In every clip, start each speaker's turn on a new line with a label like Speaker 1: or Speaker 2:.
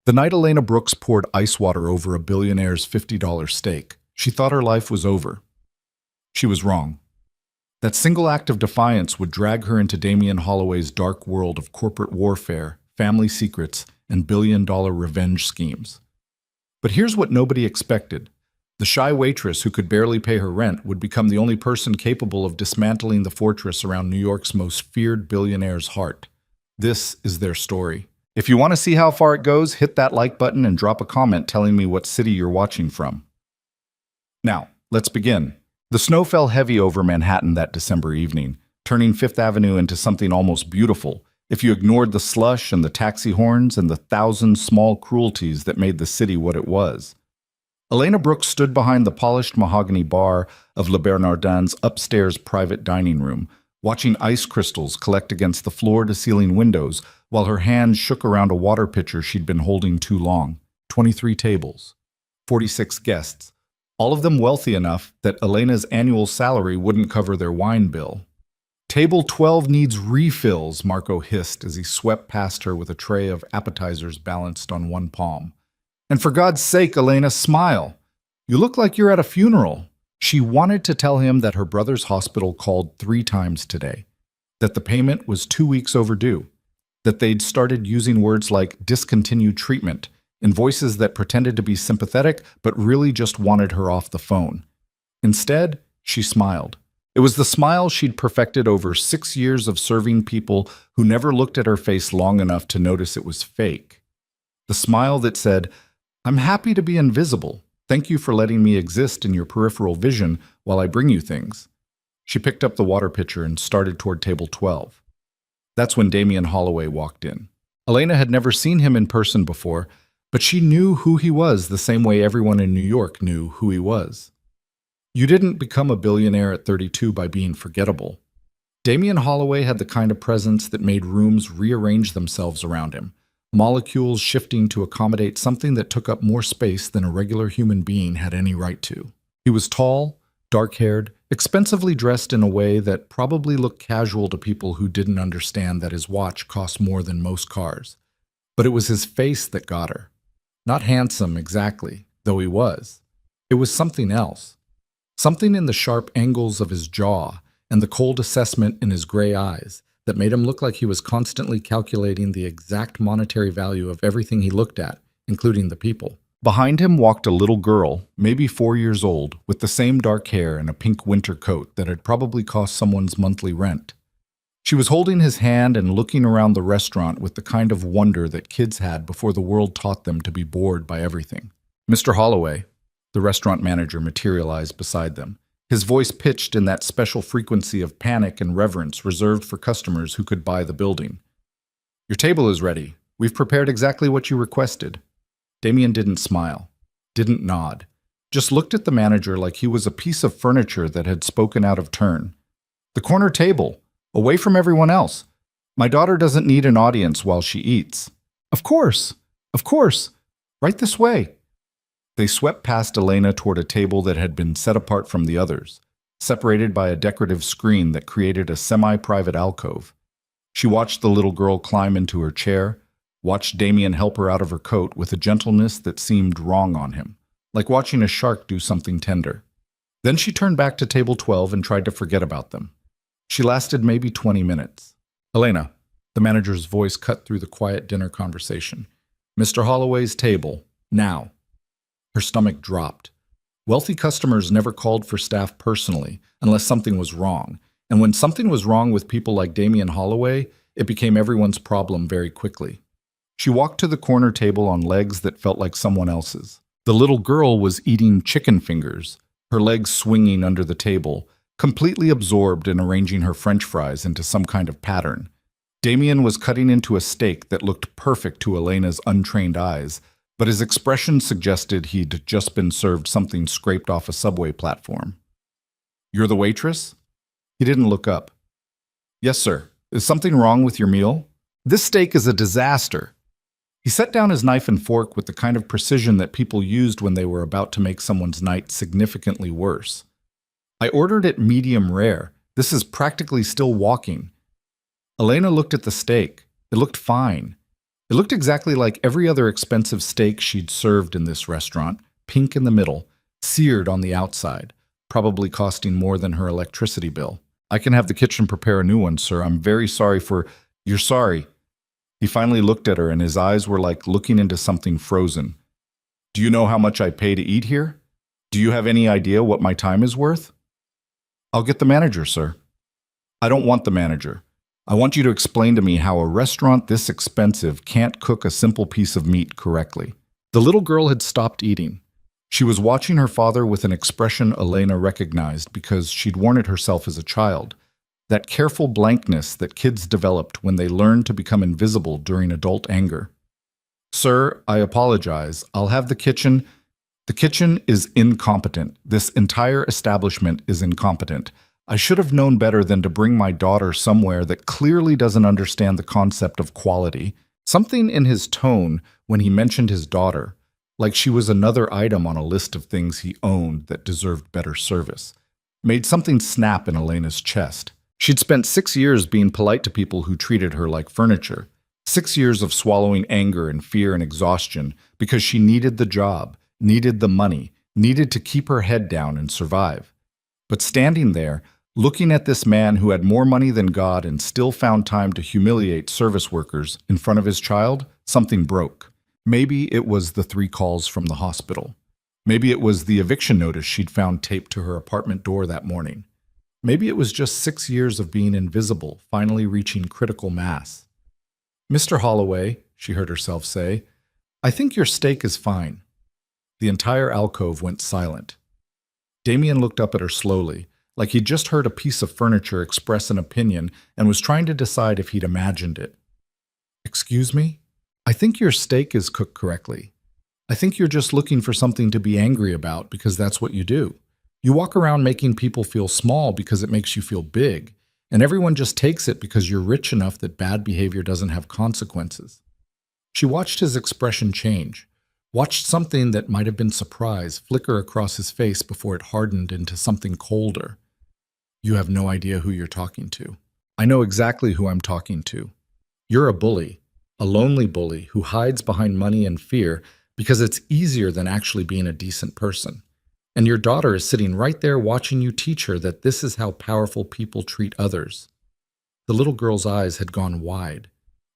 Speaker 1: The night Elena Brooks poured ice water over a billionaire's $50 steak, she thought her life was over. She was wrong. That single act of defiance would drag her into Damien Holloway's dark world of corporate warfare, family secrets, and billion-dollar revenge schemes. But here's what nobody expected. The shy waitress who could barely pay her rent would become the only person capable of dismantling the fortress around New York's most feared billionaire's heart. This is their story. If you want to see how far it goes, hit that like button and drop a comment telling me what city you're watching from. Now, let's begin. The snow fell heavy over Manhattan that December evening, turning Fifth Avenue into something almost beautiful, if you ignored the slush and the taxi horns and the thousand small cruelties that made the city what it was. Elena Brooks stood behind the polished mahogany bar of Le Bernardin's upstairs private dining room, watching ice crystals collect against the floor-to-ceiling windows while her hands shook around a water pitcher she'd been holding too long. 23 tables, 46 guests, all of them wealthy enough that Elena's annual salary wouldn't cover their wine bill. Table 12 needs refills, Marco hissed as he swept past her with a tray of appetizers balanced on one palm. And for God's sake, Elena, smile. You look like you're at a funeral. She wanted to tell him that her brother's hospital called 3 times today, that the payment was 2 weeks overdue, that they'd started using words like discontinued treatment in voices that pretended to be sympathetic but really just wanted her off the phone. Instead, she smiled. It was the smile she'd perfected over 6 years of serving people who never looked at her face long enough to notice it was fake. The smile that said, "I'm happy to be invisible. Thank you for letting me exist in your peripheral vision while I bring you things." She picked up the water pitcher and started toward table 12. That's when Damien Holloway walked in. Elena had never seen him in person before, but she knew who he was the same way everyone in New York knew who he was. You didn't become a billionaire at 32 by being forgettable. Damien Holloway had the kind of presence that made rooms rearrange themselves around him, molecules shifting to accommodate something that took up more space than a regular human being had any right to. He was tall, dark-haired, expensively dressed in a way that probably looked casual to people who didn't understand that his watch cost more than most cars. But it was his face that got her. Not handsome exactly, though he was. It was something else. Something in the sharp angles of his jaw and the cold assessment in his gray eyes that made him look like he was constantly calculating the exact monetary value of everything he looked at, including the people. Behind him walked a little girl, maybe 4 years old, with the same dark hair and a pink winter coat that had probably cost someone's monthly rent. She was holding his hand and looking around the restaurant with the kind of wonder that kids had before the world taught them to be bored by everything. "Mr. Holloway," the restaurant manager materialized beside them, his voice pitched in that special frequency of panic and reverence reserved for customers who could buy the building. "Your table is ready. We've prepared exactly what you requested." Damien didn't smile, didn't nod, just looked at the manager like he was a piece of furniture that had spoken out of turn. "The corner table, away from everyone else. My daughter doesn't need an audience while she eats." Of course. Right this way." They swept past Elena toward a table that had been set apart from the others, separated by a decorative screen that created a semi-private alcove. She watched the little girl climb into her chair, watched Damien help her out of her coat with a gentleness that seemed wrong on him, like watching a shark do something tender. Then she turned back to table 12 and tried to forget about them. She lasted maybe 20 minutes. "Elena," the manager's voice cut through the quiet dinner conversation. "Mr. Holloway's table, now." Her stomach dropped. Wealthy customers never called for staff personally unless something was wrong, and when something was wrong with people like Damien Holloway, it became everyone's problem very quickly. She walked to the corner table on legs that felt like someone else's. The little girl was eating chicken fingers, her legs swinging under the table, completely absorbed in arranging her French fries into some kind of pattern. Damien was cutting into a steak that looked perfect to Elena's untrained eyes, but his expression suggested he'd just been served something scraped off a subway platform. "You're the waitress?" He didn't look up. "Yes, sir. Is something wrong with your meal?" "This steak is a disaster." He set down his knife and fork with the kind of precision that people used when they were about to make someone's night significantly worse. "I ordered it medium rare. This is practically still walking." Elena looked at the steak. It looked fine. It looked exactly like every other expensive steak she'd served in this restaurant, pink in the middle, seared on the outside, probably costing more than her electricity bill. I can have the kitchen prepare a new one, sir. I'm very sorry for... You're sorry. He finally looked at her, and his eyes were like looking into something frozen. Do you know how much I pay to eat here? Do you have any idea what my time is worth? I'll get the manager, sir. I don't want the manager. I want you to explain to me how a restaurant this expensive can't cook a simple piece of meat correctly. The little girl had stopped eating. She was watching her father with an expression Elena recognized because she'd worn it herself as a child. That careful blankness that kids developed when they learn to become invisible during adult anger. Sir, I apologize. I'll have the kitchen. The kitchen is incompetent. This entire establishment is incompetent. I should have known better than to bring my daughter somewhere that clearly doesn't understand the concept of quality. Something in his tone when he mentioned his daughter, like she was another item on a list of things he owned that deserved better service, made something snap in Elena's chest. She'd spent 6 years being polite to people who treated her like furniture. 6 years of swallowing anger and fear and exhaustion because she needed the job, needed the money, needed to keep her head down and survive. But standing there, looking at this man who had more money than God and still found time to humiliate service workers in front of his child, something broke. Maybe it was the 3 calls from the hospital. Maybe it was the eviction notice she'd found taped to her apartment door that morning. Maybe it was just 6 years of being invisible, finally reaching critical mass. Mr. Holloway, she heard herself say, I think your steak is fine. The entire alcove went silent. Damien looked up at her slowly, like he'd just heard a piece of furniture express an opinion and was trying to decide if he'd imagined it. Excuse me? I think your steak is cooked correctly. I think you're just looking for something to be angry about because that's what you do. You walk around making people feel small because it makes you feel big, and everyone just takes it because you're rich enough that bad behavior doesn't have consequences. She watched his expression change, watched something that might have been surprise flicker across his face before it hardened into something colder. You have no idea who you're talking to. I know exactly who I'm talking to. You're a bully, a lonely bully who hides behind money and fear because it's easier than actually being a decent person. And your daughter is sitting right there watching you teach her that this is how powerful people treat others. The little girl's eyes had gone wide.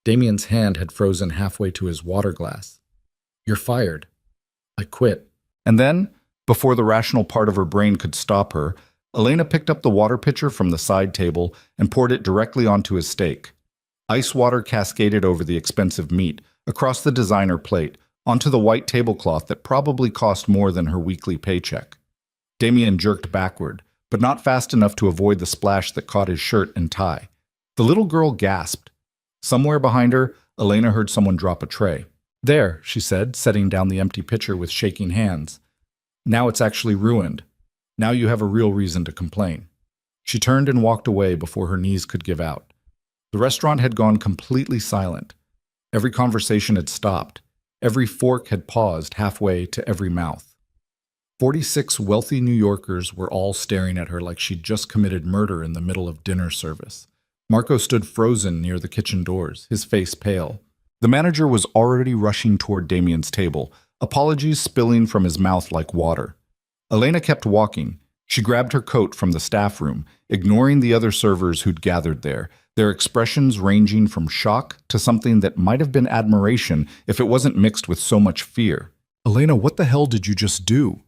Speaker 1: Damien's hand had frozen halfway to his water glass. You're fired. I quit. And then, before the rational part of her brain could stop her, Elena picked up the water pitcher from the side table and poured it directly onto his steak. Ice water cascaded over the expensive meat, across the designer plate, onto the white tablecloth that probably cost more than her weekly paycheck. Damien jerked backward, but not fast enough to avoid the splash that caught his shirt and tie. The little girl gasped. Somewhere behind her, Elena heard someone drop a tray. There, she said, setting down the empty pitcher with shaking hands. Now it's actually ruined. Now you have a real reason to complain. She turned and walked away before her knees could give out. The restaurant had gone completely silent. Every conversation had stopped. Every fork had paused halfway to every mouth. 46 wealthy New Yorkers were all staring at her like she'd just committed murder in the middle of dinner service. Marco stood frozen near the kitchen doors, his face pale. The manager was already rushing toward Damien's table, apologies spilling from his mouth like water. Elena kept walking. She grabbed her coat from the staff room, ignoring the other servers who'd gathered there, their expressions ranging from shock to something that might have been admiration if it wasn't mixed with so much fear. Elena, what the hell did you just do?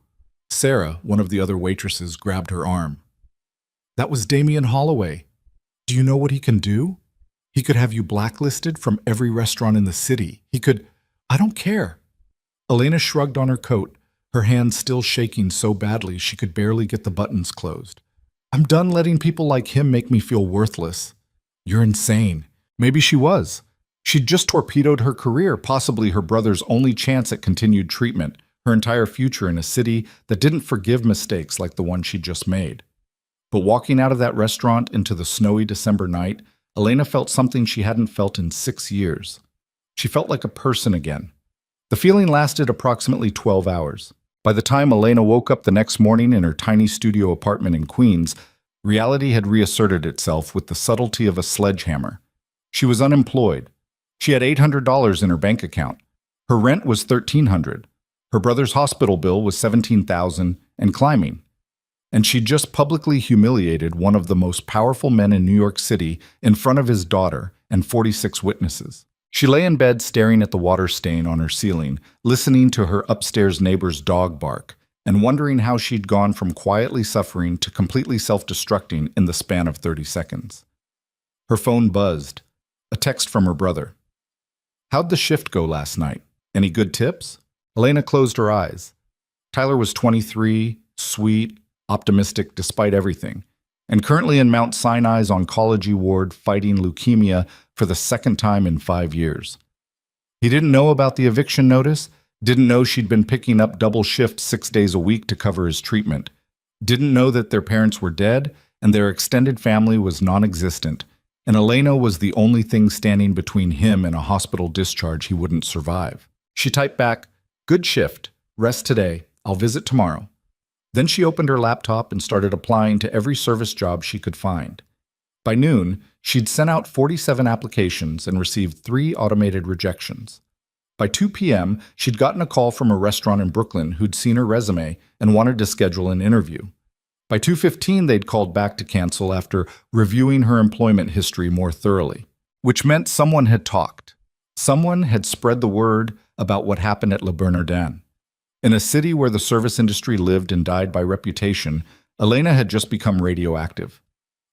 Speaker 1: Sarah, one of the other waitresses, grabbed her arm. That was Damien Holloway. Do you know what he can do? He could have you blacklisted from every restaurant in the city. He could... I don't care. Elena shrugged on her coat, her hands still shaking so badly she could barely get the buttons closed. I'm done letting people like him make me feel worthless. You're insane. Maybe she was. She'd just torpedoed her career, possibly her brother's only chance at continued treatment, her entire future in a city that didn't forgive mistakes like the one she'd just made. But walking out of that restaurant into the snowy December night, Elena felt something she hadn't felt in 6 years. She felt like a person again. The feeling lasted approximately 12 hours. By the time Elena woke up the next morning in her tiny studio apartment in Queens, reality had reasserted itself with the subtlety of a sledgehammer. She was unemployed, She had $800 in her bank account. Her rent was $1,300. Her brother's hospital bill was $17,000 and climbing. And she just publicly humiliated one of the most powerful men in New York City in front of his daughter and 46 witnesses. She lay in bed staring at the water stain on her ceiling, listening to her upstairs neighbor's dog bark, and wondering how she'd gone from quietly suffering to completely self-destructing in the span of 30 seconds. Her phone buzzed. A text from her brother. "How'd the shift go last night? Any good tips?" Elena closed her eyes. Tyler was 23, sweet, optimistic despite everything, and currently in Mount Sinai's oncology ward fighting leukemia for the second time in 5 years. He didn't know about the eviction notice, didn't know she'd been picking up double shifts 6 days a week to cover his treatment, didn't know that their parents were dead and their extended family was non-existent, and Elena was the only thing standing between him and a hospital discharge he wouldn't survive. She typed back, "Good shift, rest today, I'll visit tomorrow." Then she opened her laptop and started applying to every service job she could find. By noon, she'd sent out 47 applications and received 3 automated rejections. By 2 p.m., she'd gotten a call from a restaurant in Brooklyn who'd seen her resume and wanted to schedule an interview. By 2:15, they'd called back to cancel after reviewing her employment history more thoroughly, which meant someone had talked. Someone had spread the word about what happened at Le Bernardin. In a city where the service industry lived and died by reputation, Elena had just become radioactive.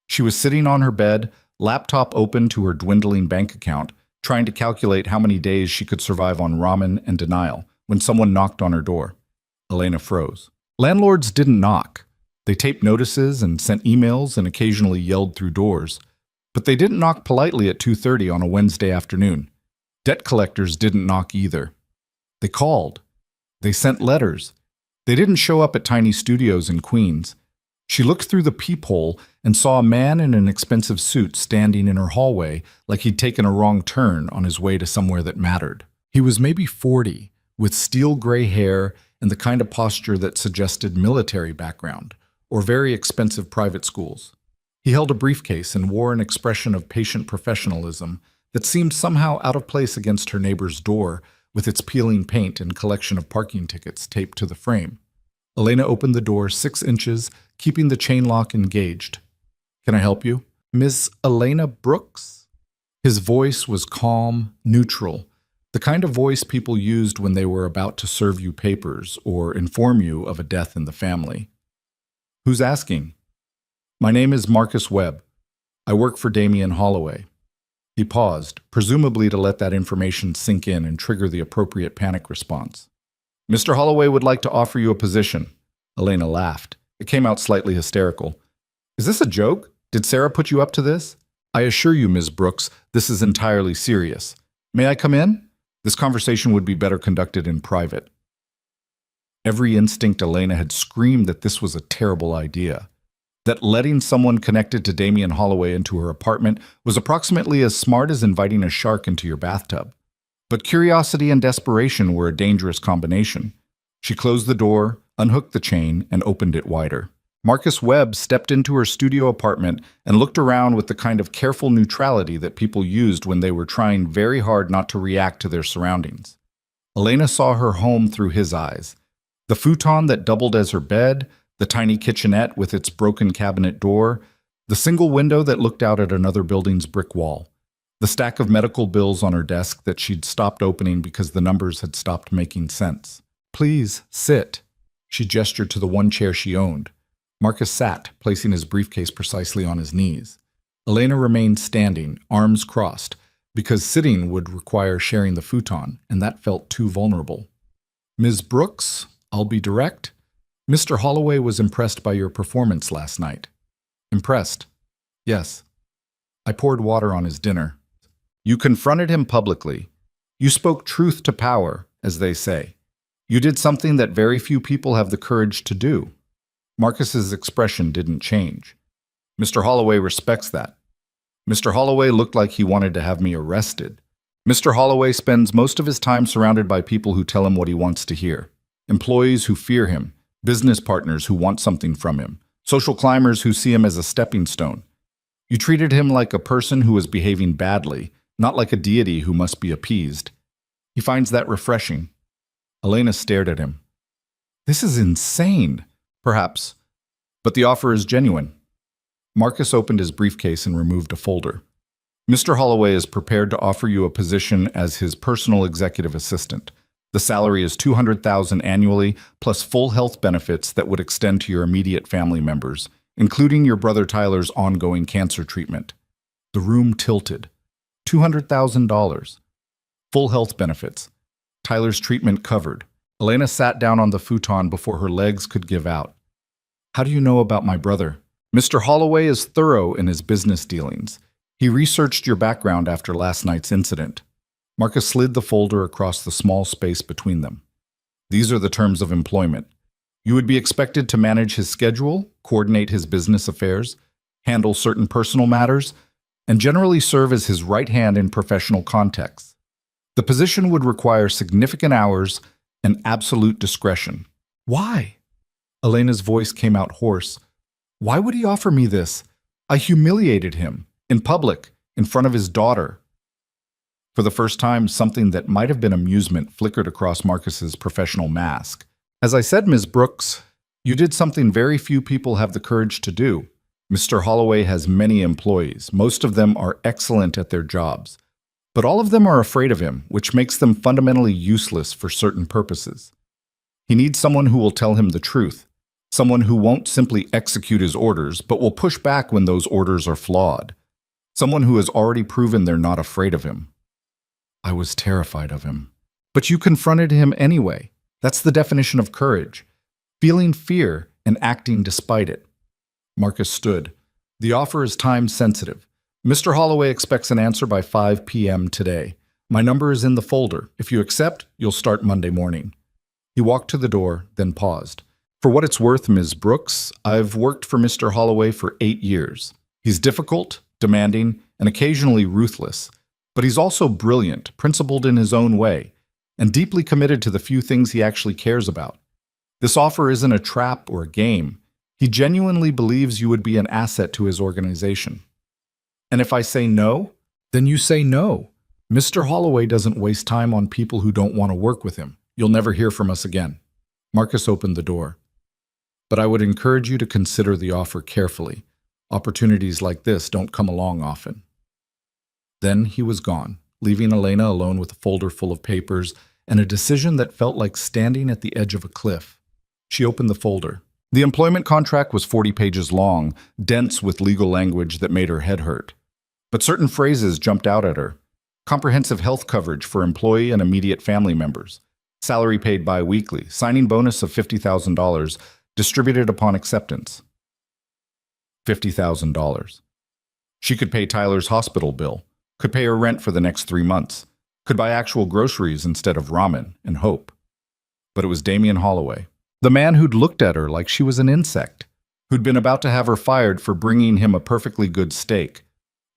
Speaker 1: She was sitting on her bed, laptop open to her dwindling bank account, trying to calculate how many days she could survive on ramen and denial, when someone knocked on her door. Elena froze. Landlords didn't knock. They taped notices and sent emails and occasionally yelled through doors. But they didn't knock politely at 2:30 on a Wednesday afternoon. Debt collectors didn't knock either. They called. They sent letters. They didn't show up at tiny studios in Queens. She looked through the peephole and saw a man in an expensive suit standing in her hallway like he'd taken a wrong turn on his way to somewhere that mattered. He was maybe 40, with steel gray hair and the kind of posture that suggested military background or very expensive private schools. He held a briefcase and wore an expression of patient professionalism that seemed somehow out of place against her neighbor's door with its peeling paint and collection of parking tickets taped to the frame. Elena opened the door 6 inches, keeping the chain lock engaged. "Can I help you?" "Miss Elena Brooks?" His voice was calm, neutral, the kind of voice people used when they were about to serve you papers or inform you of a death in the family. "Who's asking?" "My name is Marcus Webb. I work for Damien Holloway." He paused, presumably to let that information sink in and trigger the appropriate panic response. "Mr. Holloway would like to offer you a position." Elena laughed. It came out slightly hysterical. "Is this a joke? Did Sarah put you up to this?" "I assure you, Ms. Brooks, this is entirely serious. May I come in? This conversation would be better conducted in private." Every instinct Elena had screamed that this was a terrible idea. That letting someone connected to Damien Holloway into her apartment was approximately as smart as inviting a shark into your bathtub. But curiosity and desperation were a dangerous combination. She closed the door, unhooked the chain, and opened it wider. Marcus Webb stepped into her studio apartment and looked around with the kind of careful neutrality that people used when they were trying very hard not to react to their surroundings. Elena saw her home through his eyes. The futon that doubled as her bed, the tiny kitchenette with its broken cabinet door, the single window that looked out at another building's brick wall, the stack of medical bills on her desk that she'd stopped opening because the numbers had stopped making sense. "Please, sit." She gestured to the one chair she owned. Marcus sat, placing his briefcase precisely on his knees. Elena remained standing, arms crossed, because sitting would require sharing the futon, and that felt too vulnerable. "Ms. Brooks, I'll be direct. Mr. Holloway was impressed by your performance last night." "Impressed?" "Yes." I poured water on his dinner. "You confronted him publicly. You spoke truth to power, as they say. You did something that very few people have the courage to do." Marcus's expression didn't change. "Mr. Holloway respects that." "Mr. Holloway looked like he wanted to have me arrested." "Mr. Holloway spends most of his time surrounded by people who tell him what he wants to hear. Employees who fear him, business partners who want something from him, social climbers who see him as a stepping stone. You treated him like a person who was behaving badly, not like a deity who must be appeased. He finds that refreshing. Elena stared at him. This is insane, perhaps, but the offer is genuine. Marcus opened his briefcase and removed a folder. Mr. Holloway is prepared to offer you a position as his personal executive assistant. The salary is $200,000 annually, plus full health benefits that would extend to your immediate family members, including your brother Tyler's ongoing cancer treatment. The room tilted. $200,000. Full health benefits. Tyler's treatment covered. Elena sat down on the futon before her legs could give out. How do you know about my brother? Mr. Holloway is thorough in his business dealings. He researched your background after last night's incident. Marcus slid the folder across the small space between them. These are the terms of employment. You would be expected to manage his schedule, coordinate his business affairs, handle certain personal matters, and generally serve as his right hand in professional contexts. The position would require significant hours and absolute discretion. Why? Elena's voice came out hoarse. Why would he offer me this? I humiliated him, in public, in front of his daughter. For the first time, something that might have been amusement flickered across Marcus's professional mask. As I said, Ms. Brooks, you did something very few people have the courage to do. Mr. Holloway has many employees. Most of them are excellent at their jobs. But all of them are afraid of him, which makes them fundamentally useless for certain purposes. He needs someone who will tell him the truth. Someone who won't simply execute his orders, but will push back when those orders are flawed. Someone who has already proven they're not afraid of him. I was terrified of him. But you confronted him anyway. That's the definition of courage. Feeling fear and acting despite it. Marcus stood. The offer is time-sensitive. Mr. Holloway expects an answer by 5 p.m. today. My number is in the folder. If you accept, you'll start Monday morning. He walked to the door, then paused. For what it's worth, Ms. Brooks, I've worked for Mr. Holloway for 8 years. He's difficult, demanding, and occasionally ruthless. But he's also brilliant, principled in his own way, and deeply committed to the few things he actually cares about. This offer isn't a trap or a game. He genuinely believes you would be an asset to his organization. And if I say no, then you say no. Mr. Holloway doesn't waste time on people who don't want to work with him. You'll never hear from us again. Marcus opened the door. But I would encourage you to consider the offer carefully. Opportunities like this don't come along often. Then he was gone, leaving Elena alone with a folder full of papers and a decision that felt like standing at the edge of a cliff. She opened the folder. The employment contract was 40 pages long, dense with legal language that made her head hurt. But certain phrases jumped out at her. Comprehensive health coverage for employee and immediate family members. Salary paid bi-weekly. Signing bonus of $50,000, distributed upon acceptance. $50,000. She could pay Tyler's hospital bill, could pay her rent for the next 3 months, could buy actual groceries instead of ramen and hope. But it was Damian Holloway, the man who'd looked at her like she was an insect, who'd been about to have her fired for bringing him a perfectly good steak,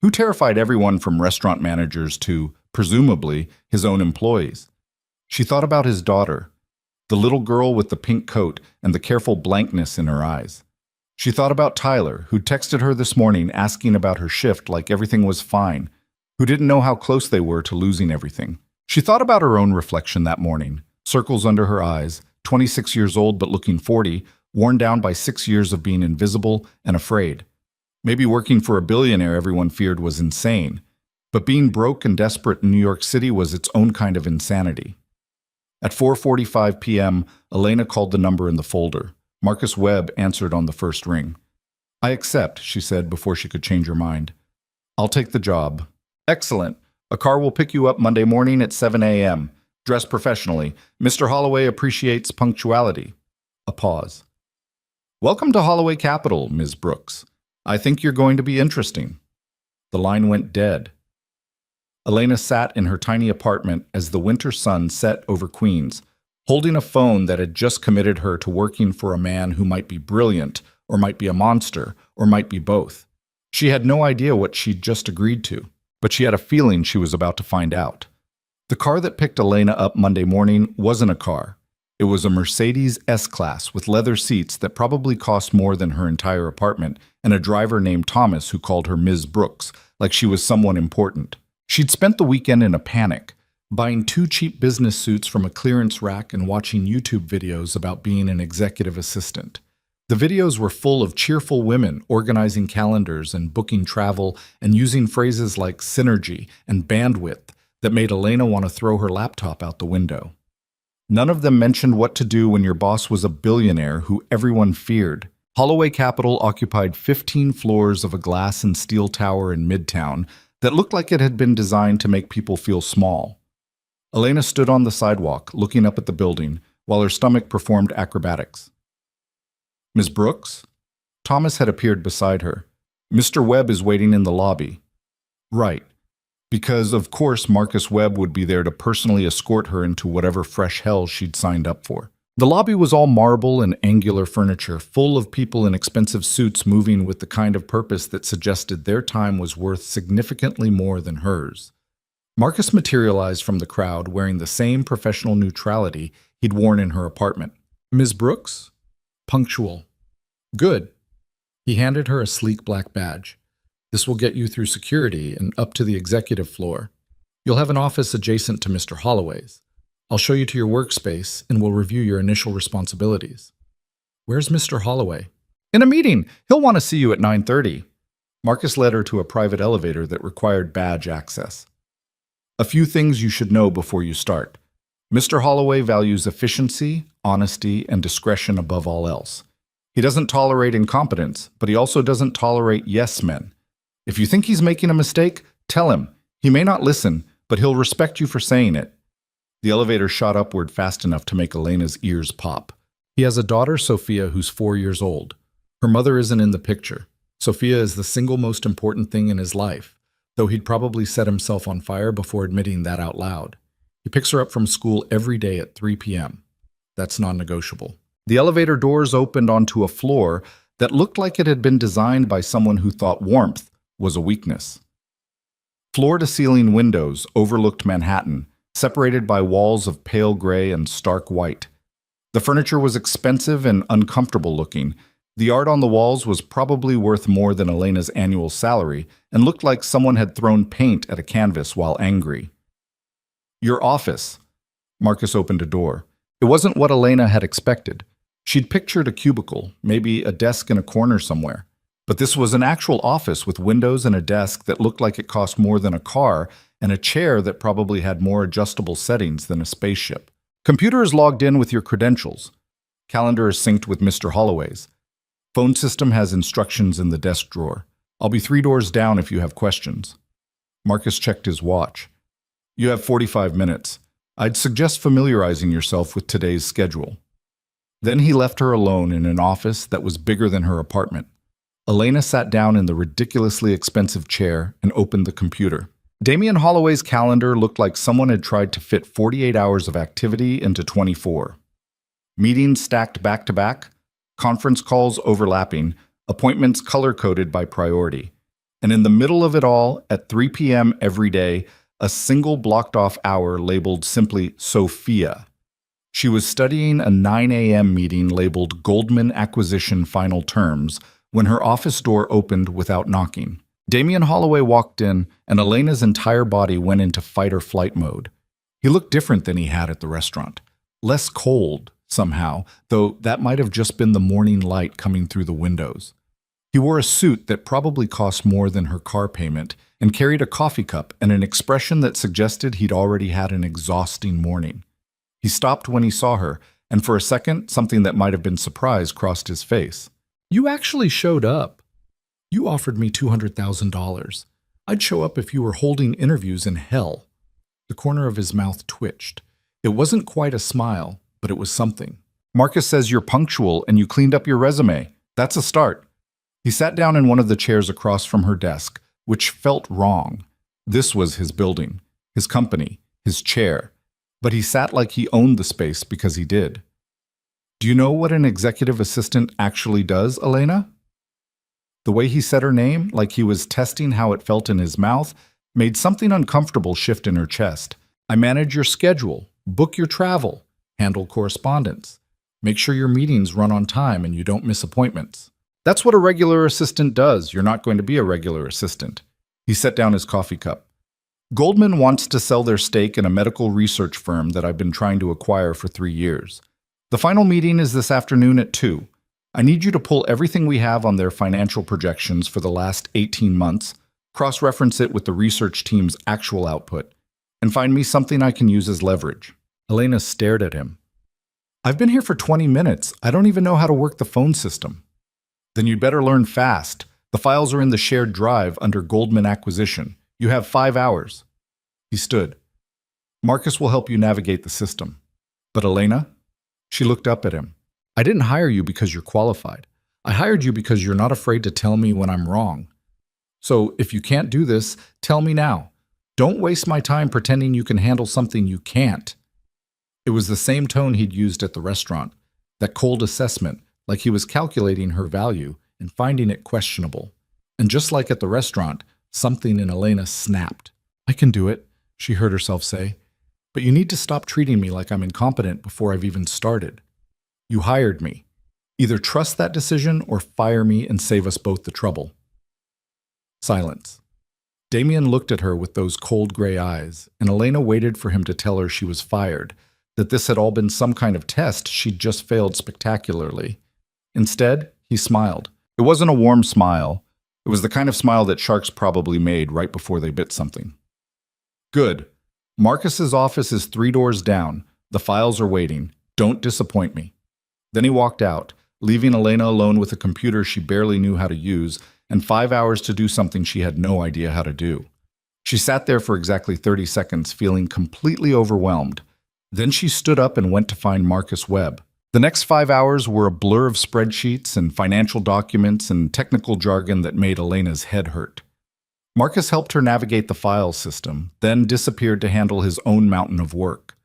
Speaker 1: who terrified everyone from restaurant managers to, presumably, his own employees. She thought about his daughter, the little girl with the pink coat and the careful blankness in her eyes. She thought about Tyler, who texted her this morning asking about her shift like everything was fine, who didn't know how close they were to losing everything. She thought about her own reflection that morning, circles under her eyes, 26 years old but looking 40, worn down by 6 years of being invisible and afraid. Maybe working for a billionaire everyone feared was insane, but being broke and desperate in New York City was its own kind of insanity. At 4:45 p.m., Elena called the number in the folder. Marcus Webb answered on the first ring. I accept, she said before she could change her mind. I'll take the job. Excellent. A car will pick you up Monday morning at 7 a.m. Dress professionally. Mr. Holloway appreciates punctuality. A pause. Welcome to Holloway Capital, Ms. Brooks. I think you're going to be interesting. The line went dead. Elena sat in her tiny apartment as the winter sun set over Queens, holding a phone that had just committed her to working for a man who might be brilliant, or might be a monster, or might be both. She had no idea what she'd just agreed to, but she had a feeling she was about to find out. The car that picked Elena up Monday morning wasn't a car. It was a Mercedes S-Class with leather seats that probably cost more than her entire apartment, and a driver named Thomas who called her Ms. Brooks, like she was someone important. She'd spent the weekend in a panic, buying 2 cheap business suits from a clearance rack and watching YouTube videos about being an executive assistant. The videos were full of cheerful women organizing calendars and booking travel and using phrases like synergy and bandwidth that made Elena want to throw her laptop out the window. None of them mentioned what to do when your boss was a billionaire who everyone feared. Holloway Capital occupied 15 floors of a glass and steel tower in Midtown that looked like it had been designed to make people feel small. Elena stood on the sidewalk, looking up at the building, while her stomach performed acrobatics. "Miss Brooks?" Thomas had appeared beside her. "Mr. Webb is waiting in the lobby." Right, because of course Marcus Webb would be there to personally escort her into whatever fresh hell she'd signed up for. The lobby was all marble and angular furniture, full of people in expensive suits moving with the kind of purpose that suggested their time was worth significantly more than hers. Marcus materialized from the crowd wearing the same professional neutrality he'd worn in her apartment. "Ms. Brooks?" "Punctual." "Good." He handed her a sleek black badge. "This will get you through security and up to the executive floor. You'll have an office adjacent to Mr. Holloway's. I'll show you to your workspace and we'll review your initial responsibilities." "Where's Mr. Holloway?" "In a meeting. He'll want to see you at 9:30. Marcus led her to a private elevator that required badge access. "A few things you should know before you start. Mr. Holloway values efficiency, honesty, and discretion above all else. He doesn't tolerate incompetence, but he also doesn't tolerate yes men. If you think he's making a mistake, tell him. He may not listen, but he'll respect you for saying it." The elevator shot upward fast enough to make Elena's ears pop. "He has a daughter, Sophia, who's 4 years old. Her mother isn't in the picture. Sophia is the single most important thing in his life, though he'd probably set himself on fire before admitting that out loud. He picks her up from school every day at 3 p.m. That's non-negotiable." The elevator doors opened onto a floor that looked like it had been designed by someone who thought warmth was a weakness. Floor-to-ceiling windows overlooked Manhattan, separated by walls of pale gray and stark white. The furniture was expensive and uncomfortable looking. The art on the walls was probably worth more than Elena's annual salary and looked like someone had thrown paint at a canvas while angry. "Your office." Marcus opened a door. It wasn't what Elena had expected. She'd pictured a cubicle, maybe a desk in a corner somewhere. But this was an actual office with windows and a desk that looked like it cost more than a car and a chair that probably had more adjustable settings than a spaceship. "Computer is logged in with your credentials. Calendar is synced with Mr. Holloway's. Phone system has instructions in the desk drawer. I'll be 3 doors down if you have questions." Marcus checked his watch. "You have 45 minutes. I'd suggest familiarizing yourself with today's schedule." Then he left her alone in an office that was bigger than her apartment. Elena sat down in the ridiculously expensive chair and opened the computer. Damian Holloway's calendar looked like someone had tried to fit 48 hours of activity into 24. Meetings stacked back to back, conference calls overlapping, appointments color-coded by priority. And in the middle of it all, at 3 p.m. every day, a single blocked-off hour labeled simply Sophia. She was studying a 9 a.m. meeting labeled Goldman Acquisition Final Terms when her office door opened without knocking. Damian Holloway walked in, and Elena's entire body went into fight-or-flight mode. He looked different than he had at the restaurant. Less cold, somehow, though that might have just been the morning light coming through the windows. He wore a suit that probably cost more than her car payment and carried a coffee cup and an expression that suggested he'd already had an exhausting morning. He stopped when he saw her, and for a second, something that might have been surprise crossed his face. "You actually showed up. You offered me $200,000. I'd show up if you were holding interviews in hell." The corner of his mouth twitched. It wasn't quite a smile, but it was something. "Marcus says you're punctual and you cleaned up your resume. That's a start." He sat down in one of the chairs across from her desk, which felt wrong. This was his building, his company, his chair. But he sat like he owned the space because he did. "Do you know what an executive assistant actually does, Elena?" The way he said her name, like he was testing how it felt in his mouth, made something uncomfortable shift in her chest. "I manage your schedule, book your travel, handle correspondence, make sure your meetings run on time and you don't miss appointments. That's what a regular assistant does. You're not going to be a regular assistant." He set down his coffee cup. Goldman wants to sell their stake in a medical research firm that I've been trying to acquire for 3 years. The final meeting is this afternoon at 2. I need you to pull everything we have on their financial projections for the last 18 months, cross-reference it with the research team's actual output, and find me something I can use as leverage. Elena stared at him. I've been here for 20 minutes. I don't even know how to work the phone system. Then you'd better learn fast. The files are in the shared drive under Goldman Acquisition. You have 5 hours. He stood. Marcus will help you navigate the system. But Elena? She looked up at him. I didn't hire you because you're qualified. I hired you because you're not afraid to tell me when I'm wrong. So if you can't do this, tell me now. Don't waste my time pretending you can handle something you can't. It was the same tone he'd used at the restaurant, that cold assessment, like he was calculating her value and finding it questionable. And just like at the restaurant, something in Elena snapped. I can do it, she heard herself say. But you need to stop treating me like I'm incompetent before I've even started. You hired me. Either trust that decision or fire me and save us both the trouble. Silence. Damien looked at her with those cold gray eyes, and Elena waited for him to tell her she was fired, that this had all been some kind of test she'd just failed spectacularly. Instead, he smiled. It wasn't a warm smile. It was the kind of smile that sharks probably made right before they bit something. Good. Marcus's office is 3 doors down. The files are waiting. Don't disappoint me. Then he walked out, leaving Elena alone with a computer she barely knew how to use and 5 hours to do something she had no idea how to do. She sat there for exactly 30 seconds, feeling completely overwhelmed. Then she stood up and went to find Marcus Webb. The next 5 hours were a blur of spreadsheets and financial documents and technical jargon that made Elena's head hurt. Marcus helped her navigate the file system, then disappeared to handle his own mountain of work.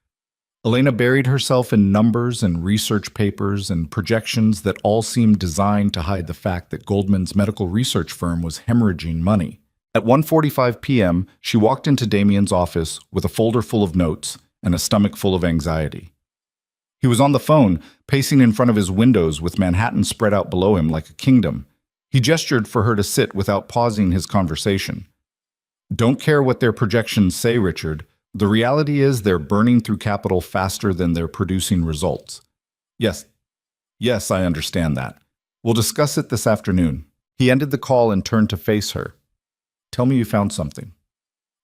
Speaker 1: Elena buried herself in numbers and research papers and projections that all seemed designed to hide the fact that Goldman's medical research firm was hemorrhaging money. At 1:45 p.m., she walked into Damien's office with a folder full of notes and a stomach full of anxiety. He was on the phone, pacing in front of his windows with Manhattan spread out below him like a kingdom. He gestured for her to sit without pausing his conversation. Don't care what their projections say, Richard. The reality is they're burning through capital faster than they're producing results. Yes, I understand that. We'll discuss it this afternoon. He ended the call and turned to face her. Tell me you found something.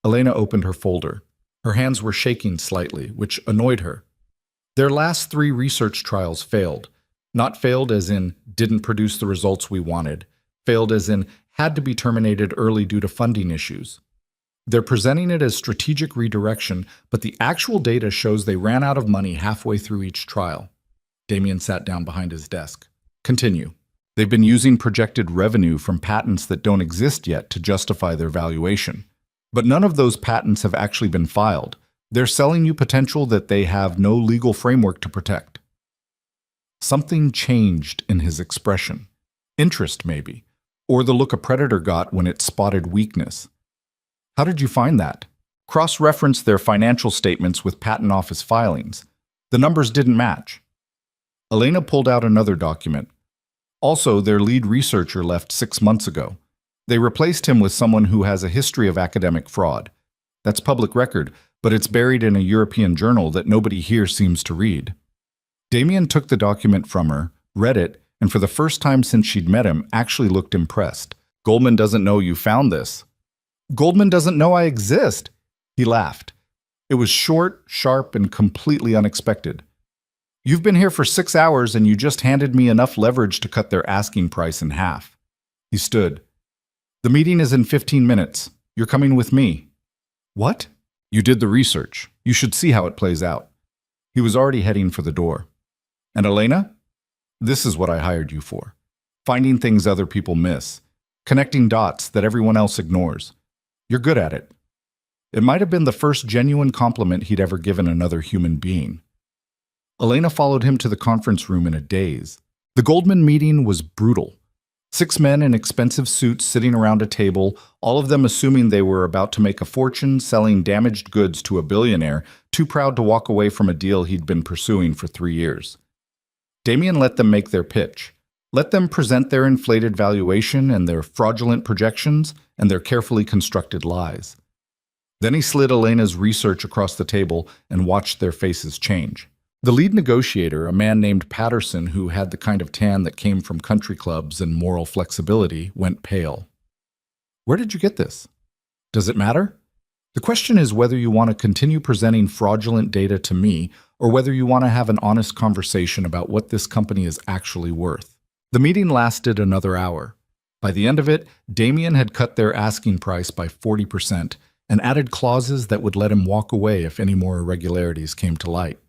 Speaker 1: Elena opened her folder. Her hands were shaking slightly, which annoyed her. Their last 3 research trials failed. Not failed as in didn't produce the results we wanted. Failed as in had to be terminated early due to funding issues. They're presenting it as strategic redirection, but the actual data shows they ran out of money halfway through each trial. Damien sat down behind his desk. Continue. They've been using projected revenue from patents that don't exist yet to justify their valuation. But none of those patents have actually been filed. They're selling you potential that they have no legal framework to protect. Something changed in his expression. Interest, maybe. Or the look a predator got when it spotted weakness. How did you find that? Cross-reference their financial statements with patent office filings. The numbers didn't match. Elena pulled out another document. Also, their lead researcher left 6 months ago. They replaced him with someone who has a history of academic fraud. That's public record, but it's buried in a European journal that nobody here seems to read. Damien took the document from her, read it, and for the first time since she'd met him, actually looked impressed. Goldman doesn't know you found this. Goldman doesn't know I exist. He laughed. It was short, sharp, and completely unexpected. You've been here for 6 hours and you just handed me enough leverage to cut their asking price in half. He stood. The meeting is in 15 minutes. You're coming with me. What? You did the research. You should see how it plays out. He was already heading for the door. And Elena? This is what I hired you for. Finding things other people miss. Connecting dots that everyone else ignores. You're good at it. It might have been the first genuine compliment he'd ever given another human being. Elena followed him to the conference room in a daze. The Goldman meeting was brutal. 6 men in expensive suits sitting around a table, all of them assuming they were about to make a fortune selling damaged goods to a billionaire, too proud to walk away from a deal he'd been pursuing for 3 years. Damien let them make their pitch. Let them present their inflated valuation and their fraudulent projections and their carefully constructed lies. Then he slid Elena's research across the table and watched their faces change. The lead negotiator, a man named Patterson who had the kind of tan that came from country clubs and moral flexibility, went pale. Where did you get this? Does it matter? The question is whether you want to continue presenting fraudulent data to me or whether you want to have an honest conversation about what this company is actually worth. The meeting lasted another hour. By the end of it, Damien had cut their asking price by 40% and added clauses that would let him walk away if any more irregularities came to light.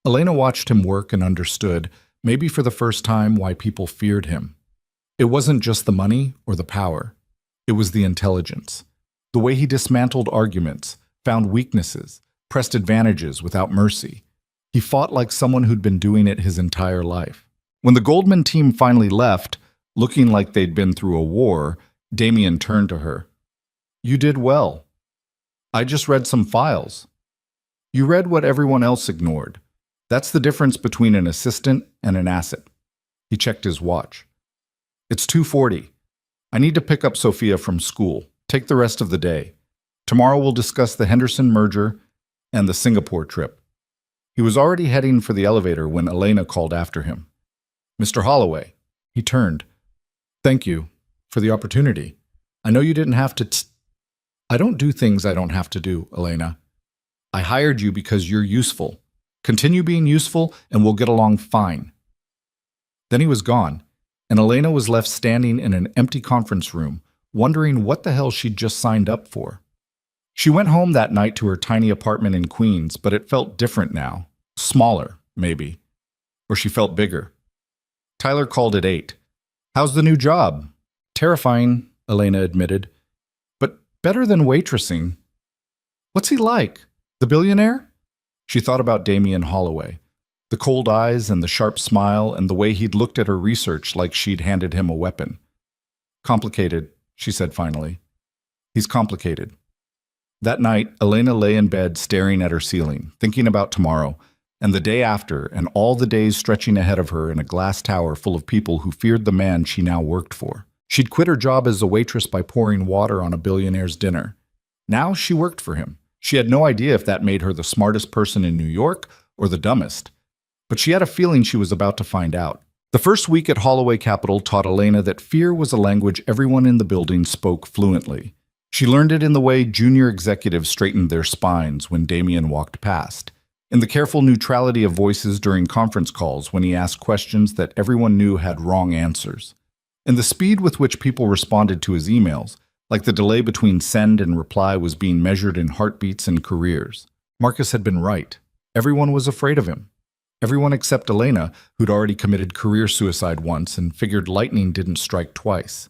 Speaker 1: Elena watched him work and understood, maybe for the first time, why people feared him. It wasn't just the money or the power. It was the intelligence. The way he dismantled arguments, found weaknesses, pressed advantages without mercy. He fought like someone who'd been doing it his entire life. When the Goldman team finally left, looking like they'd been through a war, Damien turned to her. You did well. I just read some files. You read what everyone else ignored. That's the difference between an assistant and an asset. He checked his watch. It's 2:40. I need to pick up Sophia from school. Take the rest of the day. Tomorrow we'll discuss the Henderson merger and the Singapore trip. He was already heading for the elevator when Elena called after him. Mr. Holloway. He turned. Thank you for the opportunity. I know you didn't have to I don't do things I don't have to do, Elena. I hired you because you're useful. Continue being useful and we'll get along fine. Then he was gone, and Elena was left standing in an empty conference room, wondering what the hell she'd just signed up for. She went home that night to her tiny apartment in Queens, but it felt different now. Smaller, maybe. Or she felt bigger. Tyler called at 8. How's the new job? Terrifying, Elena admitted. But better than waitressing. What's he like? The billionaire? She thought about Damien Holloway. The cold eyes and the sharp smile and the way he'd looked at her research like she'd handed him a weapon. Complicated, she said finally. He's complicated. That night, Elena lay in bed staring at her ceiling, thinking about tomorrow, and the day after, and all the days stretching ahead of her in a glass tower full of people who feared the man she now worked for. She'd quit her job as a waitress by pouring water on a billionaire's dinner. Now she worked for him. She had no idea if that made her the smartest person in New York or the dumbest. But she had a feeling she was about to find out. The first week at Holloway Capital taught Elena that fear was a language everyone in the building spoke fluently. She learned it in the way junior executives straightened their spines when Damien walked past, in the careful neutrality of voices during conference calls when he asked questions that everyone knew had wrong answers, in the speed with which people responded to his emails, like the delay between send and reply was being measured in heartbeats and careers. Marcus had been right. Everyone was afraid of him. Everyone except Elena, who'd already committed career suicide once and figured lightning didn't strike twice.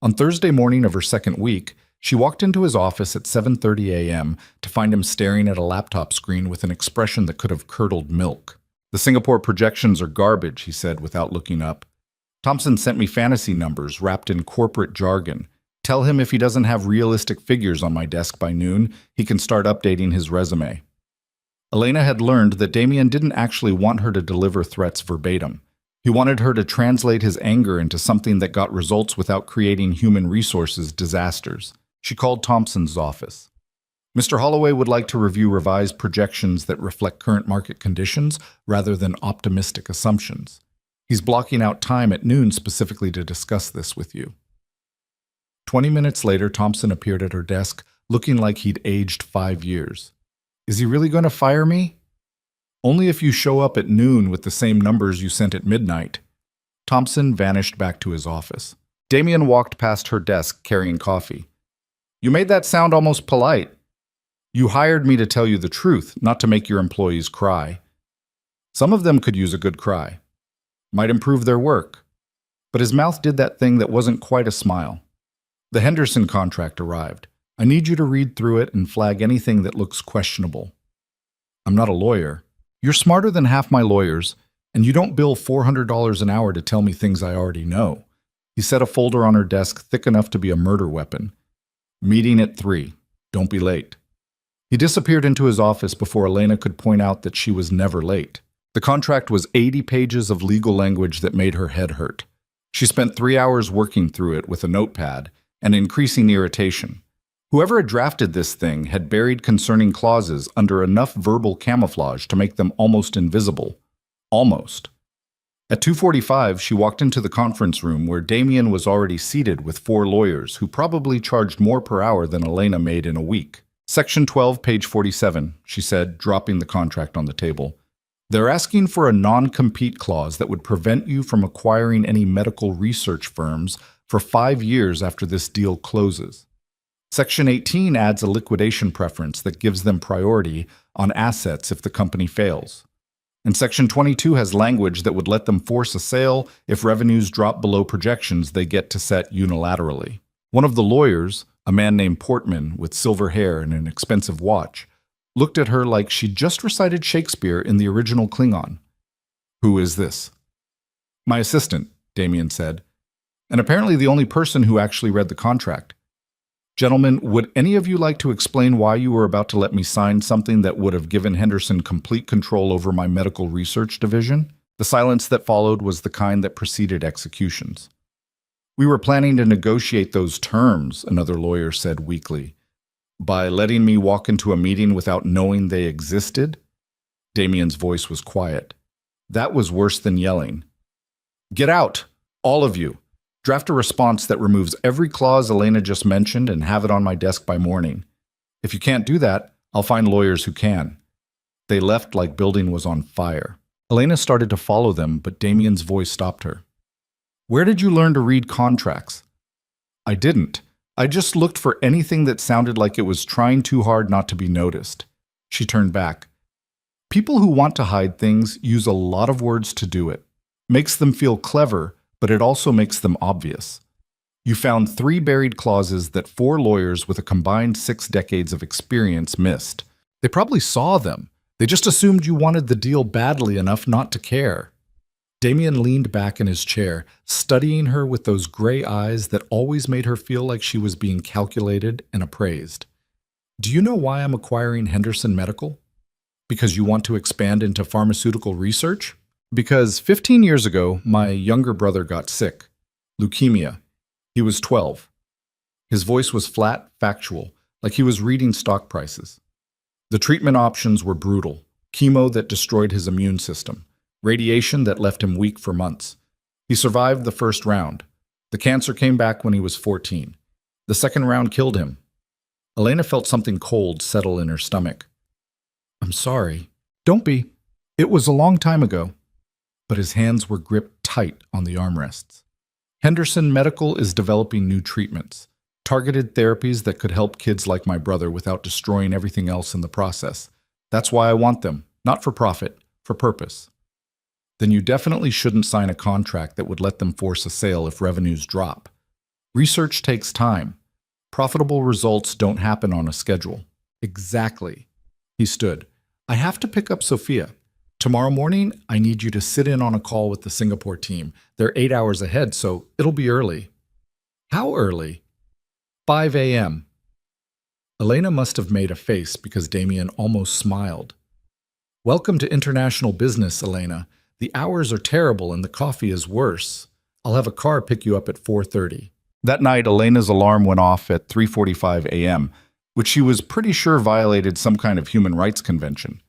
Speaker 1: On Thursday morning of her second week, she walked into his office at 7:30 a.m. to find him staring at a laptop screen with an expression that could have curdled milk. The Singapore projections are garbage, he said without looking up. Thompson sent me fantasy numbers wrapped in corporate jargon. Tell him if he doesn't have realistic figures on my desk by noon, he can start updating his resume. Elena had learned that Damien didn't actually want her to deliver threats verbatim. He wanted her to translate his anger into something that got results without creating human resources disasters. She called Thompson's office. Mr. Holloway would like to review revised projections that reflect current market conditions rather than optimistic assumptions. He's blocking out time at noon specifically to discuss this with you. 20 minutes later, Thompson appeared at her desk, looking like he'd aged 5 years. Is he really going to fire me? Only if you show up at noon with the same numbers you sent at midnight. Thompson vanished back to his office. Damien walked past her desk carrying coffee. You made that sound almost polite. You hired me to tell you the truth, not to make your employees cry. Some of them could use a good cry. Might improve their work. But his mouth did that thing that wasn't quite a smile. The Henderson contract arrived. I need you to read through it and flag anything that looks questionable. I'm not a lawyer. You're smarter than half my lawyers, and you don't bill $400 an hour to tell me things I already know. He set a folder on her desk thick enough to be a murder weapon. Meeting at 3. Don't be late. He disappeared into his office before Elena could point out that she was never late. The contract was 80 pages of legal language that made her head hurt. She spent 3 hours working through it with a notepad and increasing irritation. Whoever had drafted this thing had buried concerning clauses under enough verbal camouflage to make them almost invisible. Almost. At 2:45, she walked into the conference room where Damien was already seated with 4 lawyers who probably charged more per hour than Elena made in a week. Section 12, page 47, she said, dropping the contract on the table. They're asking for a non-compete clause that would prevent you from acquiring any medical research firms for 5 years after this deal closes. Section 18 adds a liquidation preference that gives them priority on assets if the company fails. And Section 22 has language that would let them force a sale if revenues drop below projections they get to set unilaterally. One of the lawyers, a man named Portman with silver hair and an expensive watch, looked at her like she'd just recited Shakespeare in the original Klingon. "Who is this?" "My assistant," Damien said, "and apparently the only person who actually read the contract. Gentlemen, would any of you like to explain why you were about to let me sign something that would have given Henderson complete control over my medical research division?" The silence that followed was the kind that preceded executions. "We were planning to negotiate those terms," another lawyer said weakly. "By letting me walk into a meeting without knowing they existed?" Damien's voice was quiet. That was worse than yelling. "Get out, all of you. Draft a response that removes every clause Elena just mentioned and have it on my desk by morning. If you can't do that, I'll find lawyers who can." They left like building was on fire. Elena started to follow them, but Damien's voice stopped her. "Where did you learn to read contracts?" "I didn't. I just looked for anything that sounded like it was trying too hard not to be noticed." She turned back. "People who want to hide things use a lot of words to do it. Makes them feel clever, but it also makes them obvious. You found 3 buried clauses that 4 lawyers with a combined 6 decades of experience missed. They probably saw them. They just assumed you wanted the deal badly enough not to care." Damien leaned back in his chair, studying her with those gray eyes that always made her feel like she was being calculated and appraised. "Do you know why I'm acquiring Henderson Medical? Because you want to expand into pharmaceutical research?" "Because 15 years ago, my younger brother got sick. Leukemia. He was 12. His voice was flat, factual, like he was reading stock prices. The treatment options were brutal. Chemo that destroyed his immune system. Radiation that left him weak for months. He survived the first round. The cancer came back when he was 14. The second round killed him." Elena felt something cold settle in her stomach. "I'm sorry." "Don't be. It was a long time ago." But his hands were gripped tight on the armrests. "Henderson Medical is developing new treatments, targeted therapies that could help kids like my brother without destroying everything else in the process. That's why I want them, not for profit, for purpose." "Then you definitely shouldn't sign a contract that would let them force a sale if revenues drop. Research takes time. Profitable results don't happen on a schedule." "Exactly." He stood. "I have to pick up Sophia. Tomorrow morning, I need you to sit in on a call with the Singapore team. They're 8 hours ahead, so it'll be early." "How early?" 5 a.m. Elena must have made a face because Damien almost smiled. "Welcome to international business, Elena. The hours are terrible and the coffee is worse. I'll have a car pick you up at 4:30. That night, Elena's alarm went off at 3:45 a.m., which she was pretty sure violated some kind of human rights convention.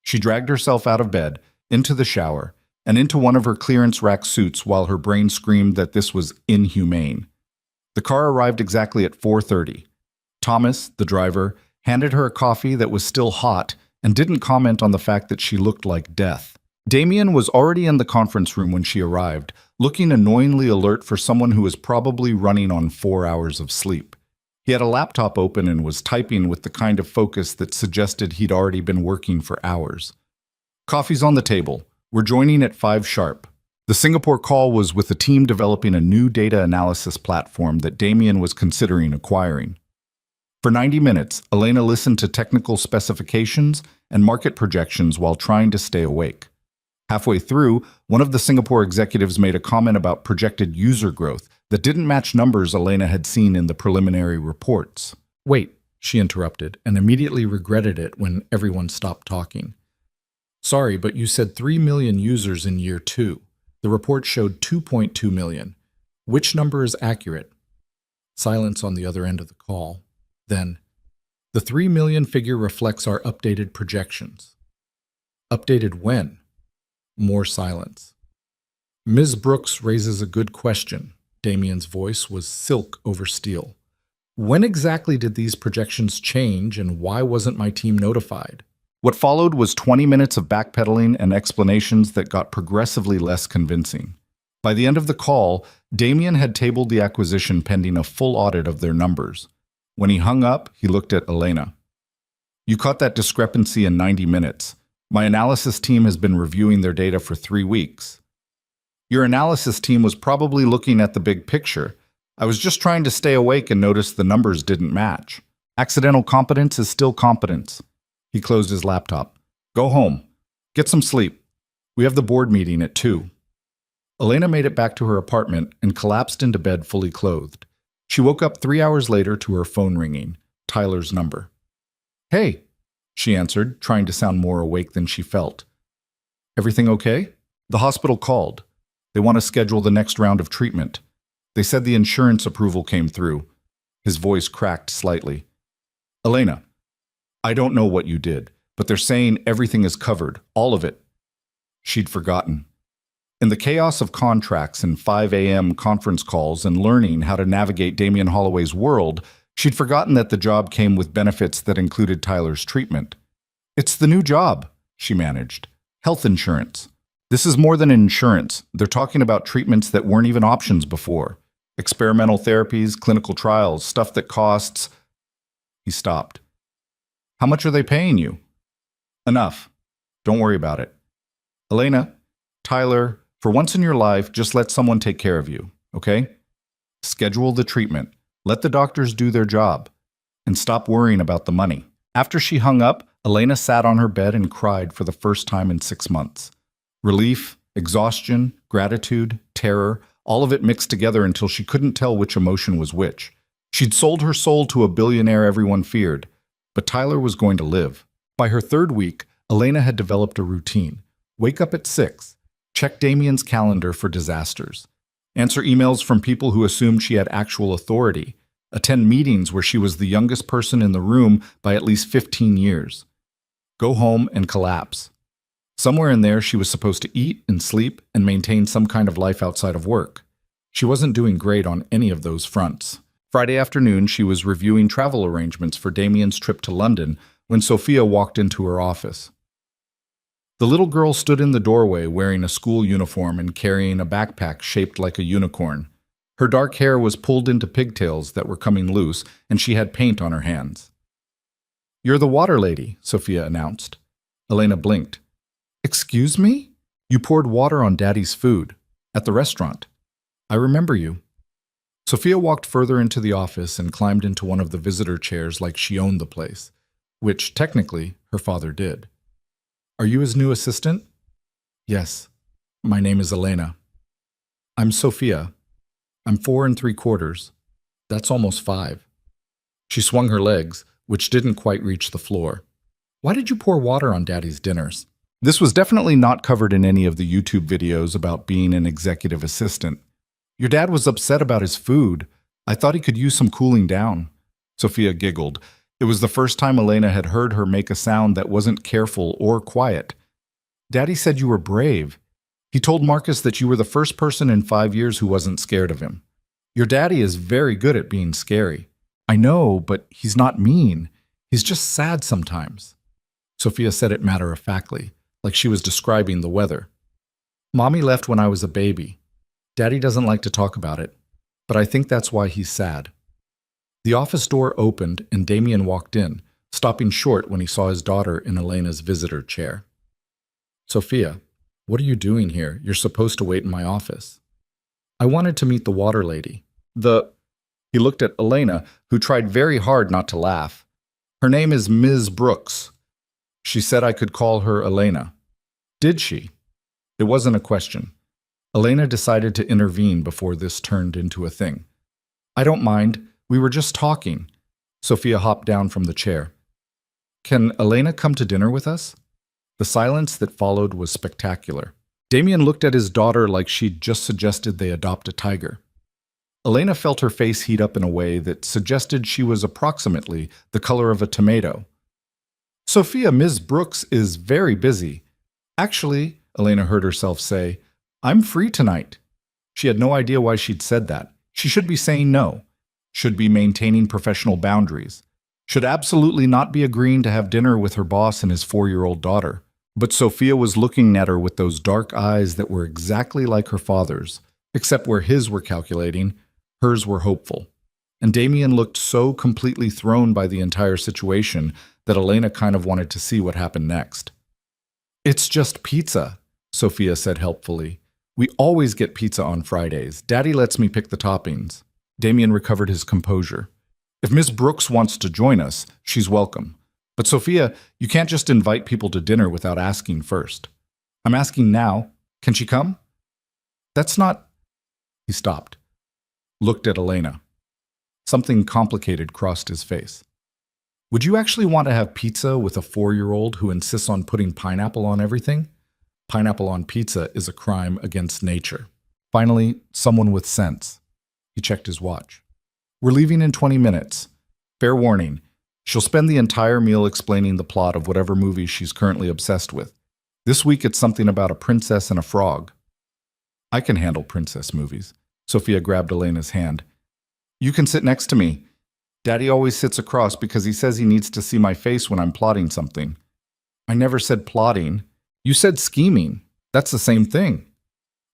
Speaker 1: She dragged herself out of bed, into the shower, and into one of her clearance rack suits while her brain screamed that this was inhumane. The car arrived exactly at 4:30. Thomas, the driver, handed her a coffee that was still hot and didn't comment on the fact that she looked like death. Damien was already in the conference room when she arrived, looking annoyingly alert for someone who was probably running on 4 hours of sleep. He had a laptop open and was typing with the kind of focus that suggested he'd already been working for hours. "Coffee's on the table. We're joining at 5 sharp." The Singapore call was with a team developing a new data analysis platform that Damien was considering acquiring. For 90 minutes, Elena listened to technical specifications and market projections while trying to stay awake. Halfway through, one of the Singapore executives made a comment about projected user growth that didn't match numbers Elena had seen in the preliminary reports. "Wait," she interrupted, and immediately regretted it when everyone stopped talking. "Sorry, but you said 3 million users in year 2. The report showed 2.2 million. Which number is accurate?" Silence on the other end of the call. Then, the 3 million figure reflects our updated projections. Updated when? More silence. Ms. Brooks raises a good question. Damien's voice was silk over steel. When exactly did these projections change, and why wasn't my team notified? What followed was 20 minutes of backpedaling and explanations that got progressively less convincing. By the end of the call, Damien had tabled the acquisition pending a full audit of their numbers. When he hung up, he looked at Elena. You caught that discrepancy in 90 minutes. My analysis team has been reviewing their data for 3 weeks. Your analysis team was probably looking at the big picture. I was just trying to stay awake and notice the numbers didn't match. Accidental competence is still competence. He closed his laptop. Go home. Get some sleep. We have the board meeting at 2. Elena made it back to her apartment and collapsed into bed fully clothed. She woke up 3 hours later to her phone ringing, Tyler's number. Hey, she answered, trying to sound more awake than she felt. Everything okay? The hospital called. They want to schedule the next round of treatment. They said the insurance approval came through. His voice cracked slightly. Elena, I don't know what you did, but they're saying everything is covered, all of it. She'd forgotten. In the chaos of contracts and 5 a.m. conference calls and learning how to navigate Damien Holloway's world, she'd forgotten that the job came with benefits that included Tyler's treatment. It's the new job, she managed. Health insurance. This is more than insurance. They're talking about treatments that weren't even options before. Experimental therapies, clinical trials, stuff that costs... He stopped. How much are they paying you? Enough. Don't worry about it. Elena, Tyler, for once in your life, just let someone take care of you, okay? Schedule the treatment. Let the doctors do their job. And stop worrying about the money. After she hung up, Elena sat on her bed and cried for the first time in 6 months. Relief, exhaustion, gratitude, terror, all of it mixed together until she couldn't tell which emotion was which. She'd sold her soul to a billionaire everyone feared, but Tyler was going to live. By her 3rd week, Elena had developed a routine. Wake up at 6, check Damien's calendar for disasters, answer emails from people who assumed she had actual authority, attend meetings where she was the youngest person in the room by at least 15 years, go home and collapse. Somewhere in there, she was supposed to eat and sleep and maintain some kind of life outside of work. She wasn't doing great on any of those fronts. Friday afternoon, she was reviewing travel arrangements for Damien's trip to London when Sophia walked into her office. The little girl stood in the doorway wearing a school uniform and carrying a backpack shaped like a unicorn. Her dark hair was pulled into pigtails that were coming loose, and she had paint on her hands. "You're the water lady," Sophia announced. Elena blinked. "Excuse me? You poured water on Daddy's food. At the restaurant. I remember you." Sophia walked further into the office and climbed into one of the visitor chairs like she owned the place, which, technically, her father did. "Are you his new assistant?" "Yes. My name is Elena." "I'm Sophia. I'm 4 3/4. That's almost 5. She swung her legs, which didn't quite reach the floor. "Why did you pour water on Daddy's dinners?" This was definitely not covered in any of the YouTube videos about being an executive assistant. "Your dad was upset about his food. I thought he could use some cooling down." Sophia giggled. It was the first time Elena had heard her make a sound that wasn't careful or quiet. "Daddy said you were brave. He told Marcus that you were the first person in 5 years who wasn't scared of him. Your daddy is very good at being scary." "I know, but he's not mean. He's just sad sometimes." Sophia said it matter-of-factly, like she was describing the weather. "Mommy left when I was a baby. Daddy doesn't like to talk about it, but I think that's why he's sad." The office door opened and Damien walked in, stopping short when he saw his daughter in Elena's visitor chair. "Sophia, what are you doing here? You're supposed to wait in my office." "I wanted to meet the water lady. He looked at Elena, who tried very hard not to laugh. "Her name is Ms. Brooks. She said I could call her Elena." "Did she?" It wasn't a question. Elena decided to intervene before this turned into a thing. "I don't mind. We were just talking." Sophia hopped down from the chair. "Can Elena come to dinner with us?" The silence that followed was spectacular. Damien looked at his daughter like she'd just suggested they adopt a tiger. Elena felt her face heat up in a way that suggested she was approximately the color of a tomato. Sophia, Ms. Brooks is very busy. Actually, Elena heard herself say, I'm free tonight. She had no idea why she'd said that. She should be saying no, should be maintaining professional boundaries, should absolutely not be agreeing to have dinner with her boss and his 4-year-old daughter. But Sophia was looking at her with those dark eyes that were exactly like her father's, except where his were calculating, hers were hopeful. And Damien looked so completely thrown by the entire situation that Elena kind of wanted to see what happened next. It's just pizza, Sophia said helpfully. We always get pizza on Fridays. Daddy lets me pick the toppings. Damien recovered his composure. If Miss Brooks wants to join us, she's welcome. But Sophia, you can't just invite people to dinner without asking first. I'm asking now. Can she come? That's not... He stopped. Looked at Elena. Something complicated crossed his face. Would you actually want to have pizza with a 4-year-old who insists on putting pineapple on everything? Pineapple on pizza is a crime against nature. Finally, someone with sense. He checked his watch. We're leaving in 20 minutes. Fair warning, she'll spend the entire meal explaining the plot of whatever movie she's currently obsessed with. This week it's something about a princess and a frog. I can handle princess movies. Sophia grabbed Elena's hand. You can sit next to me. Daddy always sits across because he says he needs to see my face when I'm plotting something. I never said plotting. You said scheming. That's the same thing.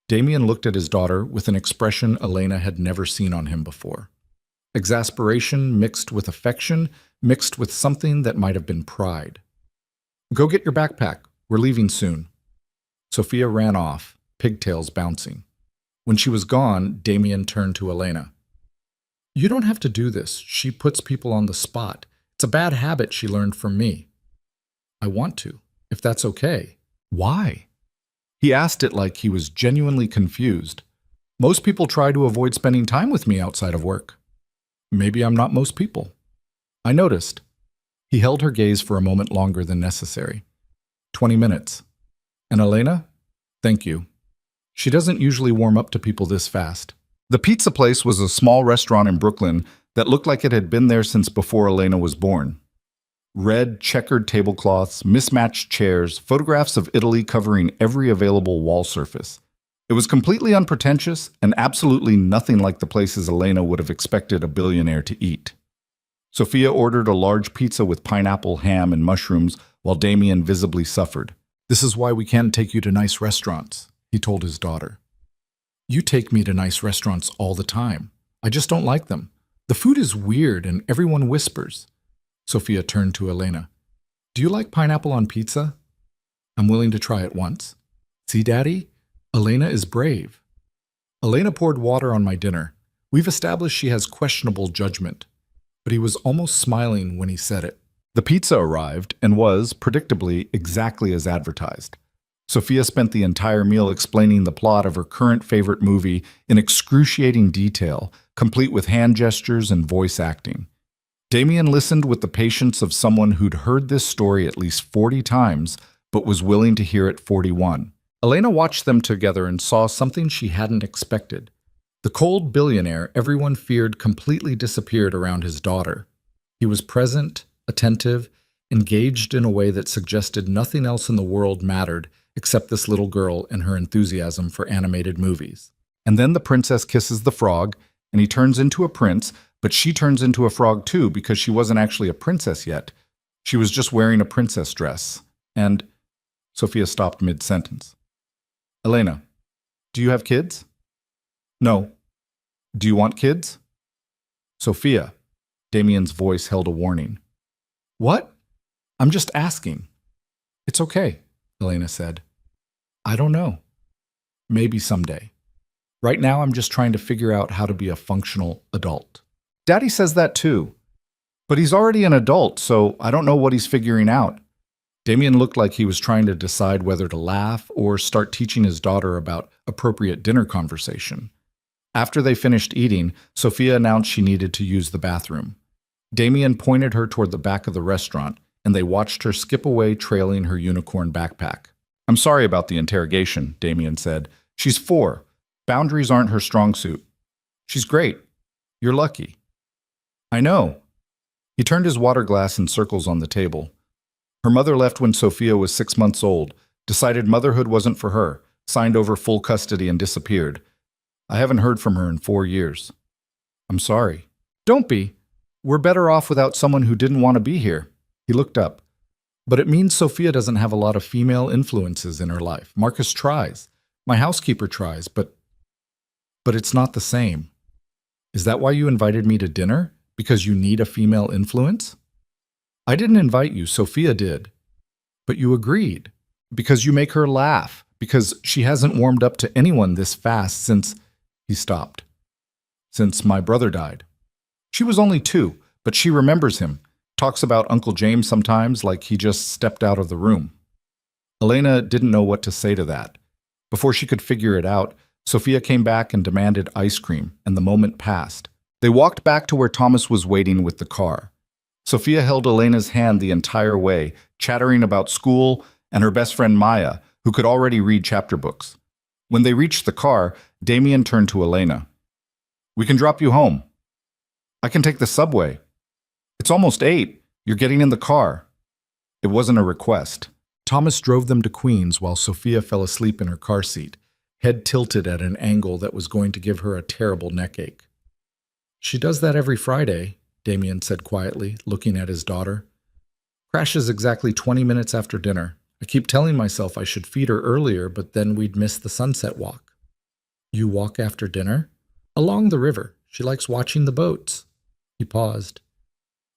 Speaker 1: Damien looked at his daughter with an expression Elena had never seen on him before. Exasperation mixed with affection, mixed with something that might have been pride. Go get your backpack. We're leaving soon. Sophia ran off, pigtails bouncing. When she was gone, Damien turned to Elena. You don't have to do this. She puts people on the spot. It's a bad habit she learned from me. I want to, if that's okay. Why? He asked it like he was genuinely confused. Most people try to avoid spending time with me outside of work. Maybe I'm not most people. I noticed. He held her gaze for a moment longer than necessary. 20 minutes. And Elena? Thank you. She doesn't usually warm up to people this fast. The pizza place was a small restaurant in Brooklyn that looked like it had been there since before Elena was born. Red, checkered tablecloths, mismatched chairs, photographs of Italy covering every available wall surface. It was completely unpretentious and absolutely nothing like the places Elena would have expected a billionaire to eat. Sophia ordered a large pizza with pineapple, ham, and mushrooms while Damien visibly suffered. This is why we can't take you to nice restaurants, he told his daughter. You take me to nice restaurants all the time. I just don't like them. The food is weird and everyone whispers. Sophia turned to Elena. Do you like pineapple on pizza? I'm willing to try it once. See, Daddy? Elena is brave. Elena poured water on my dinner. We've established she has questionable judgment. But he was almost smiling when he said it. The pizza arrived and was, predictably, exactly as advertised. Sophia spent the entire meal explaining the plot of her current favorite movie in excruciating detail, complete with hand gestures and voice acting. Damien listened with the patience of someone who'd heard this story at least 40 times, but was willing to hear it 41. Elena watched them together and saw something she hadn't expected. The cold billionaire everyone feared completely disappeared around his daughter. He was present, attentive, engaged in a way that suggested nothing else in the world mattered except this little girl and her enthusiasm for animated movies. And then the princess kisses the frog, and he turns into a prince, but she turns into a frog too because she wasn't actually a princess yet. She was just wearing a princess dress. And Sophia stopped mid-sentence. Elena, do you have kids? No. Do you want kids? Sophia. Damien's voice held a warning. What? I'm just asking. It's okay, Elena said. I don't know. Maybe someday. Right now I'm just trying to figure out how to be a functional adult. Daddy says that too. But he's already an adult, so I don't know what he's figuring out. Damien looked like he was trying to decide whether to laugh or start teaching his daughter about appropriate dinner conversation. After they finished eating, Sophia announced she needed to use the bathroom. Damien pointed her toward the back of the restaurant, and they watched her skip away trailing her unicorn backpack. I'm sorry about the interrogation, Damien said. She's 4. Boundaries aren't her strong suit. She's great. You're lucky. I know. He turned his water glass in circles on the table. Her mother left when Sophia was 6 months old, decided motherhood wasn't for her, signed over full custody and disappeared. I haven't heard from her in 4 years. I'm sorry. Don't be. We're better off without someone who didn't want to be here. He looked up. But it means Sophia doesn't have a lot of female influences in her life. Marcus tries. My housekeeper tries, but it's not the same. Is that why you invited me to dinner? Because you need a female influence? I didn't invite you, Sophia did. But you agreed. Because you make her laugh. Because she hasn't warmed up to anyone this fast since... He stopped. Since my brother died. She was only 2, but she remembers him. Talks about Uncle James sometimes like he just stepped out of the room. Elena didn't know what to say to that. Before she could figure it out, Sophia came back and demanded ice cream, and the moment passed. They walked back to where Thomas was waiting with the car. Sophia held Elena's hand the entire way, chattering about school and her best friend Maya, who could already read chapter books. When they reached the car, Damien turned to Elena. We can drop you home. I can take the subway. It's almost 8. You're getting in the car. It wasn't a request. Thomas drove them to Queens while Sophia fell asleep in her car seat, head tilted at an angle that was going to give her a terrible neckache. She does that every Friday, Damien said quietly, looking at his daughter. Crashes exactly 20 minutes after dinner. I keep telling myself I should feed her earlier, but then we'd miss the sunset walk. You walk after dinner? Along the river. She likes watching the boats. He paused.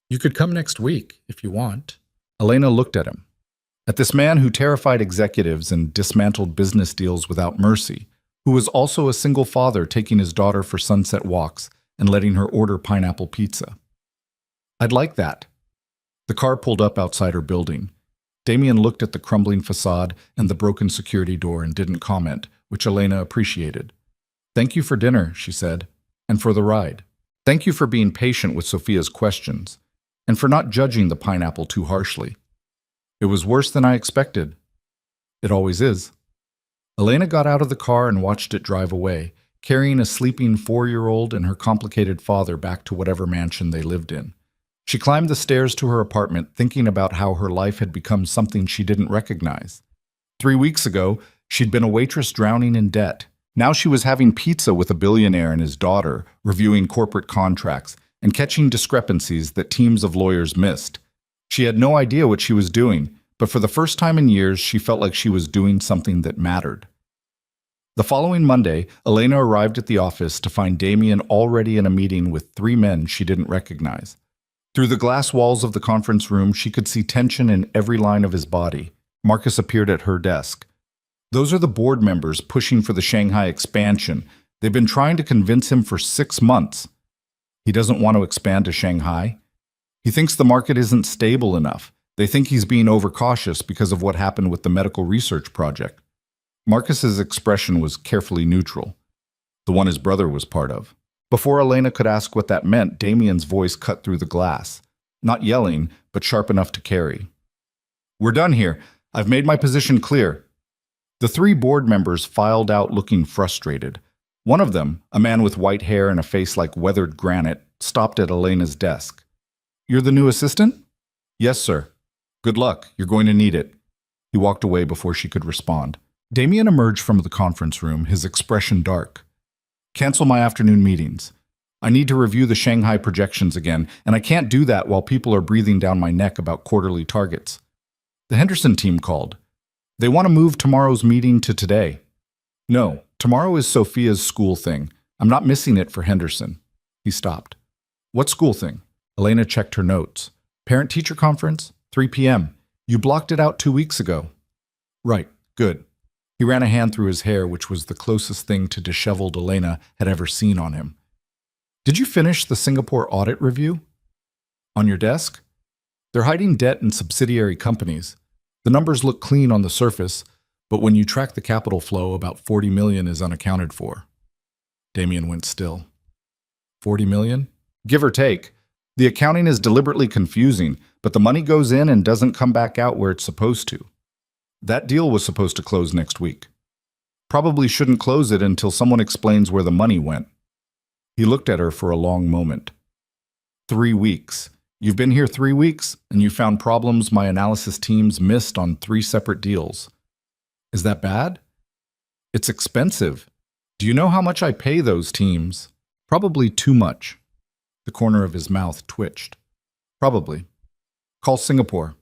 Speaker 1: You could come next week, if you want. Elena looked at him. At this man who terrified executives and dismantled business deals without mercy, who was also a single father taking his daughter for sunset walks and letting her order pineapple pizza. I'd like that. The car pulled up outside her building. Damien looked at the crumbling facade and the broken security door and didn't comment, which Elena appreciated. Thank you for dinner, she said, and for the ride. Thank you for being patient with Sophia's questions, and for not judging the pineapple too harshly. It was worse than I expected. It always is. Elena got out of the car and watched it drive away, carrying a sleeping 4-year-old and her complicated father back to whatever mansion they lived in. She climbed the stairs to her apartment, thinking about how her life had become something she didn't recognize. 3 weeks ago, she'd been a waitress drowning in debt. Now she was having pizza with a billionaire and his daughter, reviewing corporate contracts, and catching discrepancies that teams of lawyers missed. She had no idea what she was doing, but for the first time in years, she felt like she was doing something that mattered. The following Monday, Elena arrived at the office to find Damien already in a meeting with 3 men she didn't recognize. Through the glass walls of the conference room, she could see tension in every line of his body. Marcus appeared at her desk. Those are the board members pushing for the Shanghai expansion. They've been trying to convince him for 6 months. He doesn't want to expand to Shanghai. He thinks the market isn't stable enough. They think he's being overcautious because of what happened with the medical research project. Marcus's expression was carefully neutral, the one his brother was part of. Before Elena could ask what that meant, Damien's voice cut through the glass. Not yelling, but sharp enough to carry. We're done here. I've made my position clear. The 3 board members filed out looking frustrated. One of them, a man with white hair and a face like weathered granite, stopped at Elena's desk. You're the new assistant? Yes, sir. Good luck. You're going to need it. He walked away before she could respond. Damien emerged from the conference room, his expression dark. Cancel my afternoon meetings. I need to review the Shanghai projections again, and I can't do that while people are breathing down my neck about quarterly targets. The Henderson team called. They want to move tomorrow's meeting to today. No, tomorrow is Sophia's school thing. I'm not missing it for Henderson. He stopped. What school thing? Elena checked her notes. Parent-teacher conference? 3 p.m. You blocked it out 2 weeks ago. Right, good. He ran a hand through his hair, which was the closest thing to disheveled Elena had ever seen on him. Did you finish the Singapore audit review? On your desk? They're hiding debt in subsidiary companies. The numbers look clean on the surface, but when you track the capital flow, about 40 million is unaccounted for. Damien went still. 40 million? Give or take. The accounting is deliberately confusing, but the money goes in and doesn't come back out where it's supposed to. That deal was supposed to close next week. Probably shouldn't close it until someone explains where the money went. He looked at her for a long moment. 3 weeks. You've been here 3 weeks, and you found problems my analysis teams missed on 3 separate deals. Is that bad? It's expensive. Do you know how much I pay those teams? Probably too much. The corner of his mouth twitched. Probably. Call Singapore.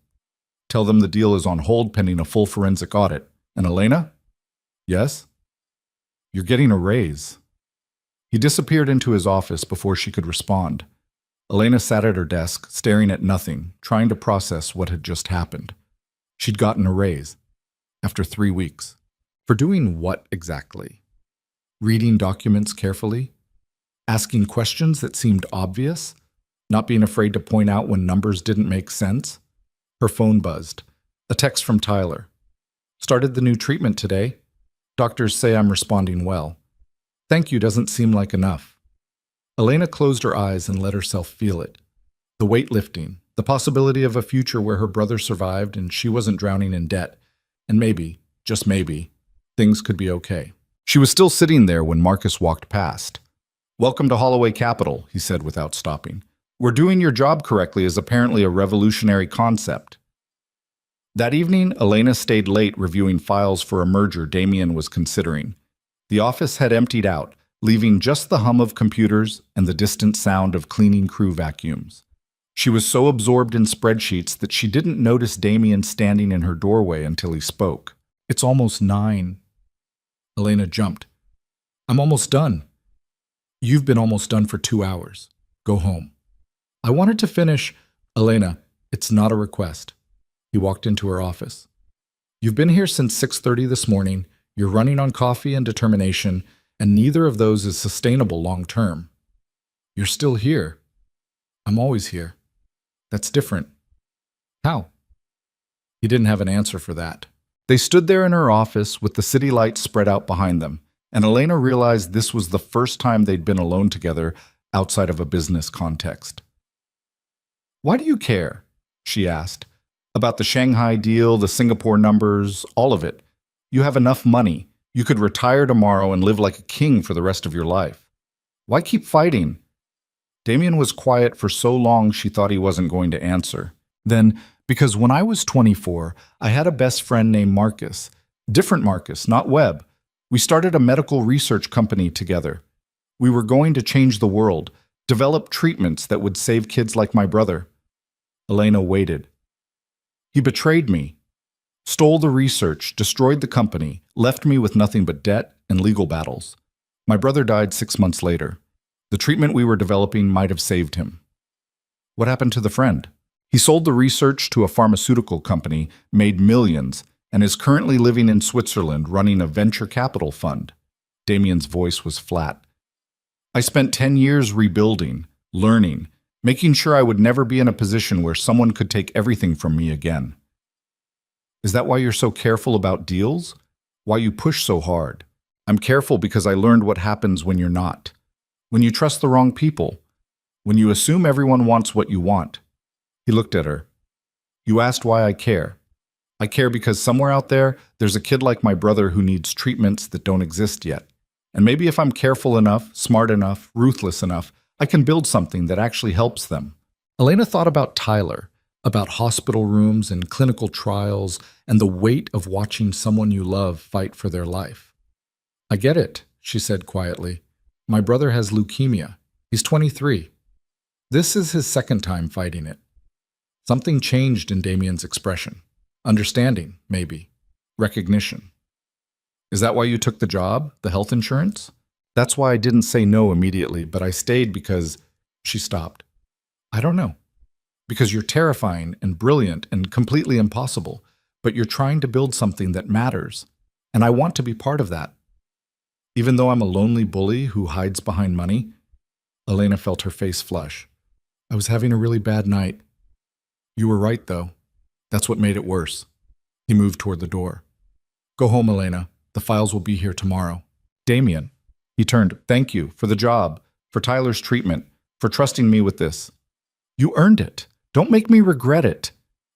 Speaker 1: Tell them the deal is on hold pending a full forensic audit. And Elena? Yes? You're getting a raise. He disappeared into his office before she could respond. Elena sat at her desk, staring at nothing, trying to process what had just happened. She'd gotten a raise. After 3 weeks. For doing what exactly? Reading documents carefully? Asking questions that seemed obvious? Not being afraid to point out when numbers didn't make sense? Her phone buzzed. A text from Tyler. Started the new treatment today. Doctors say I'm responding well. Thank you doesn't seem like enough. Elena closed her eyes and let herself feel it. The weight lifting, the possibility of a future where her brother survived and she wasn't drowning in debt. And maybe, just maybe, things could be okay. She was still sitting there when Marcus walked past. Welcome to Holloway Capital, he said without stopping. We're doing your job correctly is apparently a revolutionary concept. That evening, Elena stayed late reviewing files for a merger Damien was considering. The office had emptied out, leaving just the hum of computers and the distant sound of cleaning crew vacuums. She was so absorbed in spreadsheets that she didn't notice Damien standing in her doorway until he spoke. It's almost 9. Elena jumped. I'm almost done. You've been almost done for 2 hours. Go home. I wanted to finish. Elena, it's not a request. He walked into her office. You've been here since 6:30 this morning. You're running on coffee and determination, and neither of those is sustainable long term. You're still here. I'm always here. That's different. How? He didn't have an answer for that. They stood there in her office with the city lights spread out behind them, and Elena realized this was the first time they'd been alone together outside of a business context. Why do you care? She asked. About the Shanghai deal, the Singapore numbers, all of it. You have enough money. You could retire tomorrow and live like a king for the rest of your life. Why keep fighting? Damien was quiet for so long she thought he wasn't going to answer. Then, because when I was 24, I had a best friend named Marcus. Different Marcus, not Webb. We started a medical research company together. We were going to change the world, develop treatments that would save kids like my brother. Elena waited. He betrayed me. Stole the research, destroyed the company, left me with nothing but debt and legal battles. My brother died 6 months later. The treatment we were developing might have saved him. What happened to the friend? He sold the research to a pharmaceutical company, made millions, and is currently living in Switzerland running a venture capital fund. Damien's voice was flat. I spent 10 years rebuilding, learning, making sure I would never be in a position where someone could take everything from me again. Is that why you're so careful about deals? Why you push so hard? I'm careful because I learned what happens when you're not. When you trust the wrong people. When you assume everyone wants what you want. He looked at her. You asked why I care. I care because somewhere out there, there's a kid like my brother who needs treatments that don't exist yet. And maybe if I'm careful enough, smart enough, ruthless enough, I can build something that actually helps them. Elena thought about Tyler, about hospital rooms and clinical trials, and the weight of watching someone you love fight for their life. I get it, she said quietly. My brother has leukemia. He's 23. This is his 2nd time fighting it. Something changed in Damien's expression. Understanding, maybe. Recognition. Is that why you took the job, the health insurance? That's why I didn't say no immediately, but I stayed because... She stopped. I don't know. Because you're terrifying and brilliant and completely impossible, but you're trying to build something that matters, and I want to be part of that. Even though I'm a lonely bully who hides behind money, Elena felt her face flush. I was having a really bad night. You were right, though. That's what made it worse. He moved toward the door. Go home, Elena. The files will be here tomorrow. Damien. He turned. Thank you for the job, for Tyler's treatment, for trusting me with this. You earned it. Don't make me regret it.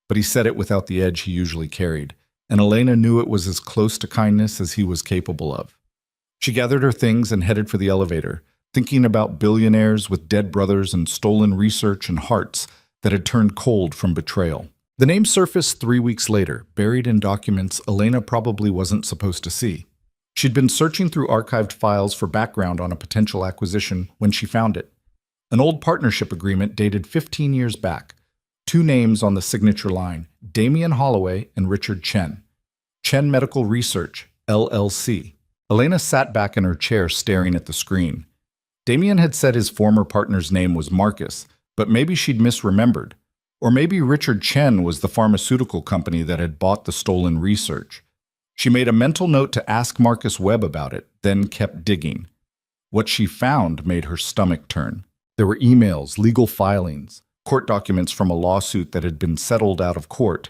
Speaker 1: But he said it without the edge he usually carried, and Elena knew it was as close to kindness as he was capable of. She gathered her things and headed for the elevator, thinking about billionaires with dead brothers and stolen research and hearts that had turned cold from betrayal. The name surfaced 3 weeks later, buried in documents Elena probably wasn't supposed to see. She'd been searching through archived files for background on a potential acquisition when she found it. An old partnership agreement dated 15 years back. 2 names on the signature line, Damian Holloway and Richard Chen. Chen Medical Research, LLC. Elena sat back in her chair staring at the screen. Damian had said his former partner's name was Marcus, but maybe she'd misremembered. Or maybe Richard Chen was the pharmaceutical company that had bought the stolen research. She made a mental note to ask Marcus Webb about it, then kept digging. What she found made her stomach turn. There were emails, legal filings, court documents from a lawsuit that had been settled out of court.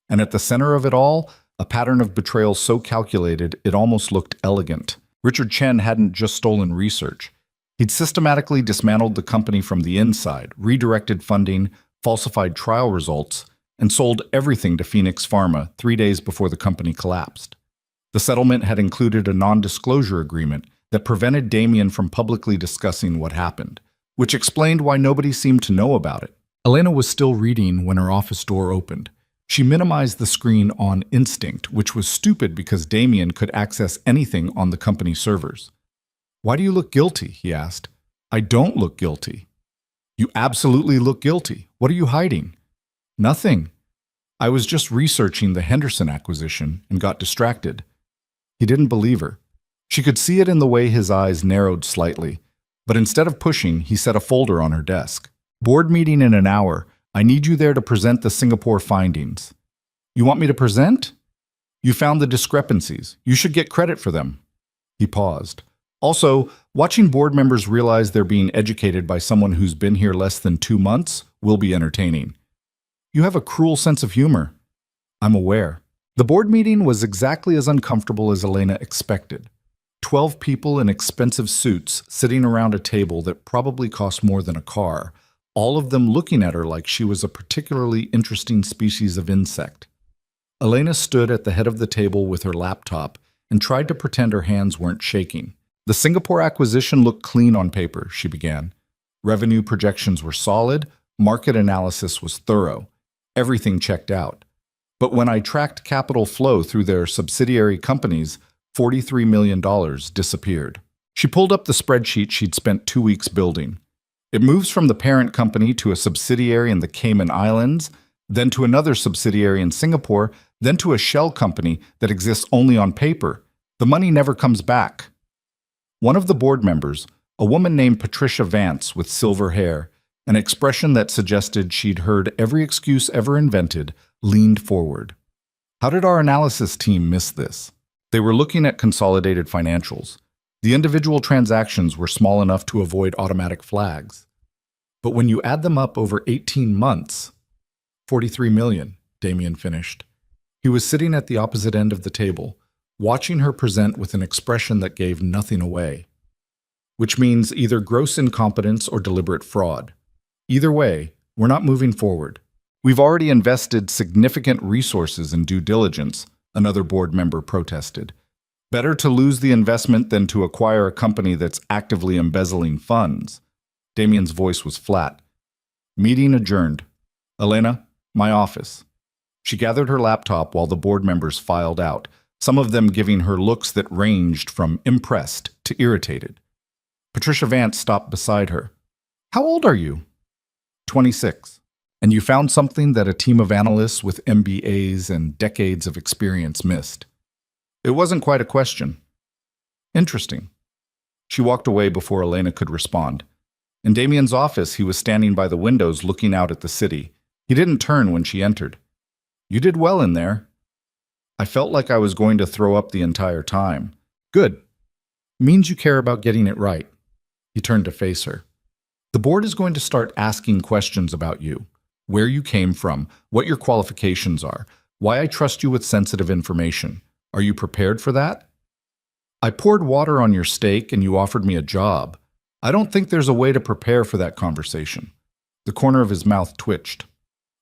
Speaker 1: And at the center of it all, a pattern of betrayal so calculated it almost looked elegant. Richard Chen hadn't just stolen research. He'd systematically dismantled the company from the inside, redirected funding, falsified trial results, and sold everything to Phoenix Pharma 3 days before the company collapsed. The settlement had included a non-disclosure agreement that prevented Damian from publicly discussing what happened, which explained why nobody seemed to know about it. Elena was still reading when her office door opened. She minimized the screen on instinct, which was stupid because Damian could access anything on the company servers. "Why do you look guilty?" he asked. "I don't look guilty." "You absolutely look guilty. What are you hiding?" "Nothing. I was just researching the Henderson acquisition and got distracted." He didn't believe her. She could see it in the way his eyes narrowed slightly, but instead of pushing, he set a folder on her desk. "Board meeting in an hour. I need you there to present the Singapore findings." "You want me to present?" "You found the discrepancies. You should get credit for them." He paused. "Also, watching board members realize they're being educated by someone who's been here less than 2 months will be entertaining." "You have a cruel sense of humor." "I'm aware." The board meeting was exactly as uncomfortable as Elena expected. 12 people in expensive suits sitting around a table that probably cost more than a car, all of them looking at her like she was a particularly interesting species of insect. Elena stood at the head of the table with her laptop and tried to pretend her hands weren't shaking. "The Singapore acquisition looked clean on paper," she began. "Revenue projections were solid, market analysis was thorough. Everything checked out. But when I tracked capital flow through their subsidiary companies, $43 million disappeared." She pulled up the spreadsheet she'd spent 2 weeks building. It moves from the parent company to a subsidiary in the Cayman Islands, then to another subsidiary in Singapore, then to a shell company that exists only on paper. The money never comes back. One of the board members, a woman named Patricia Vance with silver hair, an expression that suggested she'd heard every excuse ever invented, leaned forward. "How did our analysis team miss this?" They were looking at consolidated financials. The individual transactions were small enough to avoid automatic flags. But when you add them up over 18 months, 43 million, Damian finished. He was sitting at the opposite end of the table, watching her present with an expression that gave nothing away. Which means either gross incompetence or deliberate fraud. Either way, we're not moving forward. "We've already invested significant resources in due diligence," another board member protested. "Better to lose the investment than to acquire a company that's actively embezzling funds." Damian's voice was flat. "Meeting adjourned. Elena, my office." She gathered her laptop while the board members filed out, some of them giving her looks that ranged from impressed to irritated. Patricia Vance stopped beside her. "How old are you?" 26. "And you found something that a team of analysts with MBAs and decades of experience missed." It wasn't quite a question. "Interesting." She walked away before Elena could respond. In Damian's office, he was standing by the windows looking out at the city. He didn't turn when she entered. "You did well in there." "I felt like I was going to throw up the entire time." "Good. Means you care about getting it right." He turned to face her. "The board is going to start asking questions about you. Where you came from, what your qualifications are, why I trust you with sensitive information. Are you prepared for that?" "I poured water on your steak and you offered me a job. I don't think there's a way to prepare for that conversation." The corner of his mouth twitched.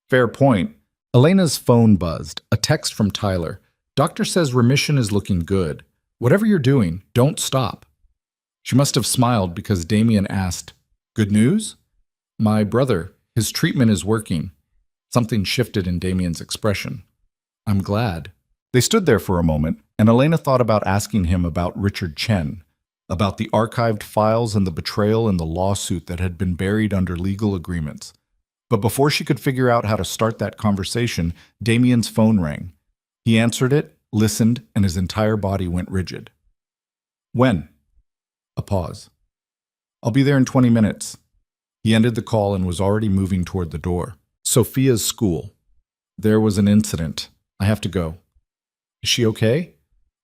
Speaker 1: "Fair point." Elena's phone buzzed, a text from Tyler. "Doctor says remission is looking good. Whatever you're doing, don't stop." She must have smiled because Damien asked, "Good news?" "My brother, his treatment is working." Something shifted in Damien's expression. "I'm glad." They stood there for a moment, and Elena thought about asking him about Richard Chen, about the archived files and the betrayal in the lawsuit that had been buried under legal agreements. But before she could figure out how to start that conversation, Damien's phone rang. He answered it, listened, and his entire body went rigid. "When?" A pause. "I'll be there in 20 minutes. He ended the call and was already moving toward the door. "Sophia's school. There was an incident. I have to go." "Is she okay?"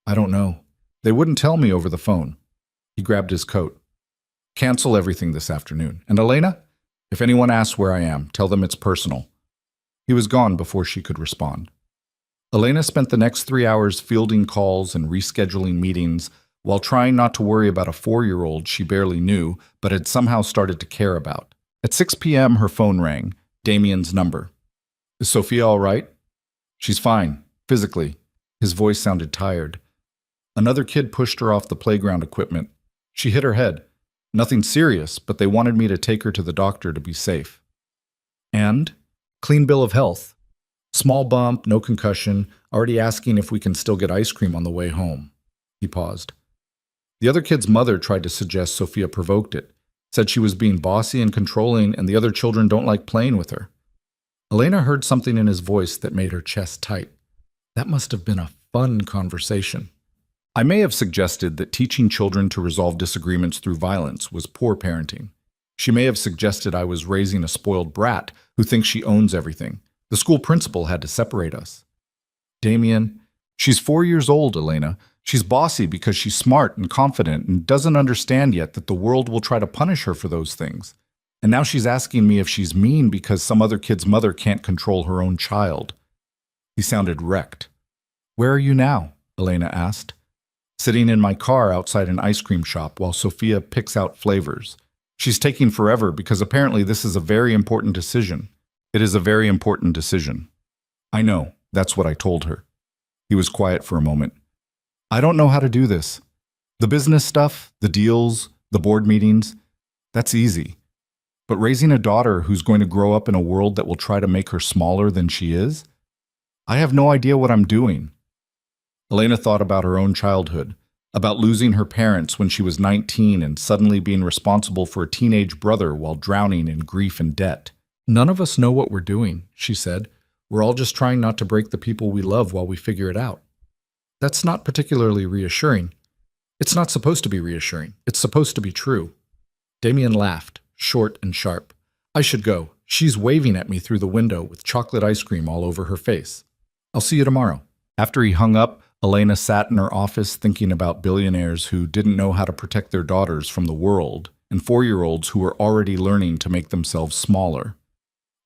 Speaker 1: "I don't know. They wouldn't tell me over the phone." He grabbed his coat. "Cancel everything this afternoon. And Elena, if anyone asks where I am, tell them it's personal." He was gone before she could respond. Elena spent the next 3 hours fielding calls and rescheduling meetings while trying not to worry about a 4-year-old she barely knew but had somehow started to care about. At 6 p.m., her phone rang, Damien's number. "Is Sophia all right?" "She's fine, physically." His voice sounded tired. "Another kid pushed her off the playground equipment. She hit her head. Nothing serious, but they wanted me to take her to the doctor to be safe." "And?" "Clean bill of health. Small bump, no concussion, already asking if we can still get ice cream on the way home." He paused. The other kid's mother tried to suggest Sophia provoked it, said she was being bossy and controlling and the other children don't like playing with her. Elena heard something in his voice that made her chest tight. That must have been a fun conversation. "I may have suggested that teaching children to resolve disagreements through violence was poor parenting. She may have suggested I was raising a spoiled brat who thinks she owns everything. The school principal had to separate us." "Damien, she's 4 years old, Elena. She's bossy because she's smart and confident and doesn't understand yet that the world will try to punish her for those things. And now she's asking me if she's mean because some other kid's mother can't control her own child." He sounded wrecked. "Where are you now?" Elena asked. "Sitting in my car outside an ice cream shop while Sophia picks out flavors. She's taking forever because apparently this is a very important decision." "It is a very important decision." "I know. That's what I told her." He was quiet for a moment. "I don't know how to do this. The business stuff, the deals, the board meetings, that's easy. But raising a daughter who's going to grow up in a world that will try to make her smaller than she is? I have no idea what I'm doing." Elena thought about her own childhood, about losing her parents when she was 19 and suddenly being responsible for a teenage brother while drowning in grief and debt. "None of us know what we're doing," she said. "We're all just trying not to break the people we love while we figure it out." That's not particularly reassuring. It's not supposed to be reassuring. It's supposed to be true. Damien laughed, short and sharp. "I should go. She's waving at me through the window with chocolate ice cream all over her face. I'll see you tomorrow." After he hung up, Elena sat in her office thinking about billionaires who didn't know how to protect their daughters from the world and 4-year-olds who were already learning to make themselves smaller.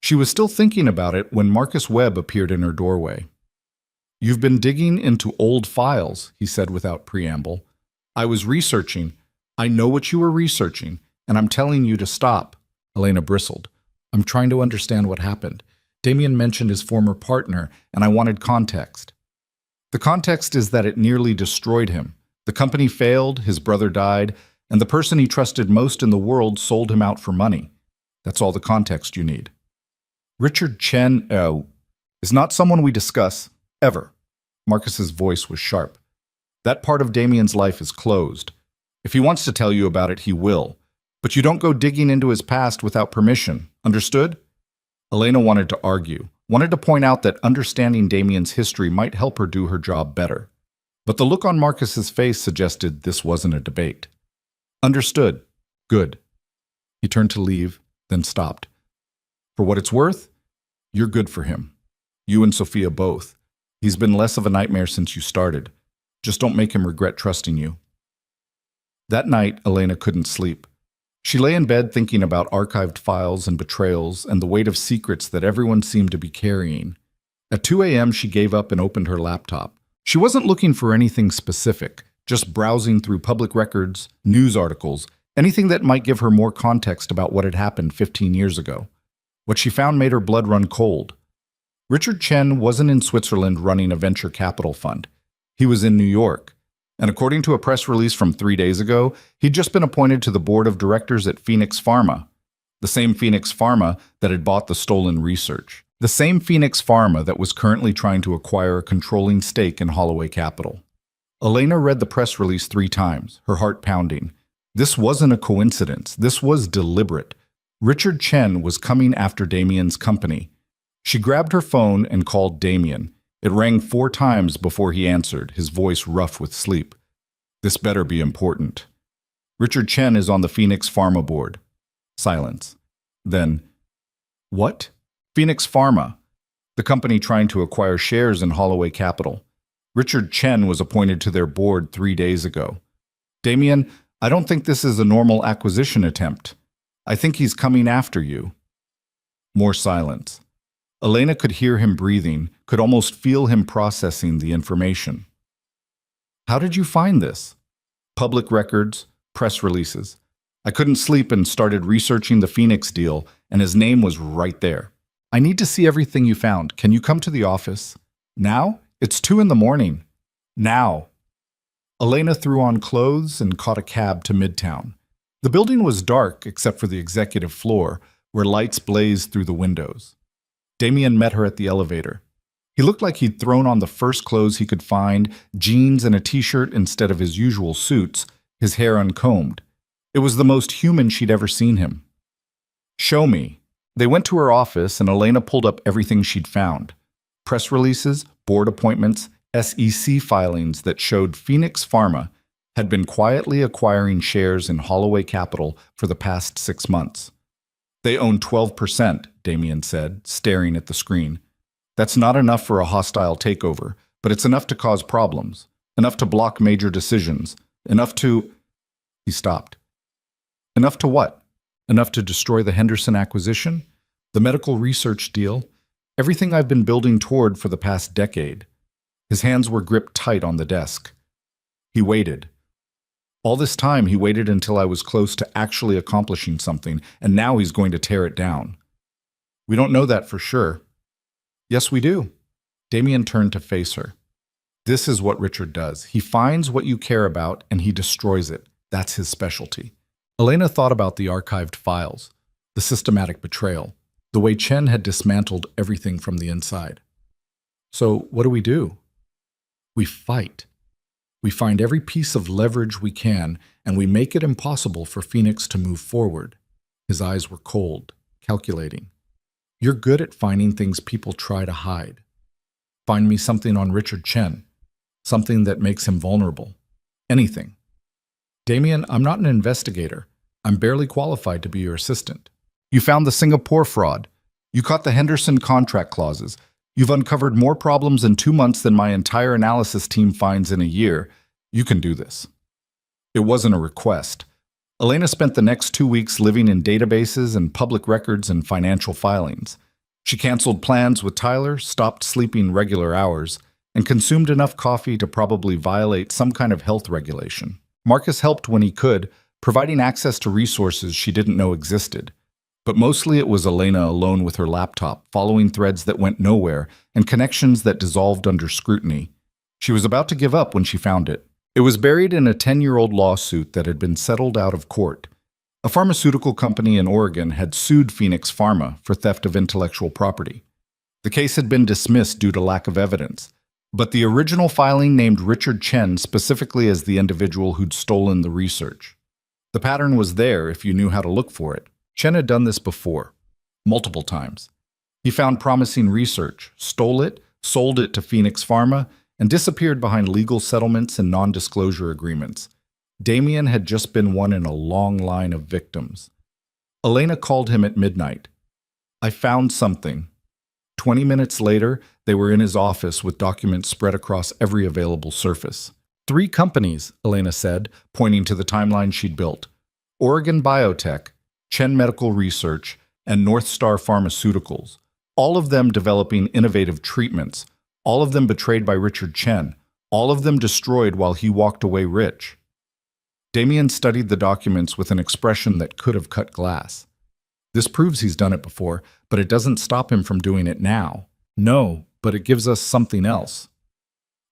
Speaker 1: She was still thinking about it when Marcus Webb appeared in her doorway. "You've been digging into old files," he said without preamble. "I was researching. I know what you were researching, and I'm telling you to stop." Elena bristled. "I'm trying to understand what happened. Damien mentioned his former partner, and I wanted context." "The context is that it nearly destroyed him. The company failed, his brother died, and the person he trusted most in the world sold him out for money. That's all the context you need." "Richard Chen, is not someone we discuss, ever." Marcus's voice was sharp. "That part of Damien's life is closed. If he wants to tell you about it, he will. But you don't go digging into his past without permission. Understood?" Elena wanted to argue, wanted to point out that understanding Damien's history might help her do her job better. But the look on Marcus's face suggested this wasn't a debate. "Understood. Good." He turned to leave, then stopped. "For what it's worth, you're good for him. You and Sophia both. He's been less of a nightmare since you started. Just don't make him regret trusting you." That night, Elena couldn't sleep. She lay in bed thinking about archived files and betrayals and the weight of secrets that everyone seemed to be carrying. At 2 a.m., she gave up and opened her laptop. She wasn't looking for anything specific, just browsing through public records, news articles, anything that might give her more context about what had happened 15 years ago. What she found made her blood run cold. Richard Chen wasn't in Switzerland running a venture capital fund. He was in New York. And according to a press release from 3 days ago, he'd just been appointed to the board of directors at Phoenix Pharma, the same Phoenix Pharma that had bought the stolen research. The same Phoenix Pharma that was currently trying to acquire a controlling stake in Holloway Capital. Elena read the press release 3 times, her heart pounding. This wasn't a coincidence. This was deliberate. Richard Chen was coming after Damien's company. She grabbed her phone and called Damien. It rang 4 times before he answered, his voice rough with sleep. This better be important. Richard Chen is on the Phoenix Pharma board. Silence. Then, what? Phoenix Pharma, the company trying to acquire shares in Holloway Capital. Richard Chen was appointed to their board 3 days ago. Damien, I don't think this is a normal acquisition attempt. I think he's coming after you. More silence. Elena could hear him breathing, could almost feel him processing the information. How did you find this? Public records, press releases. I couldn't sleep and started researching the Phoenix deal, and his name was right there. I need to see everything you found. Can you come to the office? Now? It's 2 a.m. Now. Elena threw on clothes and caught a cab to Midtown. The building was dark except for the executive floor, where lights blazed through the windows. Damien met her at the elevator. He looked like he'd thrown on the first clothes he could find, jeans and a t-shirt instead of his usual suits, his hair uncombed. It was the most human she'd ever seen him. Show me. They went to her office and Elena pulled up everything she'd found. Press releases, board appointments, SEC filings that showed Phoenix Pharma had been quietly acquiring shares in Holloway Capital for the past 6 months. They own 12%, Damien said, staring at the screen. That's not enough for a hostile takeover, but it's enough to cause problems, enough to block major decisions, enough to... He stopped. Enough to what? Enough to destroy the Henderson acquisition, the medical research deal, everything I've been building toward for the past decade. His hands were gripped tight on the desk. He waited. All this time, he waited until I was close to actually accomplishing something, and now he's going to tear it down. We don't know that for sure. Yes, we do. Damien turned to face her. This is what Richard does. He finds what you care about, and he destroys it. That's his specialty. Elena thought about the archived files, the systematic betrayal, the way Chen had dismantled everything from the inside. So what do? We fight. We find every piece of leverage we can, and we make it impossible for Phoenix to move forward. His eyes were cold, calculating. You're good at finding things people try to hide. Find me something on Richard Chen, something that makes him vulnerable. Anything. Damien, I'm not an investigator. I'm barely qualified to be your assistant. You found the Singapore fraud. You caught the Henderson contract clauses. You've uncovered more problems in 2 months than my entire analysis team finds in a year. You can do this. It wasn't a request. Elena spent the next 2 weeks living in databases and public records and financial filings. She canceled plans with Tyler, stopped sleeping regular hours, and consumed enough coffee to probably violate some kind of health regulation. Marcus helped when he could, providing access to resources she didn't know existed. But mostly it was Elena alone with her laptop, following threads that went nowhere and connections that dissolved under scrutiny. She was about to give up when she found it. It was buried in a 10-year-old lawsuit that had been settled out of court. A pharmaceutical company in Oregon had sued Phoenix Pharma for theft of intellectual property. The case had been dismissed due to lack of evidence, but the original filing named Richard Chen specifically as the individual who'd stolen the research. The pattern was there if you knew how to look for it. Chen had done this before, multiple times. He found promising research, stole it, sold it to Phoenix Pharma, and disappeared behind legal settlements and non-disclosure agreements. Damien had just been one in a long line of victims. Elena called him at midnight. I found something. 20 minutes later, they were in his office with documents spread across every available surface. 3 companies, Elena said, pointing to the timeline she'd built. Oregon Biotech, Chen Medical Research, and North Star Pharmaceuticals, all of them developing innovative treatments, all of them betrayed by Richard Chen, all of them destroyed while he walked away rich. Damien studied the documents with an expression that could have cut glass. This proves he's done it before, but it doesn't stop him from doing it now. No, but it gives us something else.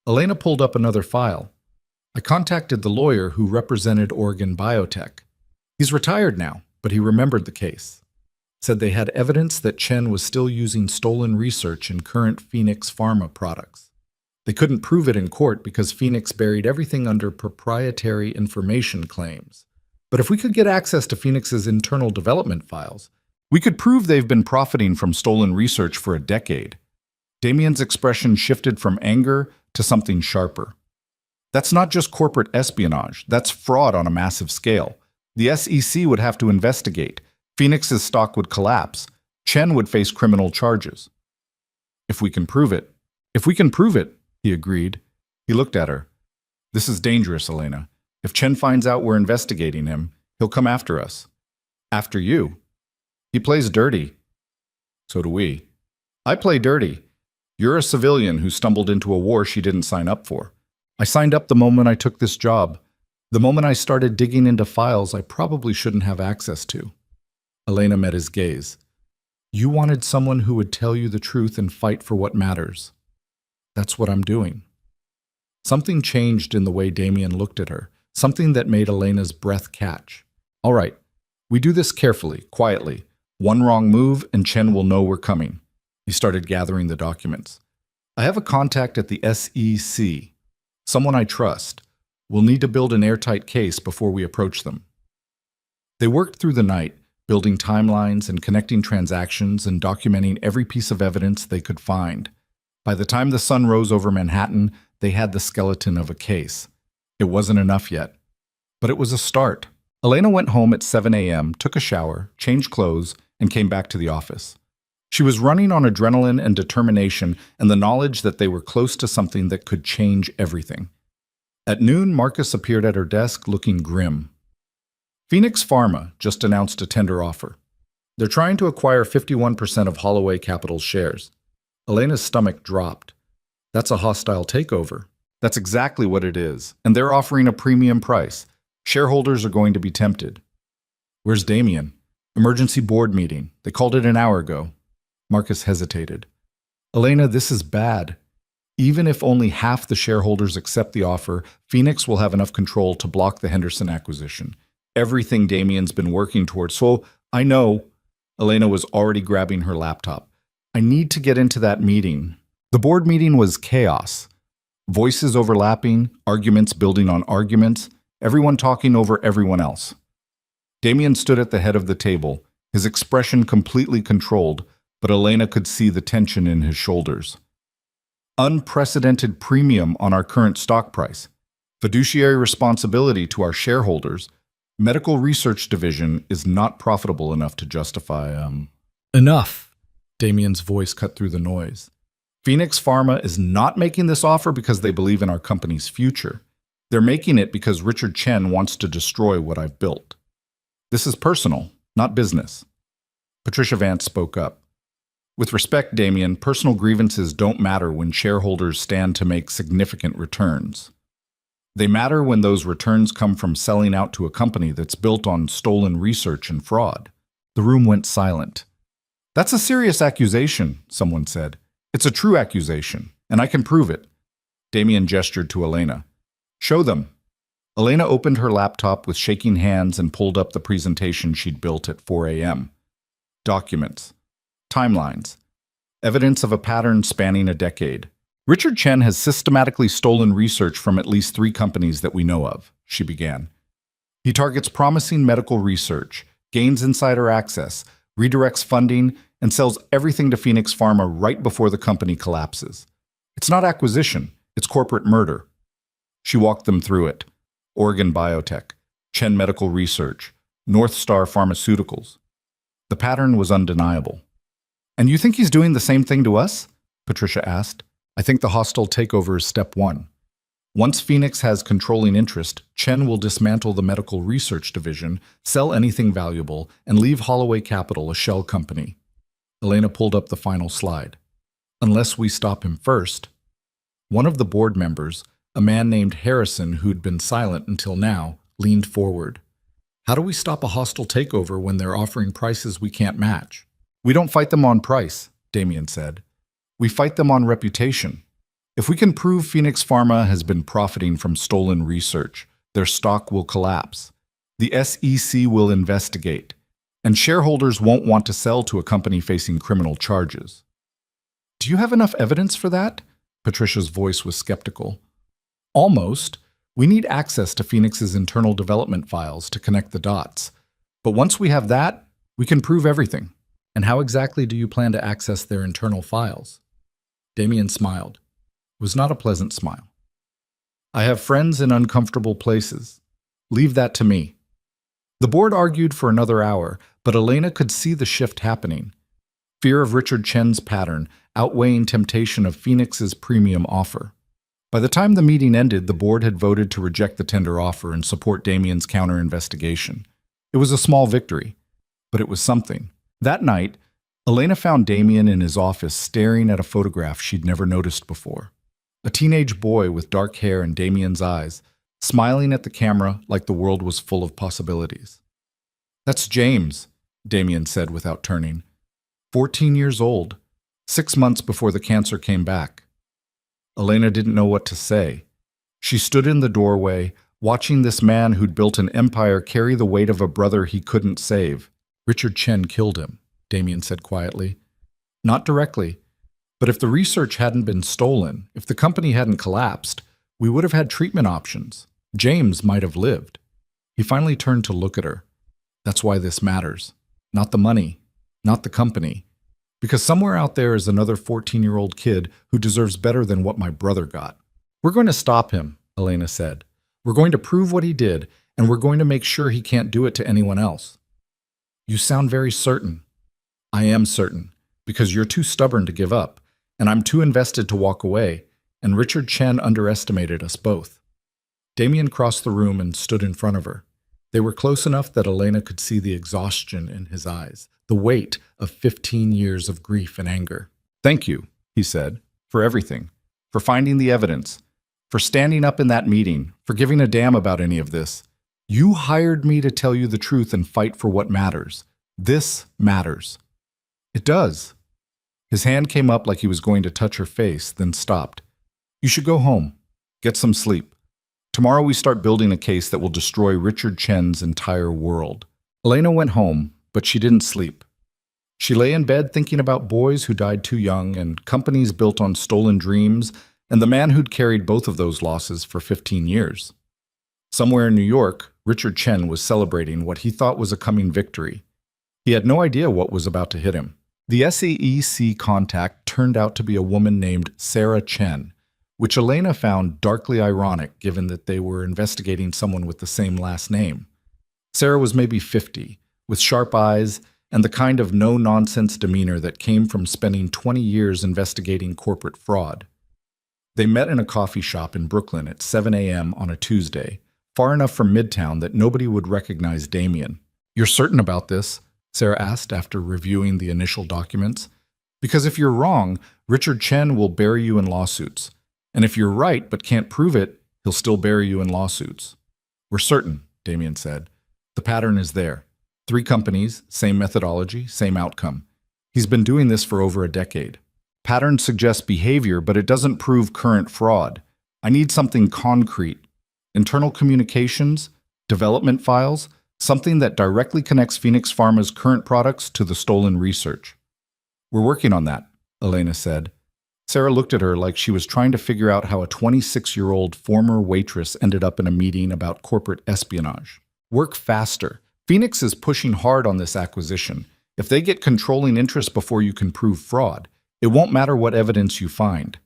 Speaker 1: Elena pulled up another file. I contacted the lawyer who represented Oregon Biotech. He's retired now, but he remembered the case. Said they had evidence that Chen was still using stolen research in current Phoenix Pharma products. They couldn't prove it in court because Phoenix buried everything under proprietary information claims. But if we could get access to Phoenix's internal development files, we could prove they've been profiting from stolen research for a decade. Damien's expression shifted from anger to something sharper. That's not just corporate espionage, that's fraud on a massive scale. The SEC would have to investigate. Phoenix's stock would collapse. Chen would face criminal charges. If we can prove it. If we can prove it, he agreed. He looked at her. This is dangerous, Elena. If Chen finds out we're investigating him, he'll come after us. After you. He plays dirty. So do we. I play dirty. You're a civilian who stumbled into a war she didn't sign up for. I signed up the moment I took this job. The moment I started digging into files I probably shouldn't have access to. Elena met his gaze. You wanted someone who would tell you the truth and fight for what matters. That's what I'm doing. Something changed in the way Damien looked at her, something that made Elena's breath catch. All right, we do this carefully, quietly. One wrong move and Chen will know we're coming. He started gathering the documents. I have a contact at the SEC, someone I trust. We'll need to build an airtight case before we approach them. They worked through the night, building timelines and connecting transactions and documenting every piece of evidence they could find. By the time the sun rose over Manhattan, they had the skeleton of a case. It wasn't enough yet, but it was a start. Elena went home at 7 a.m., took a shower, changed clothes, and came back to the office. She was running on adrenaline and determination and the knowledge that they were close to something that could change everything. At noon, Marcus appeared at her desk looking grim. Phoenix Pharma just announced a tender offer. They're trying to acquire 51% of Holloway Capital's shares. Elena's stomach dropped. That's a hostile takeover. That's exactly what it is, and they're offering a premium price. Shareholders are going to be tempted. Where's Damien? Emergency board meeting. They called it an hour ago. Marcus hesitated. Elena, this is bad. Even if only half the shareholders accept the offer, Phoenix will have enough control to block the Henderson acquisition. Everything Damien's been working towards. So, I know. Elena was already grabbing her laptop. I need to get into that meeting. The board meeting was chaos. Voices overlapping, arguments building on arguments, everyone talking over everyone else. Damien stood at the head of the table, his expression completely controlled, but Elena could see the tension in his shoulders. Unprecedented premium on our current stock price. Fiduciary responsibility to our shareholders. Medical research division is not profitable enough to justify, Enough. Damien's voice cut through the noise. Phoenix Pharma is not making this offer because they believe in our company's future. They're making it because Richard Chen wants to destroy what I've built. This is personal, not business. Patricia Vance spoke up. With respect, Damien, personal grievances don't matter when shareholders stand to make significant returns. They matter when those returns come from selling out to a company that's built on stolen research and fraud. The room went silent. That's a serious accusation, someone said. It's a true accusation, and I can prove it. Damien gestured to Elena. Show them. Elena opened her laptop with shaking hands and pulled up the presentation she'd built at 4 a.m. Documents. Timelines. Evidence of a pattern spanning a decade. Richard Chen has systematically stolen research from at least 3 companies that we know of, she began. He targets promising medical research, gains insider access, redirects funding, and sells everything to Phoenix Pharma right before the company collapses. It's not acquisition, it's corporate murder. She walked them through it. Oregon Biotech, Chen Medical Research, North Star Pharmaceuticals. The pattern was undeniable. And you think he's doing the same thing to us? Patricia asked. I think the hostile takeover is step 1. Once Phoenix has controlling interest, Chen will dismantle the medical research division, sell anything valuable, and leave Holloway Capital a shell company. Elena pulled up the final slide. Unless we stop him first. One of the board members, a man named Harrison who'd been silent until now, leaned forward. How do we stop a hostile takeover when they're offering prices we can't match? We don't fight them on price, Damien said. We fight them on reputation. If we can prove Phoenix Pharma has been profiting from stolen research, their stock will collapse. The SEC will investigate, and shareholders won't want to sell to a company facing criminal charges. Do you have enough evidence for that? Patricia's voice was skeptical. Almost. We need access to Phoenix's internal development files to connect the dots. But once we have that, we can prove everything. And how exactly do you plan to access their internal files? Damien smiled. It was not a pleasant smile. I have friends in uncomfortable places. Leave that to me. The board argued for another hour, but Elena could see the shift happening. Fear of Richard Chen's pattern outweighing temptation of Phoenix's premium offer. By the time the meeting ended, the board had voted to reject the tender offer and support Damien's counter-investigation. It was a small victory, but it was something. That night, Elena found Damien in his office staring at a photograph she'd never noticed before. A teenage boy with dark hair and Damien's eyes, smiling at the camera like the world was full of possibilities. That's James, Damien said without turning. 14 years old, 6 months before the cancer came back. Elena didn't know what to say. She stood in the doorway, watching this man who'd built an empire carry the weight of a brother he couldn't save. Richard Chen killed him, Damien said quietly. Not directly, but if the research hadn't been stolen, if the company hadn't collapsed, we would have had treatment options. James might have lived. He finally turned to look at her. That's why this matters. Not the money, not the company. Because somewhere out there is another 14-year-old kid who deserves better than what my brother got. We're going to stop him, Elena said. We're going to prove what he did, and we're going to make sure he can't do it to anyone else. You sound very certain. I am certain, because you're too stubborn to give up, and I'm too invested to walk away, and Richard Chen underestimated us both. Damien crossed the room and stood in front of her. They were close enough that Elena could see the exhaustion in his eyes, the weight of 15 years of grief and anger. Thank you, he said, for everything, for finding the evidence, for standing up in that meeting, for giving a damn about any of this. You hired me to tell you the truth and fight for what matters. This matters. It does. His hand came up like he was going to touch her face, then stopped. You should go home. Get some sleep. Tomorrow we start building a case that will destroy Richard Chen's entire world. Elena went home, but she didn't sleep. She lay in bed thinking about boys who died too young and companies built on stolen dreams and the man who'd carried both of those losses for 15 years. Somewhere in New York, Richard Chen was celebrating what he thought was a coming victory. He had no idea what was about to hit him. The SEC contact turned out to be a woman named Sarah Chen, which Elena found darkly ironic given that they were investigating someone with the same last name. Sarah was maybe 50, with sharp eyes and the kind of no-nonsense demeanor that came from spending 20 years investigating corporate fraud. They met in a coffee shop in Brooklyn at 7 a.m. on a Tuesday, far enough from Midtown that nobody would recognize Damien. You're certain about this? Sarah asked after reviewing the initial documents. Because if you're wrong, Richard Chen will bury you in lawsuits. And if you're right but can't prove it, he'll still bury you in lawsuits. We're certain, Damien said. The pattern is there. 3 companies, same methodology, same outcome. He's been doing this for over a decade. Pattern suggests behavior, but it doesn't prove current fraud. I need something concrete. Internal communications, development files, something that directly connects Phoenix Pharma's current products to the stolen research. We're working on that, Elena said. Sarah looked at her like she was trying to figure out how a 26-year-old former waitress ended up in a meeting about corporate espionage. Work faster. Phoenix is pushing hard on this acquisition. If they get controlling interest before you can prove fraud, it won't matter what evidence you find.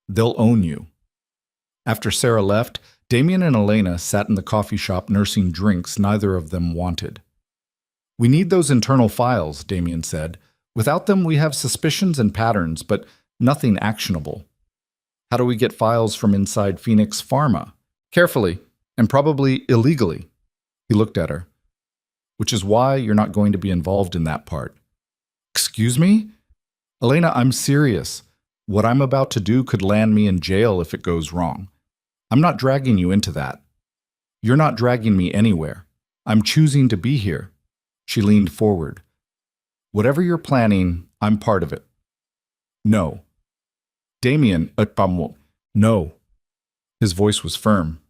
Speaker 1: They'll own you. After Sarah left, Damien and Elena sat in the coffee shop nursing drinks neither of them wanted. We need those internal files, Damien said. Without them, we have suspicions and patterns, but nothing actionable. How do we get files from inside Phoenix Pharma? Carefully, and probably illegally. He looked at her. Which is why you're not going to be involved in that part. Excuse me? Elena, I'm serious. What I'm about to do could land me in jail if it goes wrong. I'm not dragging you into that. You're not dragging me anywhere. I'm choosing to be here. She leaned forward. Whatever you're planning, I'm part of it. No. Damien, No. His voice was firm.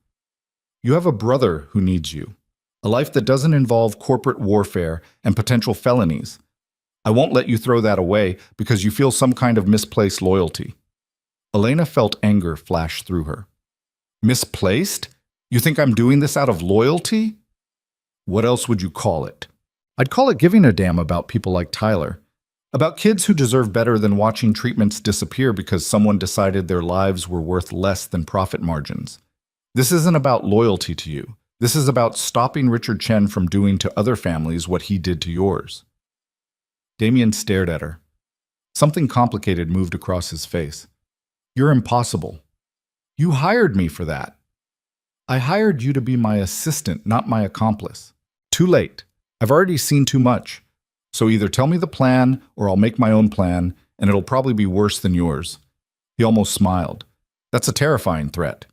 Speaker 1: You have a brother who needs you. A life that doesn't involve corporate warfare and potential felonies. I won't let you throw that away because you feel some kind of misplaced loyalty. Elena felt anger flash through her. Misplaced? You think I'm doing this out of loyalty? What else would you call it? I'd call it giving a damn about people like Tyler. About kids who deserve better than watching treatments disappear because someone decided their lives were worth less than profit margins. This isn't about loyalty to you. This is about stopping Richard Chen from doing to other families what he did to yours. Damien stared at her. Something complicated moved across his face. You're impossible. You hired me for that. I hired you to be my assistant, not my accomplice. Too late. I've already seen too much. So either tell me the plan or I'll make my own plan, and it'll probably be worse than yours. He almost smiled. That's a terrifying threat.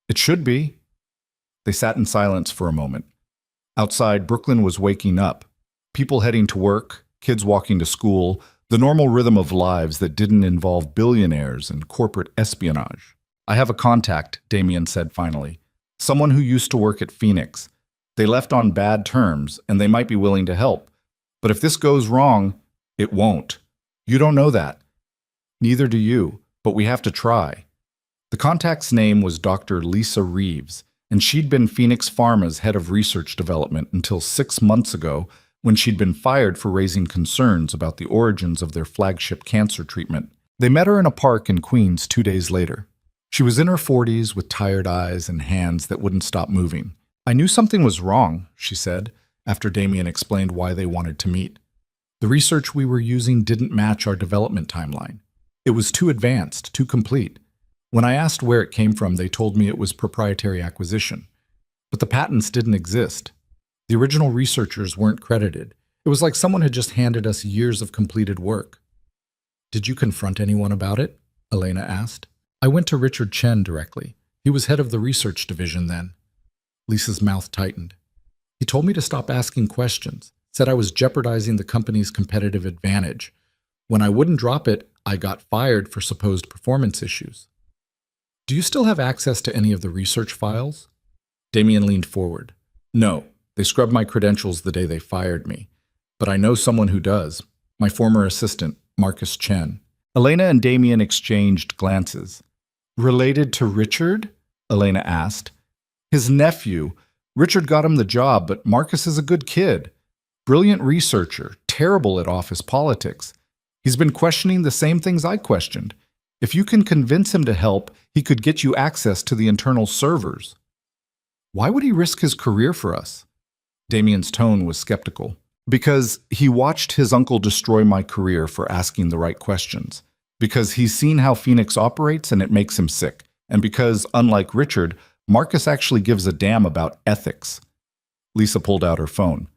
Speaker 1: It should be. They sat in silence for a moment. Outside, Brooklyn was waking up. People heading to work, kids walking to school, the normal rhythm of lives that didn't involve billionaires and corporate espionage. I have a contact, Damien said finally. Someone who used to work at Phoenix. They left on bad terms, and they might be willing to help. But if this goes wrong, it won't. You don't know that. Neither do you, but we have to try. The contact's name was Dr. Lisa Reeves, and she'd been Phoenix Pharma's head of research development until 6 months ago when she'd been fired for raising concerns about the origins of their flagship cancer treatment. They met her in a park in Queens 2 days later. She was in her 40s with tired eyes and hands that wouldn't stop moving. I knew something was wrong, she said, after Damien explained why they wanted to meet. The research we were using didn't match our development timeline. It was too advanced, too complete. When I asked where it came from, they told me it was proprietary acquisition. But the patents didn't exist. The original researchers weren't credited. It was like someone had just handed us years of completed work. Did you confront anyone about it? Elena asked. I went to Richard Chen directly. He was head of the research division then. Lisa's mouth tightened. He told me to stop asking questions, said I was jeopardizing the company's competitive advantage. When I wouldn't drop it, I got fired for supposed performance issues. Do you still have access to any of the research files? Damien leaned forward. No, they scrubbed my credentials the day they fired me. But I know someone who does. My former assistant, Marcus Chen. Elena and Damien exchanged glances. Related to Richard? Elena asked. His nephew. Richard got him the job, but Marcus is a good kid. Brilliant researcher, terrible at office politics. He's been questioning the same things I questioned. If you can convince him to help, he could get you access to the internal servers. Why would he risk his career for us? Damien's tone was skeptical. Because he watched his uncle destroy my career for asking the right questions. Because he's seen how Phoenix operates and it makes him sick. And because, unlike Richard, Marcus actually gives a damn about ethics. Lisa pulled out her phone.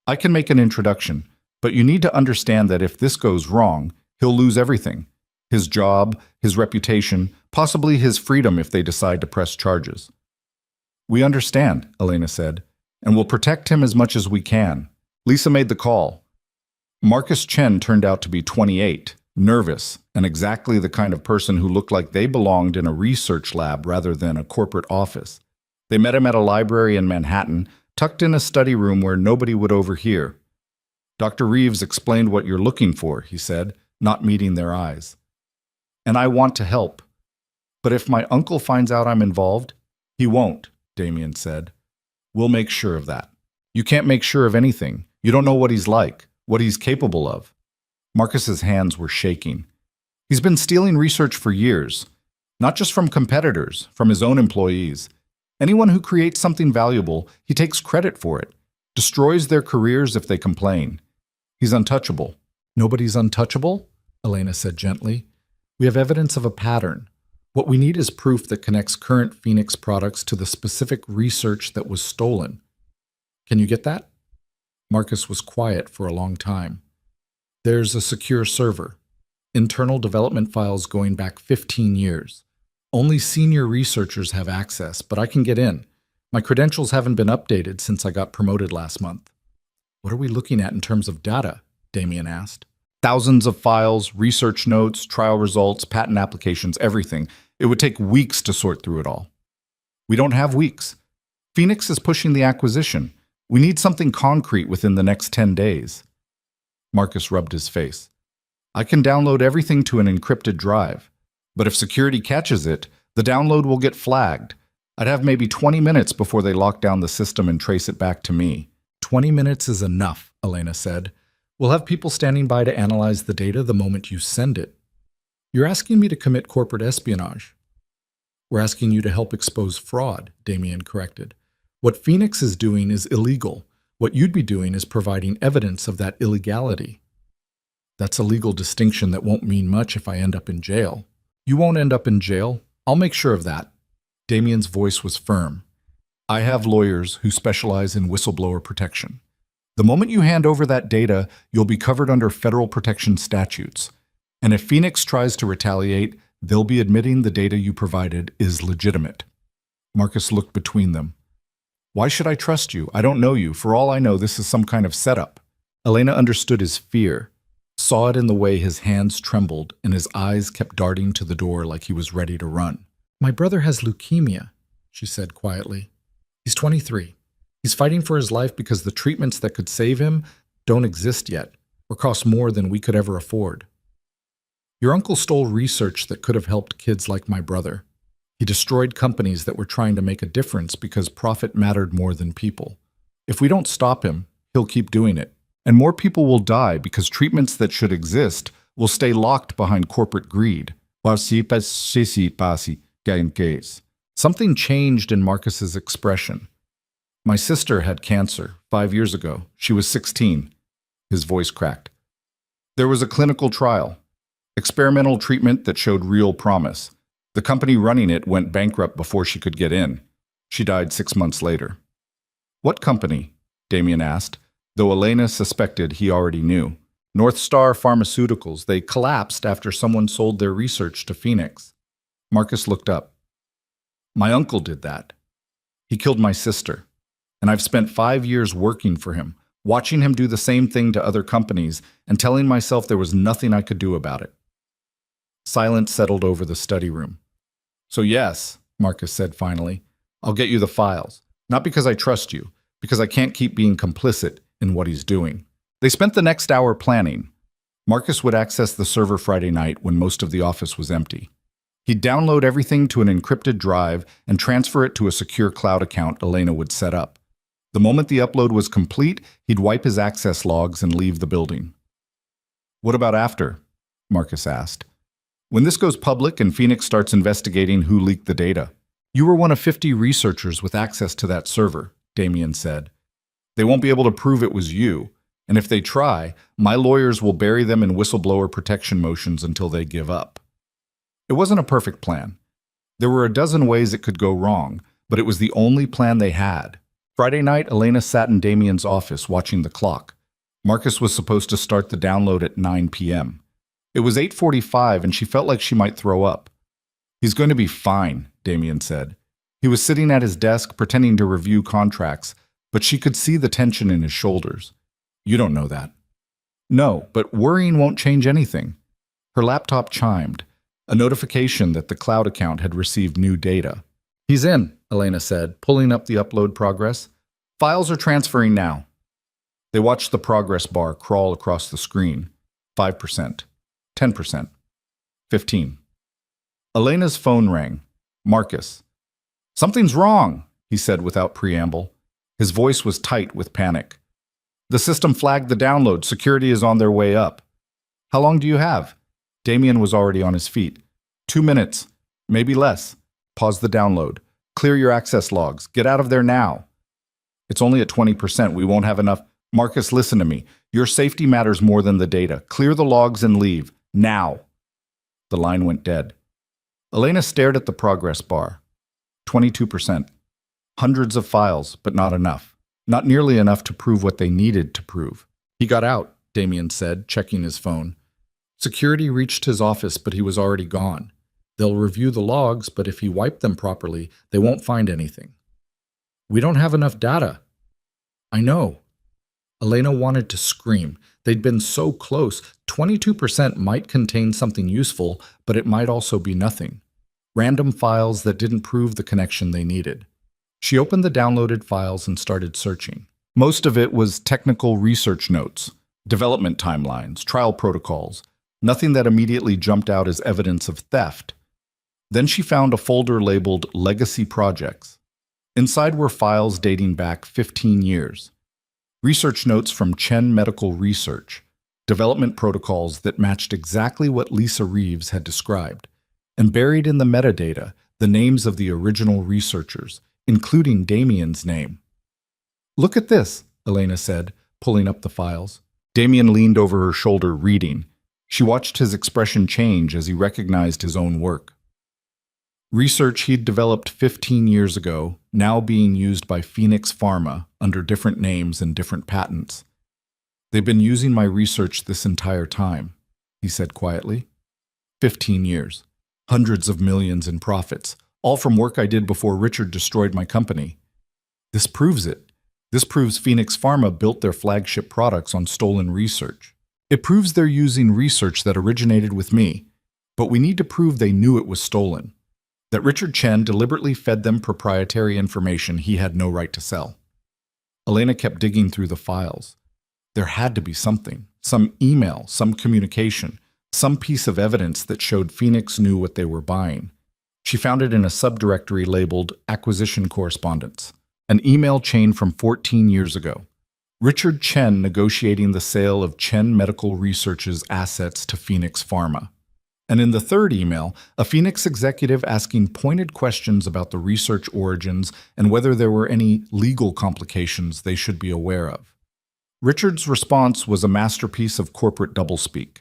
Speaker 1: I can make an introduction, but you need to understand that if this goes wrong, he'll lose everything. His job, his reputation, possibly his freedom if they decide to press charges. We understand, Elena said, and we'll protect him as much as we can. Lisa made the call. Marcus Chen turned out to be 28, nervous, and exactly the kind of person who looked like they belonged in a research lab rather than a corporate office. They met him at a library in Manhattan, tucked in a study room where nobody would overhear. Dr. Reeves explained what you're looking for, he said, not meeting their eyes. And I want to help. But if my uncle finds out I'm involved, he won't, Damien said. We'll make sure of that. You can't make sure of anything. You don't know what he's like, what he's capable of. Marcus's hands were shaking. He's been stealing research for years, not just from competitors, from his own employees. Anyone who creates something valuable, he takes credit for it, destroys their careers if they complain. He's untouchable. Nobody's untouchable? Elena said gently. We have evidence of a pattern. What we need is proof that connects current Phoenix products to the specific research that was stolen. Can you get that? Marcus was quiet for a long time. There's a secure server. Internal development files going back 15 years. Only senior researchers have access, but I can get in. My credentials haven't been updated since I got promoted last month. What are we looking at in terms of data? Damien asked. Thousands of files, research notes, trial results, patent applications, everything. It would take weeks to sort through it all. We don't have weeks. Phoenix is pushing the acquisition. We need something concrete within the next 10 days. Marcus rubbed his face. I can download everything to an encrypted drive, but if security catches it, the download will get flagged. I'd have maybe 20 minutes before they lock down the system and trace it back to me. 20 minutes is enough, Elena said. We'll have people standing by to analyze the data the moment you send it. You're asking me to commit corporate espionage. We're asking you to help expose fraud, Damien corrected. What Phoenix is doing is illegal. What you'd be doing is providing evidence of that illegality. That's a legal distinction that won't mean much if I end up in jail. You won't end up in jail. I'll make sure of that. Damien's voice was firm. I have lawyers who specialize in whistleblower protection. The moment you hand over that data, you'll be covered under federal protection statutes. And if Phoenix tries to retaliate, they'll be admitting the data you provided is legitimate. Marcus looked between them. Why should I trust you? I don't know you. For all I know, this is some kind of setup. Elena understood his fear, saw it in the way his hands trembled and his eyes kept darting to the door like he was ready to run. My brother has leukemia, she said quietly. He's 23. He's fighting for his life because the treatments that could save him don't exist yet or cost more than we could ever afford. Your uncle stole research that could have helped kids like my brother. He destroyed companies that were trying to make a difference because profit mattered more than people. If we don't stop him, he'll keep doing it. And more people will die because treatments that should exist will stay locked behind corporate greed. Something changed in Marcus's expression. My sister had cancer 5 years ago. She was 16. His voice cracked. There was a clinical trial, experimental treatment that showed real promise. The company running it went bankrupt before she could get in. She died 6 months later. What company? Damien asked, though Elena suspected he already knew. North Star Pharmaceuticals. They collapsed after someone sold their research to Phoenix. Marcus looked up. My uncle did that. He killed my sister. And I've spent 5 years working for him, watching him do the same thing to other companies and telling myself there was nothing I could do about it. Silence settled over the study room. So yes, Marcus said finally, I'll get you the files. Not because I trust you, because I can't keep being complicit in what he's doing. They spent the next hour planning. Marcus would access the server Friday night when most of the office was empty. He'd download everything to an encrypted drive and transfer it to a secure cloud account Elena would set up. The moment the upload was complete, he'd wipe his access logs and leave the building. What about after? Marcus asked. When this goes public and Phoenix starts investigating who leaked the data. You were one of 50 researchers with access to that server, Damien said. They won't be able to prove it was you, and if they try, my lawyers will bury them in whistleblower protection motions until they give up. It wasn't a perfect plan. There were a dozen ways it could go wrong, but it was the only plan they had. Friday night, Elena sat in Damien's office watching the clock. Marcus was supposed to start the download at 9 p.m. It was 8:45 and she felt like she might throw up. He's going to be fine, Damien said. He was sitting at his desk pretending to review contracts, but she could see the tension in his shoulders. You don't know that. No, but worrying won't change anything. Her laptop chimed, a notification that the cloud account had received new data. He's in, Elena said, pulling up the upload progress. Files are transferring now. They watched the progress bar crawl across the screen. 5%, 10%, 15%. Elena's phone rang. Marcus. Something's wrong, he said without preamble. His voice was tight with panic. The system flagged the download. Security is on their way up. How long do you have? Damien was already on his feet. 2 minutes, maybe less. Pause the download. Clear your access logs. Get out of there now. It's only at 20%. We won't have enough. Marcus, listen to me. Your safety matters more than the data. Clear the logs and leave. Now. The line went dead. Elena stared at the progress bar. 22%. Hundreds of files, but not enough. Not nearly enough to prove what they needed to prove. He got out, Damien said, checking his phone. Security reached his office, but he was already gone. They'll review the logs, but if he wiped them properly, they won't find anything. We don't have enough data. I know. Elena wanted to scream. They'd been so close. 22% might contain something useful, but it might also be nothing. random files that didn't prove the connection they needed. She opened the downloaded files and started searching. Most of it was technical research notes, development timelines, trial protocols, nothing that immediately jumped out as evidence of theft. Then she found a folder labeled Legacy Projects. Inside were files dating back 15 years. Research notes from Chen Medical Research, development protocols that matched exactly what Lisa Reeves had described, and buried in the metadata, the names of the original researchers, including Damien's name. "Look at this," Elena said, pulling up the files. Damien leaned over her shoulder, reading. She watched his expression change as he recognized his own work. Research he'd developed 15 years ago, now being used by Phoenix Pharma under different names and different patents. "They've been using my research this entire time," he said quietly. 15 years. Hundreds of millions in profits, all from work I did before Richard destroyed my company. This proves it. This proves Phoenix Pharma built their flagship products on stolen research. It proves they're using research that originated with me, but we need to prove they knew it was stolen. That Richard Chen deliberately fed them proprietary information he had no right to sell. Elena kept digging through the files. There had to be something, some email, some communication, some piece of evidence that showed Phoenix knew what they were buying. She found it in a subdirectory labeled Acquisition Correspondence, an email chain from 14 years ago. Richard Chen negotiating the sale of Chen Medical Research's assets to Phoenix Pharma. And in the third email, a Phoenix executive asking pointed questions about the research origins and whether there were any legal complications they should be aware of. Richard's response was a masterpiece of corporate doublespeak.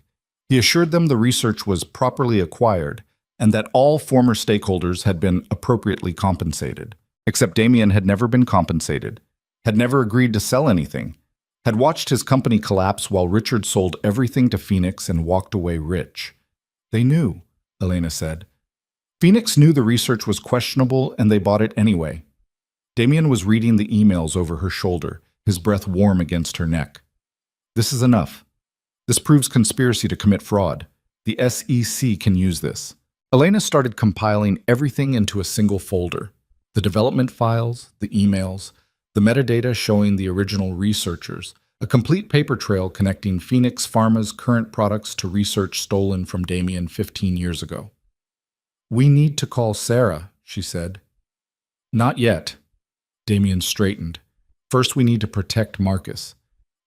Speaker 1: He assured them the research was properly acquired and that all former stakeholders had been appropriately compensated. Except Damien had never been compensated, had never agreed to sell anything, had watched his company collapse while Richard sold everything to Phoenix and walked away rich. They knew, Elena said. Phoenix knew the research was questionable and they bought it anyway. Damien was reading the emails over her shoulder, his breath warm against her neck. This is enough. This proves conspiracy to commit fraud. The SEC can use this. Elena started compiling everything into a single folder. The development files, the emails, the metadata showing the original researchers, a complete paper trail connecting Phoenix Pharma's current products to research stolen from Damien 15 years ago. "We need to call Sarah," she said. "Not yet." Damien straightened. "First, we need to protect Marcus.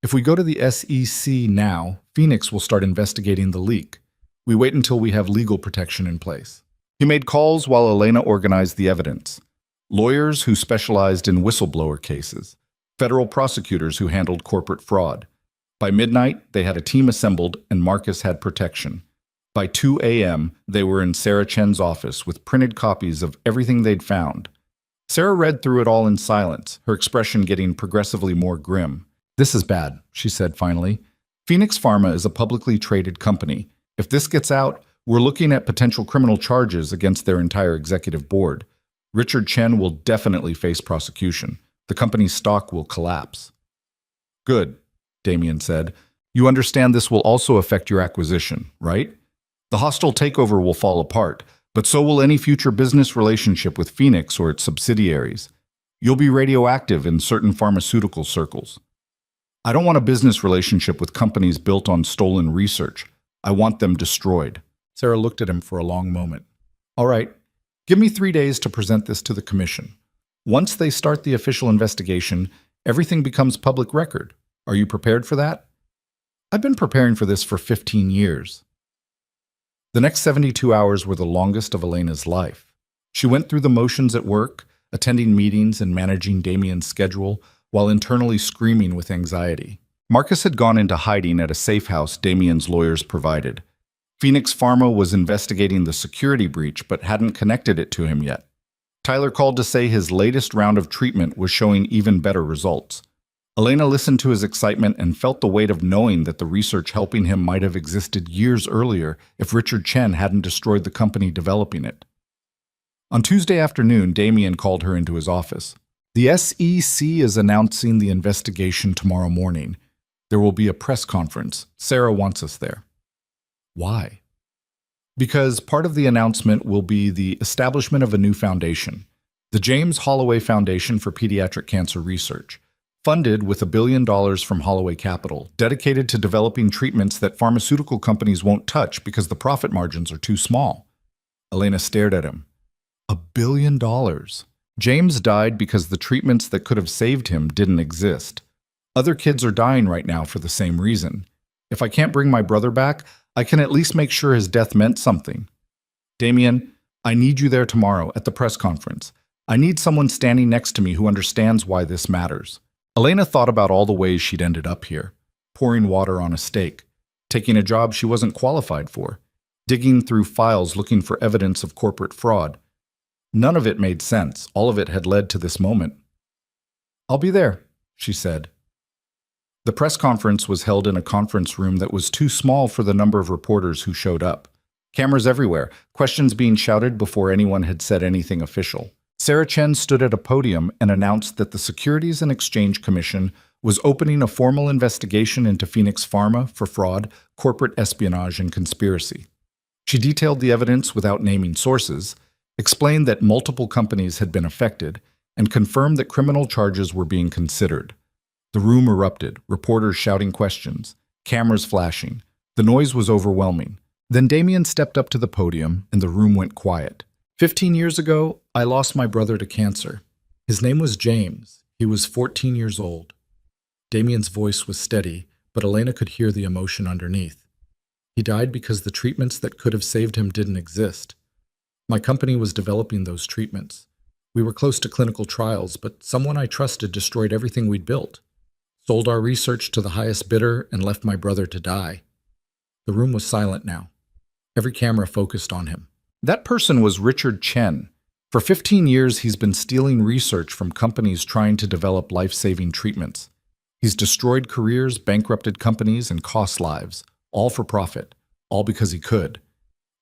Speaker 1: If we go to the SEC now, Phoenix will start investigating the leak. We wait until we have legal protection in place." He made calls while Elena organized the evidence. Lawyers who specialized in whistleblower cases, federal prosecutors who handled corporate fraud. By midnight, they had a team assembled and Marcus had protection. By 2 a.m., they were in Sarah Chen's office with printed copies of everything they'd found. Sarah read through it all in silence, her expression getting progressively more grim. "This is bad," she said finally. "Phoenix Pharma is a publicly traded company. If this gets out, we're looking at potential criminal charges against their entire executive board. Richard Chen will definitely face prosecution. The company's stock will collapse." "Good," Damien said. "You understand this will also affect your acquisition, right? The hostile takeover will fall apart, but so will any future business relationship with Phoenix or its subsidiaries. You'll be radioactive in certain pharmaceutical circles. I don't want a business relationship with companies built on stolen research. I want them destroyed." Sarah looked at him for a long moment. "All right, give me 3 days to present this to the commission. Once they start the official investigation, everything becomes public record. Are you prepared for that?" "I've been preparing for this for 15 years. The next 72 hours were the longest of Elena's life. She went through the motions at work, attending meetings and managing Damien's schedule, while internally screaming with anxiety. Marcus had gone into hiding at a safe house Damien's lawyers provided. Phoenix Pharma was investigating the security breach but hadn't connected it to him yet. Tyler called to say his latest round of treatment was showing even better results. Elena listened to his excitement and felt the weight of knowing that the research helping him might have existed years earlier if Richard Chen hadn't destroyed the company developing it. On Tuesday afternoon, Damien called her into his office. "The SEC is announcing the investigation tomorrow morning. There will be a press conference. Sarah wants us there." "Why?" Because part of the announcement will be the establishment of a new foundation, the James Holloway Foundation for Pediatric Cancer Research, funded with $1 billion from Holloway Capital, dedicated to developing treatments that pharmaceutical companies won't touch because the profit margins are too small. Elena stared at him. $1 billion. James died because the treatments that could have saved him didn't exist. Other kids are dying right now for the same reason. If I can't bring my brother back, I can at least make sure his death meant something. Damien, I need you there tomorrow at the press conference. I need someone standing next to me who understands why this matters. Elena thought about all the ways she'd ended up here. Pouring water on a steak, taking a job she wasn't qualified for, digging through files looking for evidence of corporate fraud. None of it made sense. All of it had led to this moment. I'll be there, she said. The press conference was held in a conference room that was too small for the number of reporters who showed up. Cameras everywhere, questions being shouted before anyone had said anything official. Sarah Chen stood at a podium and announced that the Securities and Exchange Commission was opening a formal investigation into Phoenix Pharma for fraud, corporate espionage, and conspiracy. She detailed the evidence without naming sources, explained that multiple companies had been affected, and confirmed that criminal charges were being considered. The room erupted, reporters shouting questions, cameras flashing. The noise was overwhelming. Then Damien stepped up to the podium, and the room went quiet. 15 years ago, I lost my brother to cancer. His name was James. He was 14 years old. Damien's voice was steady, but Elena could hear the emotion underneath. He died because the treatments that could have saved him didn't exist. My company was developing those treatments. We were close to clinical trials, but someone I trusted destroyed everything we'd built, sold our research to the highest bidder, and left my brother to die. The room was silent now. Every camera focused on him. That person was Richard Chen. For 15 years, he's been stealing research from companies trying to develop life-saving treatments. He's destroyed careers, bankrupted companies, and cost lives, all for profit, all because he could.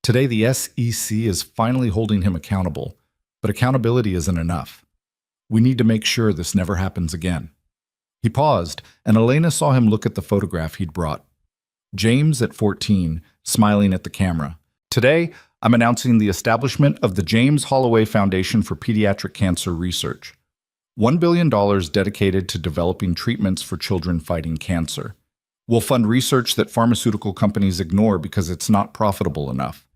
Speaker 1: Today, the SEC is finally holding him accountable, but accountability isn't enough. We need to make sure this never happens again. He paused, and Elena saw him look at the photograph he'd brought. James, at 14, smiling at the camera. Today, I'm announcing the establishment of the James Holloway Foundation for Pediatric Cancer Research. $1 billion dedicated to developing treatments for children fighting cancer. We'll fund research that pharmaceutical companies ignore because it's not profitable enough.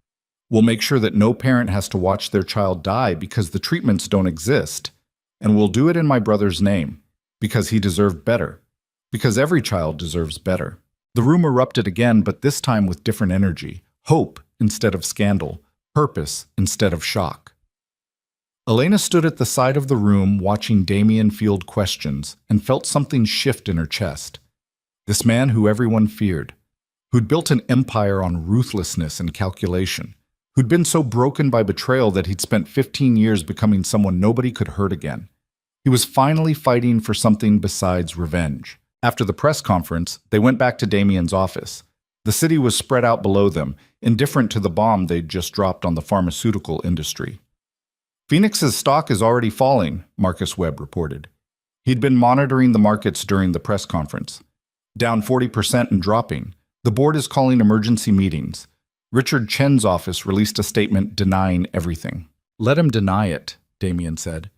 Speaker 1: We'll make sure that no parent has to watch their child die because the treatments don't exist. And we'll do it in my brother's name, because he deserved better. Because every child deserves better. The room erupted again, but this time with different energy. Hope instead of scandal, purpose instead of shock. Elena stood at the side of the room watching Damien field questions and felt something shift in her chest. This man who everyone feared, who'd built an empire on ruthlessness and calculation, who'd been so broken by betrayal that he'd spent 15 years becoming someone nobody could hurt again. He was finally fighting for something besides revenge. After the press conference, they went back to Damien's office. The city was spread out below them, indifferent to the bomb they'd just dropped on the pharmaceutical industry. Phoenix's stock is already falling, Marcus Webb reported. He'd been monitoring the markets during the press conference. Down 40% and dropping. The board is calling emergency meetings. Richard Chen's office released a statement denying everything. Let him deny it, Damien said.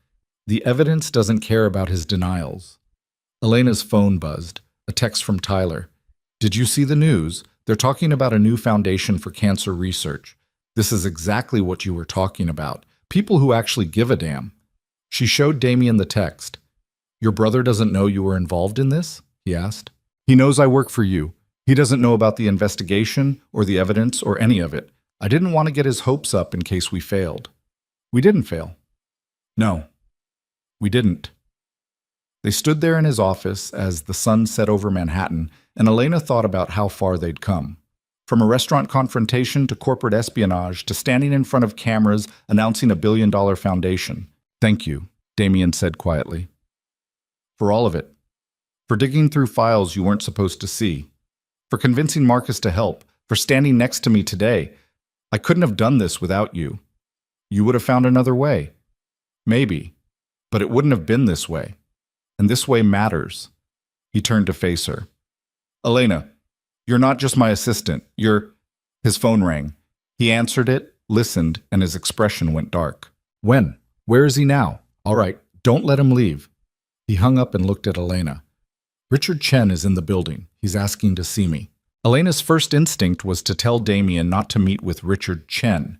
Speaker 1: The evidence doesn't care about his denials. Elena's phone buzzed. A text from Tyler. Did you see the news? They're talking about a new foundation for cancer research. This is exactly what you were talking about. People who actually give a damn. She showed Damien the text. Your brother doesn't know you were involved in this? He asked. He knows I work for you. He doesn't know about the investigation or the evidence or any of it. I didn't want to get his hopes up in case we failed. We didn't fail. No, we didn't. They stood there in his office as the sun set over Manhattan, and Elena thought about how far they'd come. From a restaurant confrontation to corporate espionage to standing in front of cameras announcing a billion-dollar foundation. Thank you, Damien said quietly. For all of it. For digging through files you weren't supposed to see. For convincing Marcus to help. For standing next to me today. I couldn't have done this without you. You would have found another way. Maybe. But it wouldn't have been this way. And this way matters. He turned to face her. Elena, you're not just my assistant. His phone rang. He answered it, listened, and his expression went dark. When? Where is he now? All right, don't let him leave. He hung up and looked at Elena. Richard Chen is in the building. He's asking to see me. Elena's first instinct was to tell Damien not to meet with Richard Chen.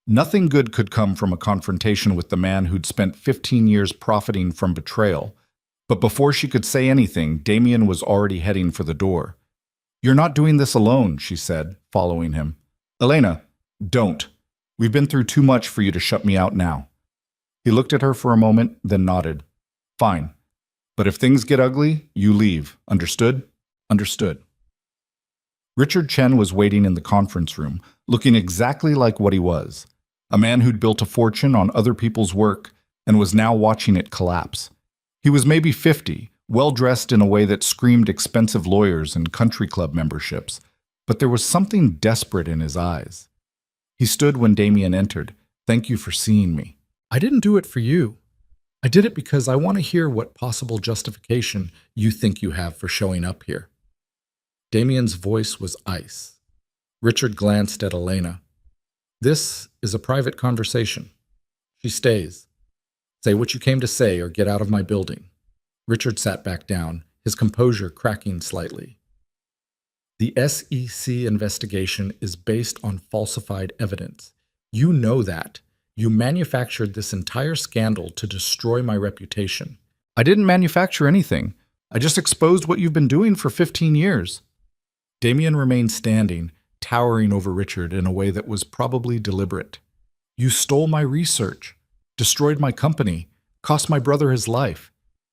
Speaker 1: Nothing good could come from a confrontation with the man who'd spent 15 years profiting from betrayal. But before she could say anything, Damien was already heading for the door. You're not doing this alone, she said, following him. Elena, don't. We've been through too much for you to shut me out now. He looked at her for a moment, then nodded. Fine. But if things get ugly, you leave. Understood? Understood. Richard Chen was waiting in the conference room, looking exactly like what he was. A man who'd built a fortune on other people's work and was now watching it collapse. He was maybe 50, well-dressed in a way that screamed expensive lawyers and country club memberships, but there was something desperate in his eyes. He stood when Damien entered. Thank you for seeing me. I didn't do it for you. I did it because I want to hear what possible justification you think you have for showing up here. Damien's voice was ice. Richard glanced at Elena. This is a private conversation. She stays. Say what you came to say or get out of my building. Richard sat back down, his composure cracking slightly. The SEC investigation is based on falsified evidence. You know that. You manufactured this entire scandal to destroy my reputation. I didn't manufacture anything. I just exposed what you've been doing for 15 years. Damien remained standing, towering over Richard in a way that was probably deliberate. You stole my research, destroyed my company, cost my brother his life,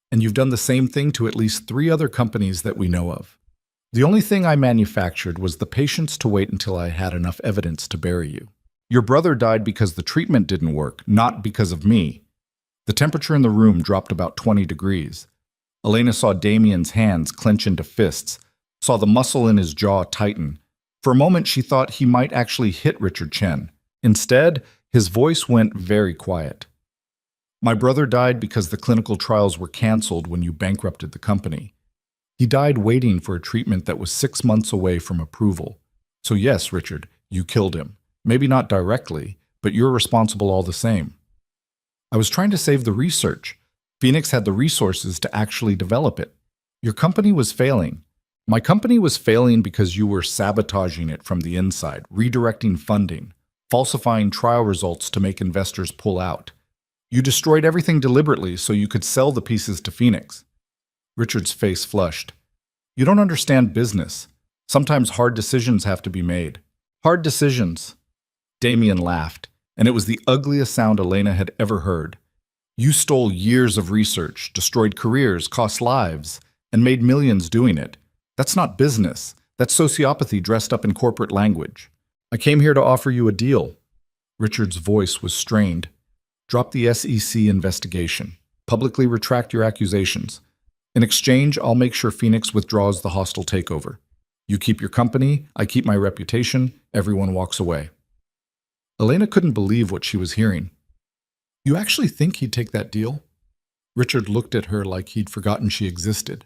Speaker 1: and you've done the same thing to at least 3 other companies that we know of. The only thing I manufactured was the patience to wait until I had enough evidence to bury you. Your brother died because the treatment didn't work, not because of me. The temperature in the room dropped about 20 degrees. Elena saw Damien's hands clench into fists, saw the muscle in his jaw tighten. For a moment, she thought he might actually hit Richard Chen. Instead, his voice went very quiet. My brother died because the clinical trials were canceled when you bankrupted the company. He died waiting for a treatment that was 6 months away from approval. So yes, Richard, you killed him. Maybe not directly, but you're responsible all the same. I was trying to save the research. Phoenix had the resources to actually develop it. Your company was failing. My company was failing because you were sabotaging it from the inside, redirecting funding, falsifying trial results to make investors pull out. You destroyed everything deliberately so you could sell the pieces to Phoenix. Richard's face flushed. You don't understand business. Sometimes hard decisions have to be made. Hard decisions. Damien laughed, and it was the ugliest sound Elena had ever heard. You stole years of research, destroyed careers, cost lives, and made millions doing it. That's not business. That's sociopathy dressed up in corporate language. I came here to offer you a deal. Richard's voice was strained. Drop the SEC investigation. Publicly retract your accusations. In exchange, I'll make sure Phoenix withdraws the hostile takeover. You keep your company, I keep my reputation, everyone walks away. Elena couldn't believe what she was hearing. You actually think he'd take that deal? Richard looked at her like he'd forgotten she existed.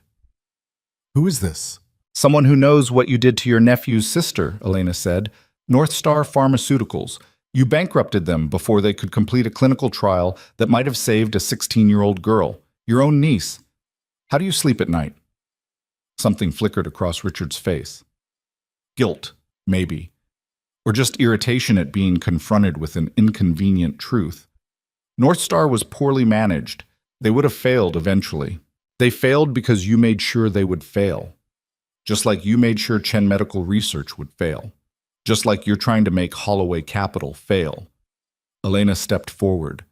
Speaker 1: Who is this? Someone who knows what you did to your nephew's sister, Elena said. North Star Pharmaceuticals. You bankrupted them before they could complete a clinical trial that might have saved a 16-year-old girl, your own niece. How do you sleep at night? Something flickered across Richard's face. Guilt, maybe. Or just irritation at being confronted with an inconvenient truth. North Star was poorly managed. They would have failed eventually. They failed because you made sure they would fail. Just like you made sure Chen Medical Research would fail. Just like you're trying to make Holloway Capital fail. Elena stepped forward.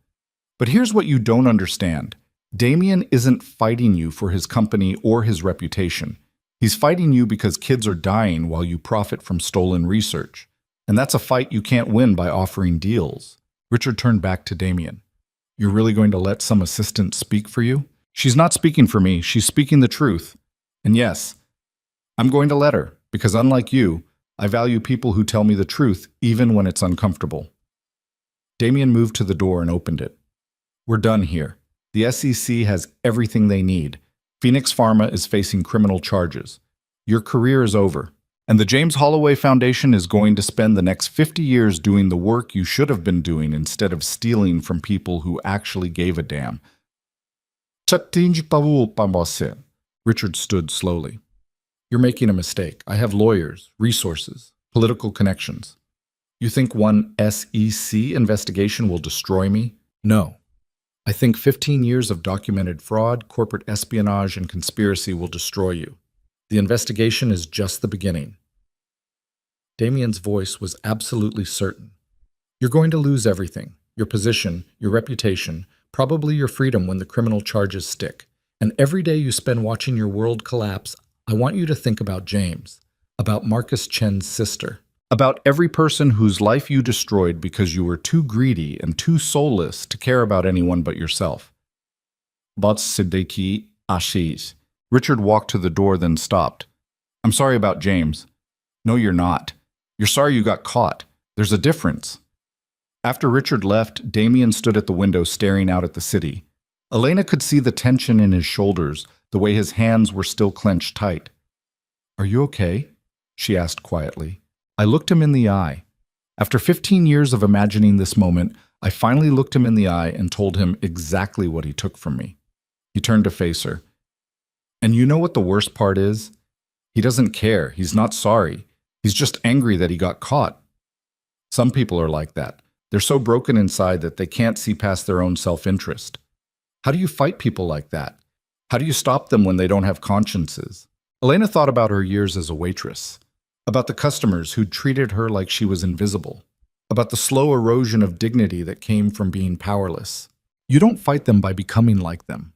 Speaker 1: But here's what you don't understand. Damien isn't fighting you for his company or his reputation. He's fighting you because kids are dying while you profit from stolen research. And that's a fight you can't win by offering deals. Richard turned back to Damien. You're really going to let some assistant speak for you? She's not speaking for me, she's speaking the truth. And yes, I'm going to let her, because unlike you, I value people who tell me the truth even when it's uncomfortable. Damien moved to the door and opened it. We're done here. The SEC has everything they need. Phoenix Pharma is facing criminal charges. Your career is over. And the James Holloway Foundation is going to spend the next 50 years doing the work you should have been doing instead of stealing from people who actually gave a damn. Richard stood slowly. You're making a mistake. I have lawyers, resources, political connections. You think one SEC investigation will destroy me? No. I think 15 years of documented fraud, corporate espionage, and conspiracy will destroy you. The investigation is just the beginning. Damien's voice was absolutely certain. You're going to lose everything. Your position, your reputation, probably your freedom when the criminal charges stick. And every day you spend watching your world collapse, I want you to think about James, about Marcus Chen's sister, about every person whose life you destroyed because you were too greedy and too soulless to care about anyone but yourself. But Siddiqui Ashish. Richard walked to the door, then stopped. I'm sorry about James. No, you're not. You're sorry you got caught. There's a difference. After Richard left, Damien stood at the window staring out at the city. Elena could see the tension in his shoulders, the way his hands were still clenched tight. Are you okay? She asked quietly. I looked him in the eye. After 15 years of imagining this moment, I finally looked him in the eye and told him exactly what he took from me. He turned to face her. And you know what the worst part is? He doesn't care. He's not sorry. He's just angry that he got caught. Some people are like that. They're so broken inside that they can't see past their own self-interest. How do you fight people like that? How do you stop them when they don't have consciences? Elena thought about her years as a waitress, about the customers who'd treated her like she was invisible, about the slow erosion of dignity that came from being powerless. You don't fight them by becoming like them.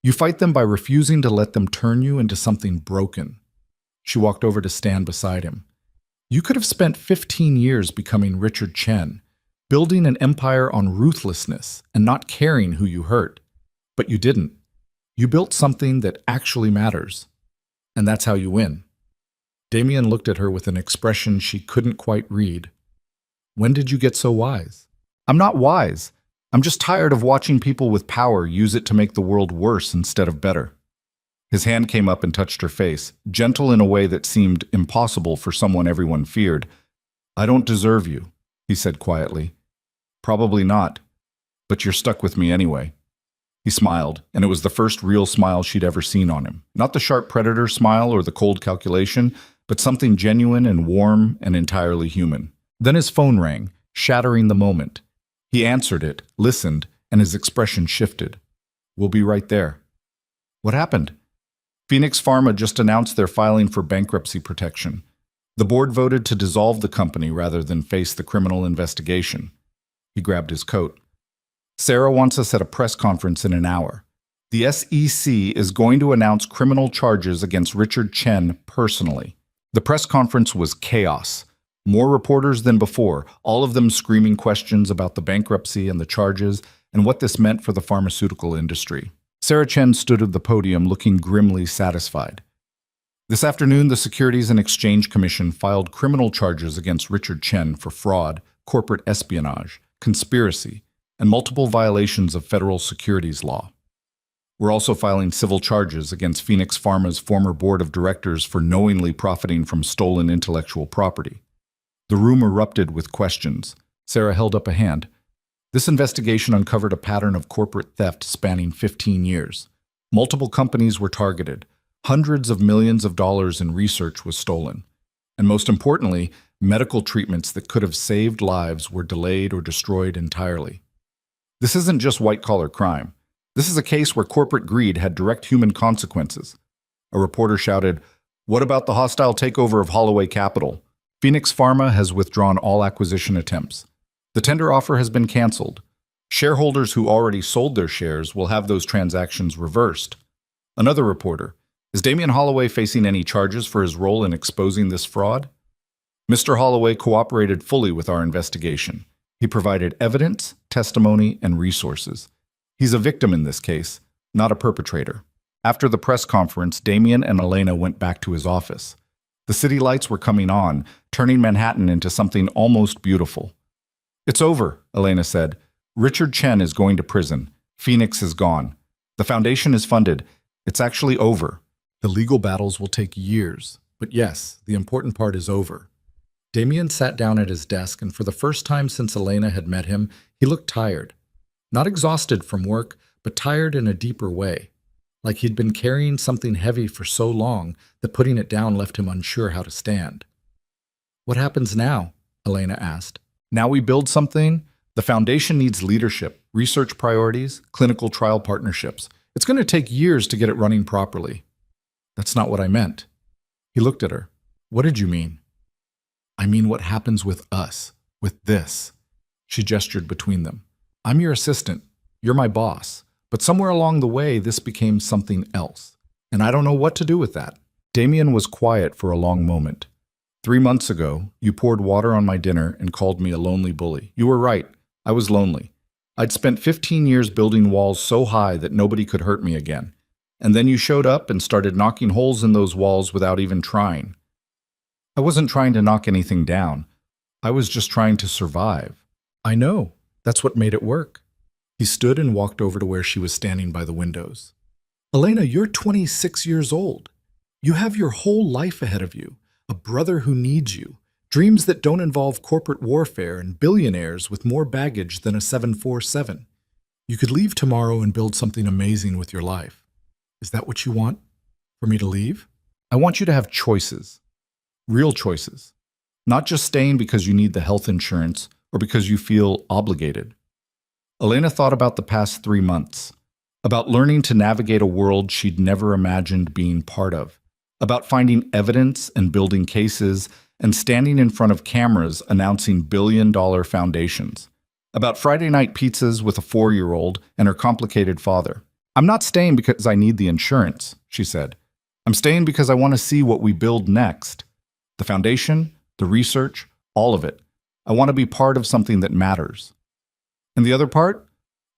Speaker 1: You fight them by refusing to let them turn you into something broken. She walked over to stand beside him. You could have spent 15 years becoming Richard Chen, building an empire on ruthlessness and not caring who you hurt. But you didn't. You built something that actually matters. And that's how you win. Damien looked at her with an expression she couldn't quite read. When did you get so wise? I'm not wise. I'm just tired of watching people with power use it to make the world worse instead of better. His hand came up and touched her face, gentle in a way that seemed impossible for someone everyone feared. I don't deserve you, he said quietly. Probably not, but you're stuck with me anyway. He smiled, and it was the first real smile she'd ever seen on him. Not the sharp predator smile or the cold calculation, but something genuine and warm and entirely human. Then his phone rang, shattering the moment. He answered it, listened, and his expression shifted. We'll be right there. What happened? Phoenix Pharma just announced they're filing for bankruptcy protection. The board voted to dissolve the company rather than face the criminal investigation. He grabbed his coat. Sarah wants us at a press conference in an hour. The SEC is going to announce criminal charges against Richard Chen personally. The press conference was chaos. More reporters than before, all of them screaming questions about the bankruptcy and the charges and what this meant for the pharmaceutical industry. Sarah Chen stood at the podium looking grimly satisfied. This afternoon, the Securities and Exchange Commission filed criminal charges against Richard Chen for fraud, corporate espionage, conspiracy, and multiple violations of federal securities law. We're also filing civil charges against Phoenix Pharma's former board of directors for knowingly profiting from stolen intellectual property. The room erupted with questions. Sarah held up a hand. This investigation uncovered a pattern of corporate theft spanning 15 years. Multiple companies were targeted. Hundreds of millions of dollars in research was stolen. And most importantly, medical treatments that could have saved lives were delayed or destroyed entirely. This isn't just white-collar crime. This is a case where corporate greed had direct human consequences. A reporter shouted, "What about the hostile takeover of Holloway Capital? Phoenix Pharma has withdrawn all acquisition attempts. The tender offer has been canceled. Shareholders who already sold their shares will have those transactions reversed." Another reporter, "Is Damien Holloway facing any charges for his role in exposing this fraud?" Mr. Holloway cooperated fully with our investigation. He provided evidence, testimony, and resources. He's a victim in this case, not a perpetrator. After the press conference, Damien and Elena went back to his office. The city lights were coming on, turning Manhattan into something almost beautiful. "It's over," Elena said. "Richard Chen is going to prison. Phoenix is gone. The foundation is funded. It's actually over. The legal battles will take years, But yes, the important part is over. Damien sat down at his desk, and for the first time since Elena had met him, he looked tired. Not exhausted from work, but tired in a deeper way. Like he'd been carrying something heavy for so long that putting it down left him unsure how to stand. "What happens now?" Elena asked. "Now we build something. The foundation needs leadership, research priorities, clinical trial partnerships. It's going to take years to get it running properly." "That's not what I meant." He looked at her. "What did you mean?" "I mean what happens with us, with this." She gestured between them. "I'm your assistant. You're my boss. But somewhere along the way, this became something else. And I don't know what to do with that." Damien was quiet for a long moment. "3 months ago, you poured water on my dinner and called me a lonely bully. You were right. I was lonely. I'd spent 15 years building walls so high that nobody could hurt me again. And then you showed up and started knocking holes in those walls without even trying. I wasn't trying to knock anything down. I was just trying to survive." "I know. That's what made it work." He stood and walked over to where she was standing by the windows. "Elena, you're 26 years old. You have your whole life ahead of you, a brother who needs you, dreams that don't involve corporate warfare, and billionaires with more baggage than a 747. You could leave tomorrow and build something amazing with your life. Is that what you want? For me to leave?" "I want you to have choices. Real choices. Not just staying because you need the health insurance or because you feel obligated." Elena thought about the past 3 months, about learning to navigate a world she'd never imagined being part of, about finding evidence and building cases and standing in front of cameras announcing billion-dollar foundations, about Friday night pizzas with a 4-year-old and her complicated father. "I'm not staying because I need the insurance," she said. "I'm staying because I want to see what we build next. The foundation, the research, all of it. I want to be part of something that matters. And the other part?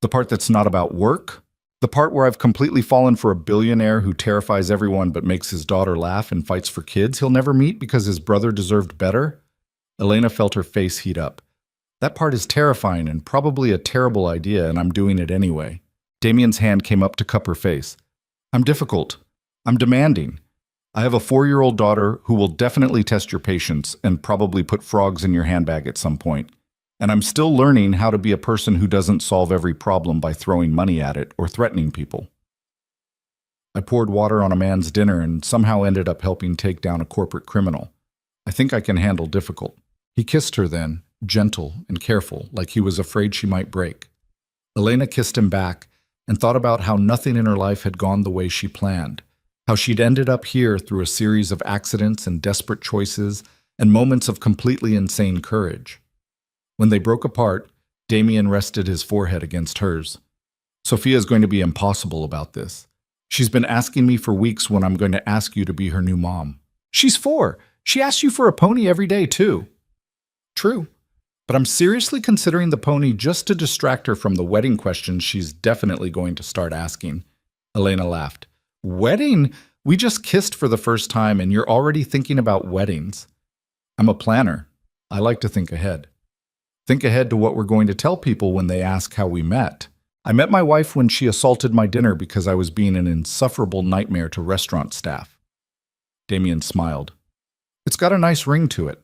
Speaker 1: The part that's not about work? The part where I've completely fallen for a billionaire who terrifies everyone but makes his daughter laugh and fights for kids he'll never meet because his brother deserved better?" Elena felt her face heat up. "That part is terrifying and probably a terrible idea, and I'm doing it anyway." Damien's hand came up to cup her face. "I'm difficult. I'm demanding. I have a 4-year-old daughter who will definitely test your patience and probably put frogs in your handbag at some point. And I'm still learning how to be a person who doesn't solve every problem by throwing money at it or threatening people. I poured water on a man's dinner and somehow ended up helping take down a corporate criminal. I think I can handle difficult." He kissed her then, gentle and careful, like he was afraid she might break. Elena kissed him back and thought about how nothing in her life had gone the way she planned, how she'd ended up here through a series of accidents and desperate choices and moments of completely insane courage. When they broke apart, Damien rested his forehead against hers. "Sophia's going to be impossible about this. She's been asking me for weeks when I'm going to ask you to be her new mom." "She's 4. She asks you for a pony every day, too." "True. But I'm seriously considering the pony just to distract her from the wedding questions she's definitely going to start asking." Elena laughed. "Wedding? We just kissed for the first time and you're already thinking about weddings." "I'm a planner. I like to think ahead. Think ahead to what we're going to tell people when they ask how we met. I met my wife when she assaulted my dinner because I was being an insufferable nightmare to restaurant staff." Damien smiled. "It's got a nice ring to it."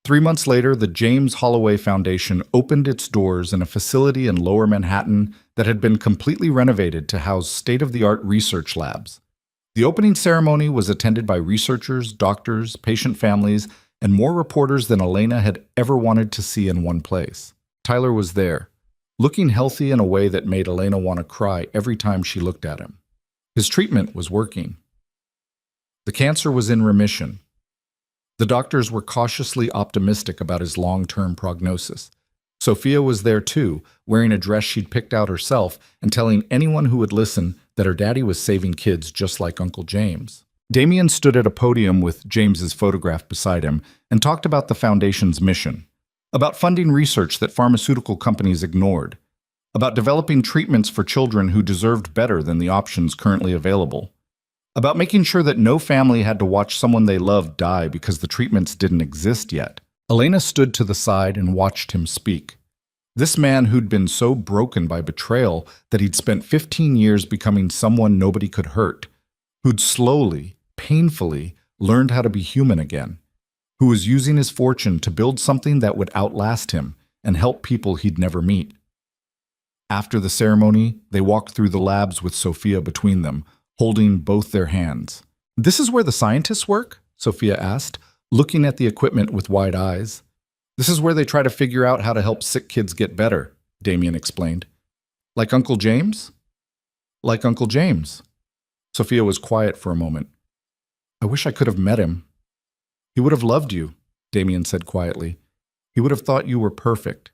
Speaker 1: 3 months later, the James Holloway Foundation opened its doors in a facility in Lower Manhattan that had been completely renovated to house state-of-the-art research labs. The opening ceremony was attended by researchers, doctors, patient families, and more reporters than Elena had ever wanted to see in one place. Tyler was there, looking healthy in a way that made Elena want to cry every time she looked at him. His treatment was working. The cancer was in remission. The doctors were cautiously optimistic about his long-term prognosis. Sophia was there too, wearing a dress she'd picked out herself and telling anyone who would listen that her daddy was saving kids just like Uncle James. Damien stood at a podium with James's photograph beside him and talked about the foundation's mission, about funding research that pharmaceutical companies ignored, about developing treatments for children who deserved better than the options currently available, about making sure that no family had to watch someone they loved die because the treatments didn't exist yet. Elena stood to the side and watched him speak. This man who'd been so broken by betrayal that he'd spent 15 years becoming someone nobody could hurt, who'd slowly, painfully, learned how to be human again, who was using his fortune to build something that would outlast him and help people he'd never meet. After the ceremony, they walked through the labs with Sophia between them, holding both their hands. "This is where the scientists work?" Sophia asked, looking at the equipment with wide eyes. "This is where they try to figure out how to help sick kids get better," Damien explained. "Like Uncle James?" "Like Uncle James." Sophia was quiet for a moment. "I wish I could have met him." "He would have loved you," Damien said quietly. "He would have thought you were perfect."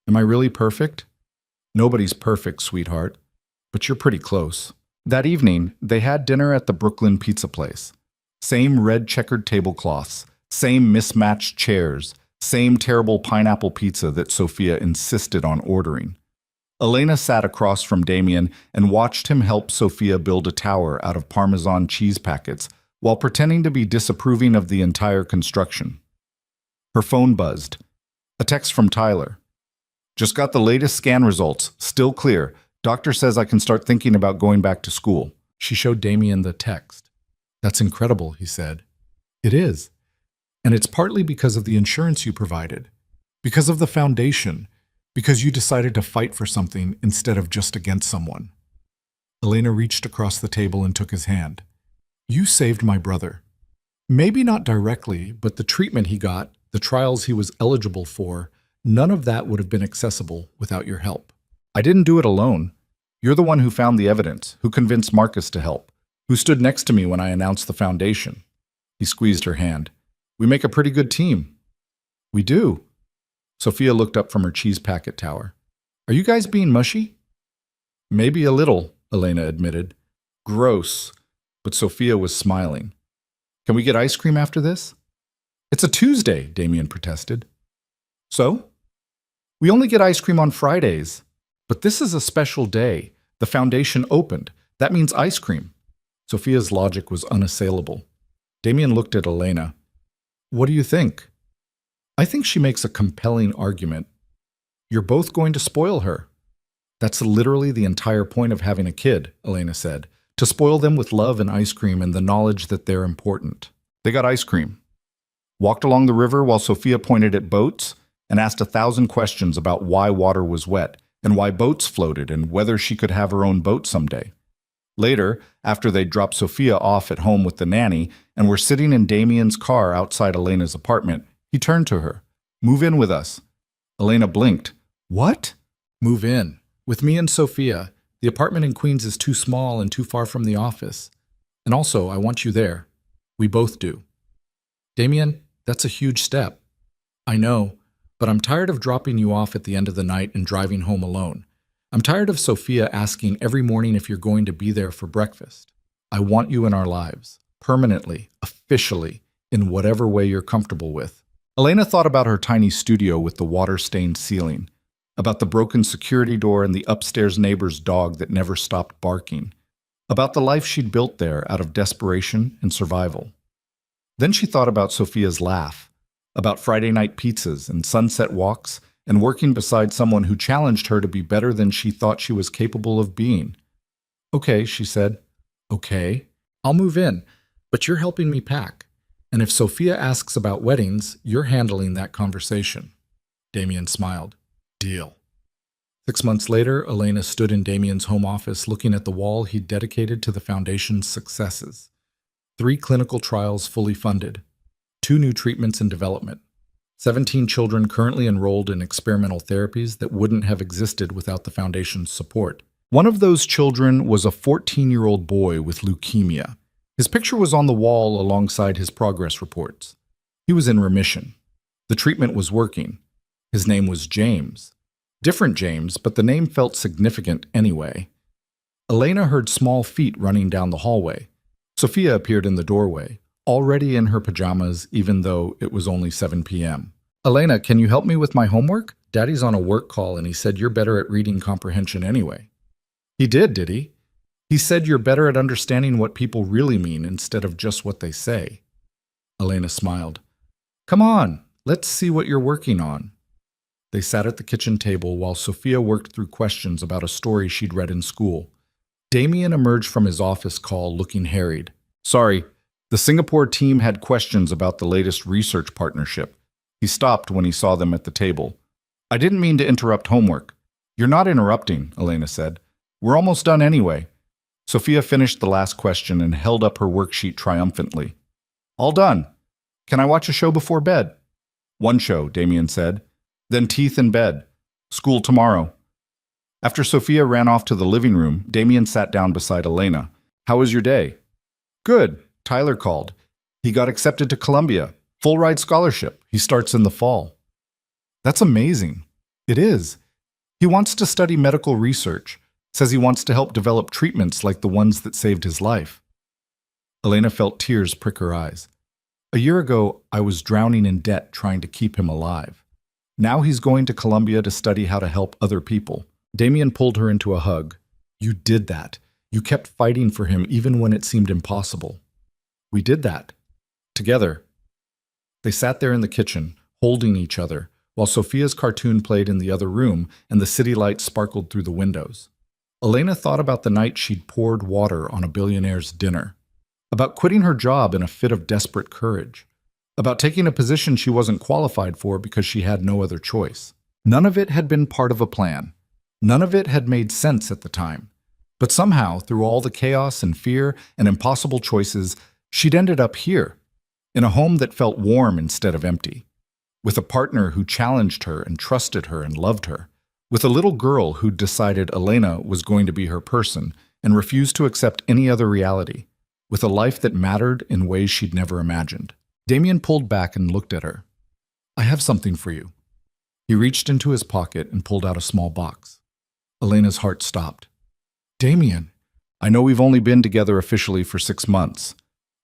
Speaker 1: "Am I really perfect?" "Nobody's perfect, sweetheart, but you're pretty close." That evening, they had dinner at the Brooklyn pizza place. Same red checkered tablecloths, same mismatched chairs, same terrible pineapple pizza that Sophia insisted on ordering. Elena sat across from Damien and watched him help Sophia build a tower out of Parmesan cheese packets while pretending to be disapproving of the entire construction. Her phone buzzed. A text from Tyler. "Just got the latest scan results. Still clear. Doctor says I can start thinking about going back to school." She showed Damien the text. "That's incredible," he said. "It is. And it's partly because of the insurance you provided, because of the foundation, because you decided to fight for something instead of just against someone." Elena reached across the table and took his hand. "You saved my brother. Maybe not directly, but the treatment he got, the trials he was eligible for, none of that would have been accessible without your help. I didn't do it alone. You're the one who found the evidence, who convinced Marcus to help, who stood next to me when I announced the foundation." He squeezed her hand. "We make a pretty good team." "We do." Sophia looked up from her cheese packet tower. "Are you guys being mushy?" "Maybe a little," Elena admitted. "Gross." But Sophia was smiling. "Can we get ice cream after this?" "It's a Tuesday," Damien protested. "So?" "We only get ice cream on Fridays. But this is a special day. The foundation opened. That means ice cream." Sophia's logic was unassailable. Damien looked at Elena. "What do you think?" "I think she makes a compelling argument. You're both going to spoil her." "That's literally the entire point of having a kid," Elena said. "To spoil them with love and ice cream and the knowledge that they're important." They got ice cream, walked along the river while Sophia pointed at boats and asked 1,000 questions about why water was wet and why boats floated and whether she could have her own boat someday. Later, after they'd dropped Sophia off at home with the nanny and were sitting in Damien's car outside Elena's apartment, he turned to her. "Move in with us." Elena blinked. "What?" "Move in. With me and Sophia. The apartment in Queens is too small and too far from the office. And also, I want you there. We both do." "Damien, that's a huge step." "I know. But I'm tired of dropping you off at the end of the night and driving home alone. I'm tired of Sophia asking every morning if you're going to be there for breakfast. I want you in our lives, permanently, officially, in whatever way you're comfortable with." Elena thought about her tiny studio with the water-stained ceiling, about the broken security door and the upstairs neighbor's dog that never stopped barking, about the life she'd built there out of desperation and survival. Then she thought about Sophia's laugh, about Friday night pizzas and sunset walks, and working beside someone who challenged her to be better than she thought she was capable of being. "Okay," she said. "Okay. I'll move in, but you're helping me pack. And if Sophia asks about weddings, you're handling that conversation." Damien smiled. "Deal." 6 months later, Elena stood in Damien's home office looking at the wall he'd dedicated to the foundation's successes. 3 clinical trials fully funded. 2 new treatments in development, 17 children currently enrolled in experimental therapies that wouldn't have existed without the foundation's support. One of those children was a 14-year-old boy with leukemia. His picture was on the wall alongside his progress reports. He was in remission. The treatment was working. His name was James. Different James, but the name felt significant anyway. Elena heard small feet running down the hallway. Sophia appeared in the doorway, already in her pajamas even though it was only 7 p.m. "Elena, can you help me with my homework? Daddy's on a work call and he said you're better at reading comprehension anyway." "He did he? He said you're better at understanding what people really mean instead of just what they say." Elena smiled. "Come on, let's see what you're working on." They sat at the kitchen table while Sophia worked through questions about a story she'd read in school. Damien emerged from his office call looking harried. "Sorry, The Singapore team had questions about the latest research partnership. He stopped when he saw them at the table. I didn't mean to interrupt homework. You're not interrupting, Elena said. We're almost done anyway. Sophia finished the last question and held up her worksheet triumphantly. All done. Can I watch a show before bed? One show, Damien said. Then teeth in bed. School tomorrow. After Sophia ran off to the living room, Damien sat down beside Elena. How was your day? Good. Tyler called. He got accepted to Columbia. Full ride scholarship. He starts in the fall. That's amazing. It is. He wants to study medical research. Says he wants to help develop treatments like the ones that saved his life. Elena felt tears prick her eyes. A year ago, I was drowning in debt trying to keep him alive. Now he's going to Columbia to study how to help other people. Damien pulled her into a hug. You did that. You kept fighting for him even when it seemed impossible. We did that. Together. They sat there in the kitchen, holding each other, while Sophia's cartoon played in the other room and the city lights sparkled through the windows. Elena thought about the night she'd poured water on a billionaire's dinner, about quitting her job in a fit of desperate courage, about taking a position she wasn't qualified for because she had no other choice. None of it had been part of a plan. None of it had made sense at the time. But somehow, through all the chaos and fear and impossible choices, she'd ended up here, in a home that felt warm instead of empty, with a partner who challenged her and trusted her and loved her, with a little girl who'd decided Elena was going to be her person and refused to accept any other reality, with a life that mattered in ways she'd never imagined. Damien pulled back and looked at her. I have something for you. He reached into his pocket and pulled out a small box. Elena's heart stopped. Damien, I know we've only been together officially for 6 months.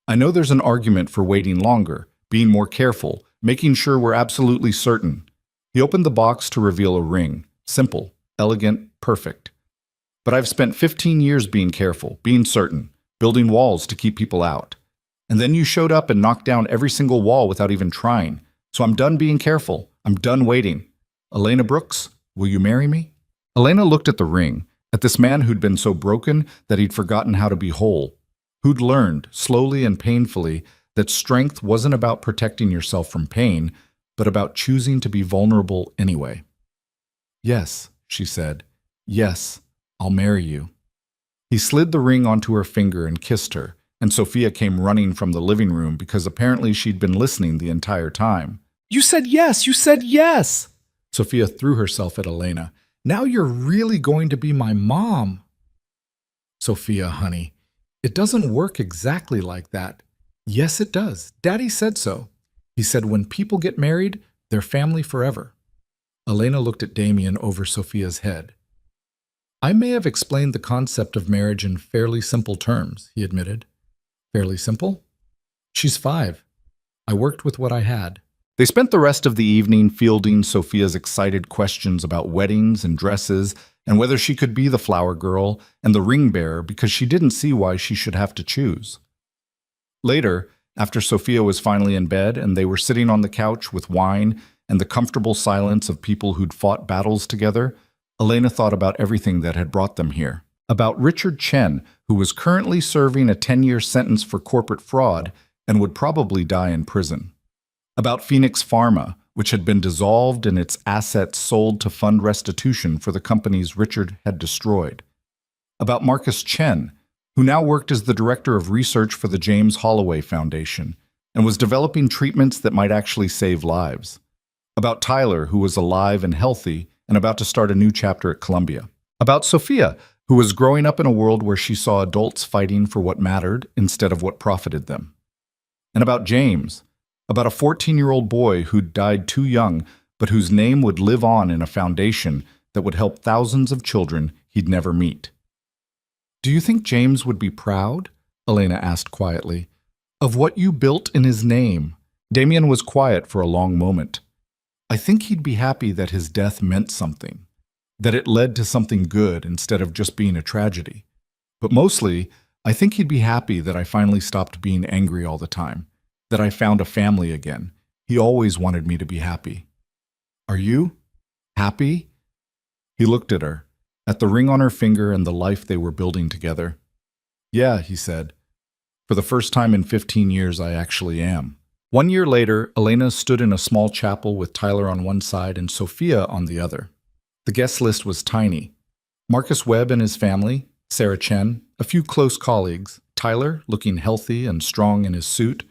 Speaker 1: I know there's an argument for waiting longer, being more careful, making sure we're absolutely certain. He opened the box to reveal a ring. Simple, elegant, perfect. But I've spent 15 years being careful, being certain, building walls to keep people out. And then you showed up and knocked down every single wall without even trying. So I'm done being careful. I'm done waiting. Elena Brooks, will you marry me? Elena looked at the ring, at this man who'd been so broken that he'd forgotten how to be whole, who'd learned, slowly and painfully, that strength wasn't about protecting yourself from pain, but about choosing to be vulnerable anyway. Yes, she said. Yes, I'll marry you. He slid the ring onto her finger and kissed her, and Sophia came running from the living room because apparently she'd been listening the entire time. You said yes! You said yes! Sophia threw herself at Elena. Now you're really going to be my mom. Sophia, honey, it doesn't work exactly like that. Yes, it does. Daddy said so. He said when people get married, they're family forever. Elena looked at Damien over Sophia's head. I may have explained the concept of marriage in fairly simple terms, he admitted. Fairly simple? She's 5. I worked with what I had. They spent the rest of the evening fielding Sophia's excited questions about weddings and dresses and whether she could be the flower girl and the ring bearer because she didn't see why she should have to choose. Later, after Sophia was finally in bed and they were sitting on the couch with wine and the comfortable silence of people who'd fought battles together, Elena thought about everything that had brought them here. About Richard Chen, who was currently serving a 10-year sentence for corporate fraud and would probably die in prison. About Phoenix Pharma, which had been dissolved and its assets sold to fund restitution for the companies Richard had destroyed. About Marcus Chen, who now worked as the director of research for the James Holloway Foundation and was developing treatments that might actually save lives. About Tyler, who was alive and healthy and about to start a new chapter at Columbia. About Sophia, who was growing up in a world where she saw adults fighting for what mattered instead of what profited them. And about James, about a 14-year-old boy who'd died too young, but whose name would live on in a foundation that would help thousands of children he'd never meet. Do you think James would be proud? Elena asked quietly. Of what you built in his name. Damien was quiet for a long moment. I think he'd be happy that his death meant something, that it led to something good instead of just being a tragedy. But mostly, I think he'd be happy that I finally stopped being angry all the time, that I found a family again. He always wanted me to be happy. Are you? Happy? He looked at her, at the ring on her finger and the life they were building together. Yeah, he said. For the first time in 15 years, I actually am. 1 year later, Elena stood in a small chapel with Tyler on one side and Sophia on the other. The guest list was tiny. Marcus Webb and his family, Sarah Chen, a few close colleagues, Tyler, looking healthy and strong in his suit,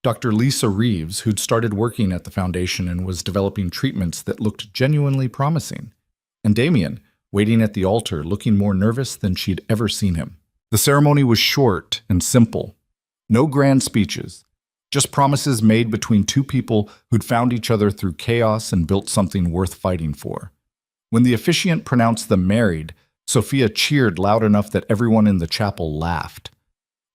Speaker 1: Dr. Lisa Reeves, who'd started working at the foundation and was developing treatments that looked genuinely promising, and Damien, waiting at the altar, looking more nervous than she'd ever seen him. The ceremony was short and simple. No grand speeches, just promises made between two people who'd found each other through chaos and built something worth fighting for. When the officiant pronounced them married, Sophia cheered loud enough that everyone in the chapel laughed.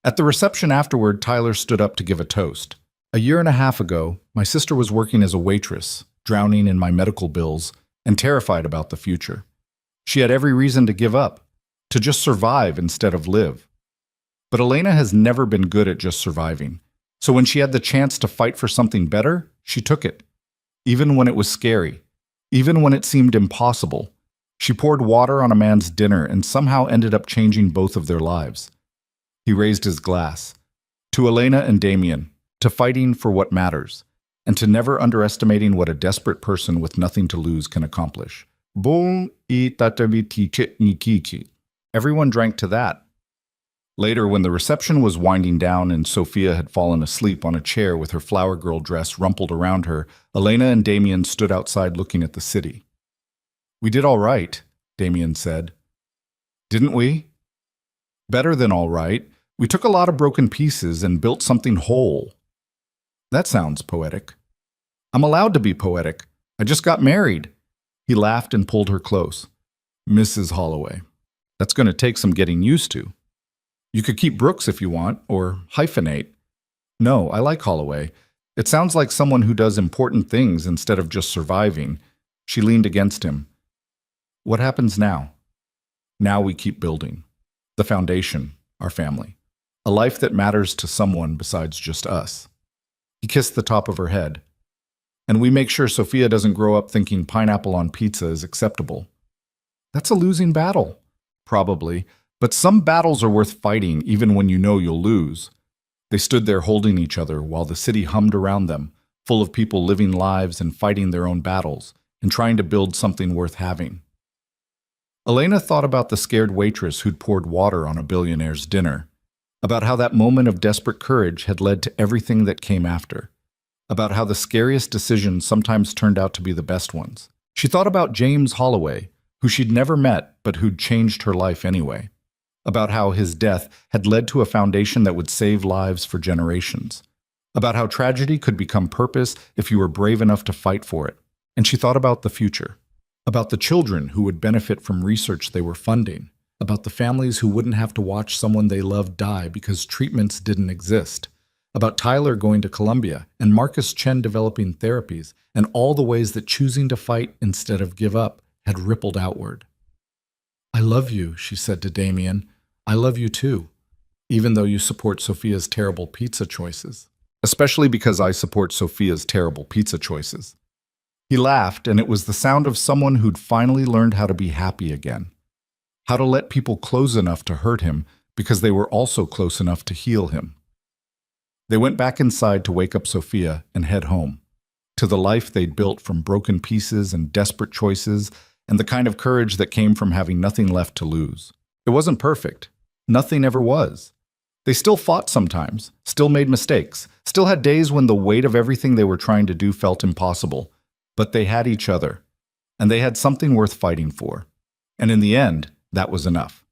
Speaker 1: At the reception afterward, Tyler stood up to give a toast. A year and a half ago, my sister was working as a waitress, drowning in my medical bills, and terrified about the future. She had every reason to give up, to just survive instead of live. But Elena has never been good at just surviving. So when she had the chance to fight for something better, she took it. Even when it was scary, even when it seemed impossible. She poured water on a man's dinner and somehow ended up changing both of their lives. He raised his glass. To Elena and Damien, to fighting for what matters, and to never underestimating what a desperate person with nothing to lose can accomplish. Bon I tataviti nikiki. Everyone drank to that. Later, when the reception was winding down and Sophia had fallen asleep on a chair with her flower girl dress rumpled around her, Elena and Damien stood outside looking at the city. "We did all right," Damien said. "Didn't we?" "Better than all right. We took a lot of broken pieces and built something whole." "That sounds poetic." "I'm allowed to be poetic. I just got married." He laughed and pulled her close. "Mrs. Holloway. That's going to take some getting used to. You could keep Brooks if you want, or hyphenate." "No, I like Holloway. It sounds like someone who does important things instead of just surviving." She leaned against him. "What happens now?" "Now we keep building. The foundation, our family. A life that matters to someone besides just us." He kissed the top of her head. "And we make sure Sophia doesn't grow up thinking pineapple on pizza is acceptable." "That's a losing battle." "Probably. But some battles are worth fighting even when you know you'll lose." They stood there holding each other while the city hummed around them, full of people living lives and fighting their own battles, and trying to build something worth having. Elena thought about the scared waitress who'd poured water on a billionaire's dinner, about how that moment of desperate courage had led to everything that came after, about how the scariest decisions sometimes turned out to be the best ones. She thought about James Holloway, who she'd never met but who'd changed her life anyway, about how his death had led to a foundation that would save lives for generations, about how tragedy could become purpose if you were brave enough to fight for it. And she thought about the future, about the children who would benefit from research they were funding, about the families who wouldn't have to watch someone they loved die because treatments didn't exist, about Tyler going to Columbia and Marcus Chen developing therapies, and all the ways that choosing to fight instead of give up had rippled outward. "I love you," she said to Damien. "I love you too, even though you support Sophia's terrible pizza choices." "Especially because I support Sophia's terrible pizza choices." He laughed, and it was the sound of someone who'd finally learned how to be happy again, how to let people close enough to hurt him because they were also close enough to heal him. They went back inside to wake up Sophia and head home, to the life they'd built from broken pieces and desperate choices and the kind of courage that came from having nothing left to lose. It wasn't perfect. Nothing ever was. They still fought sometimes, still made mistakes, still had days when the weight of everything they were trying to do felt impossible. But they had each other, and they had something worth fighting for. And in the end, that was enough.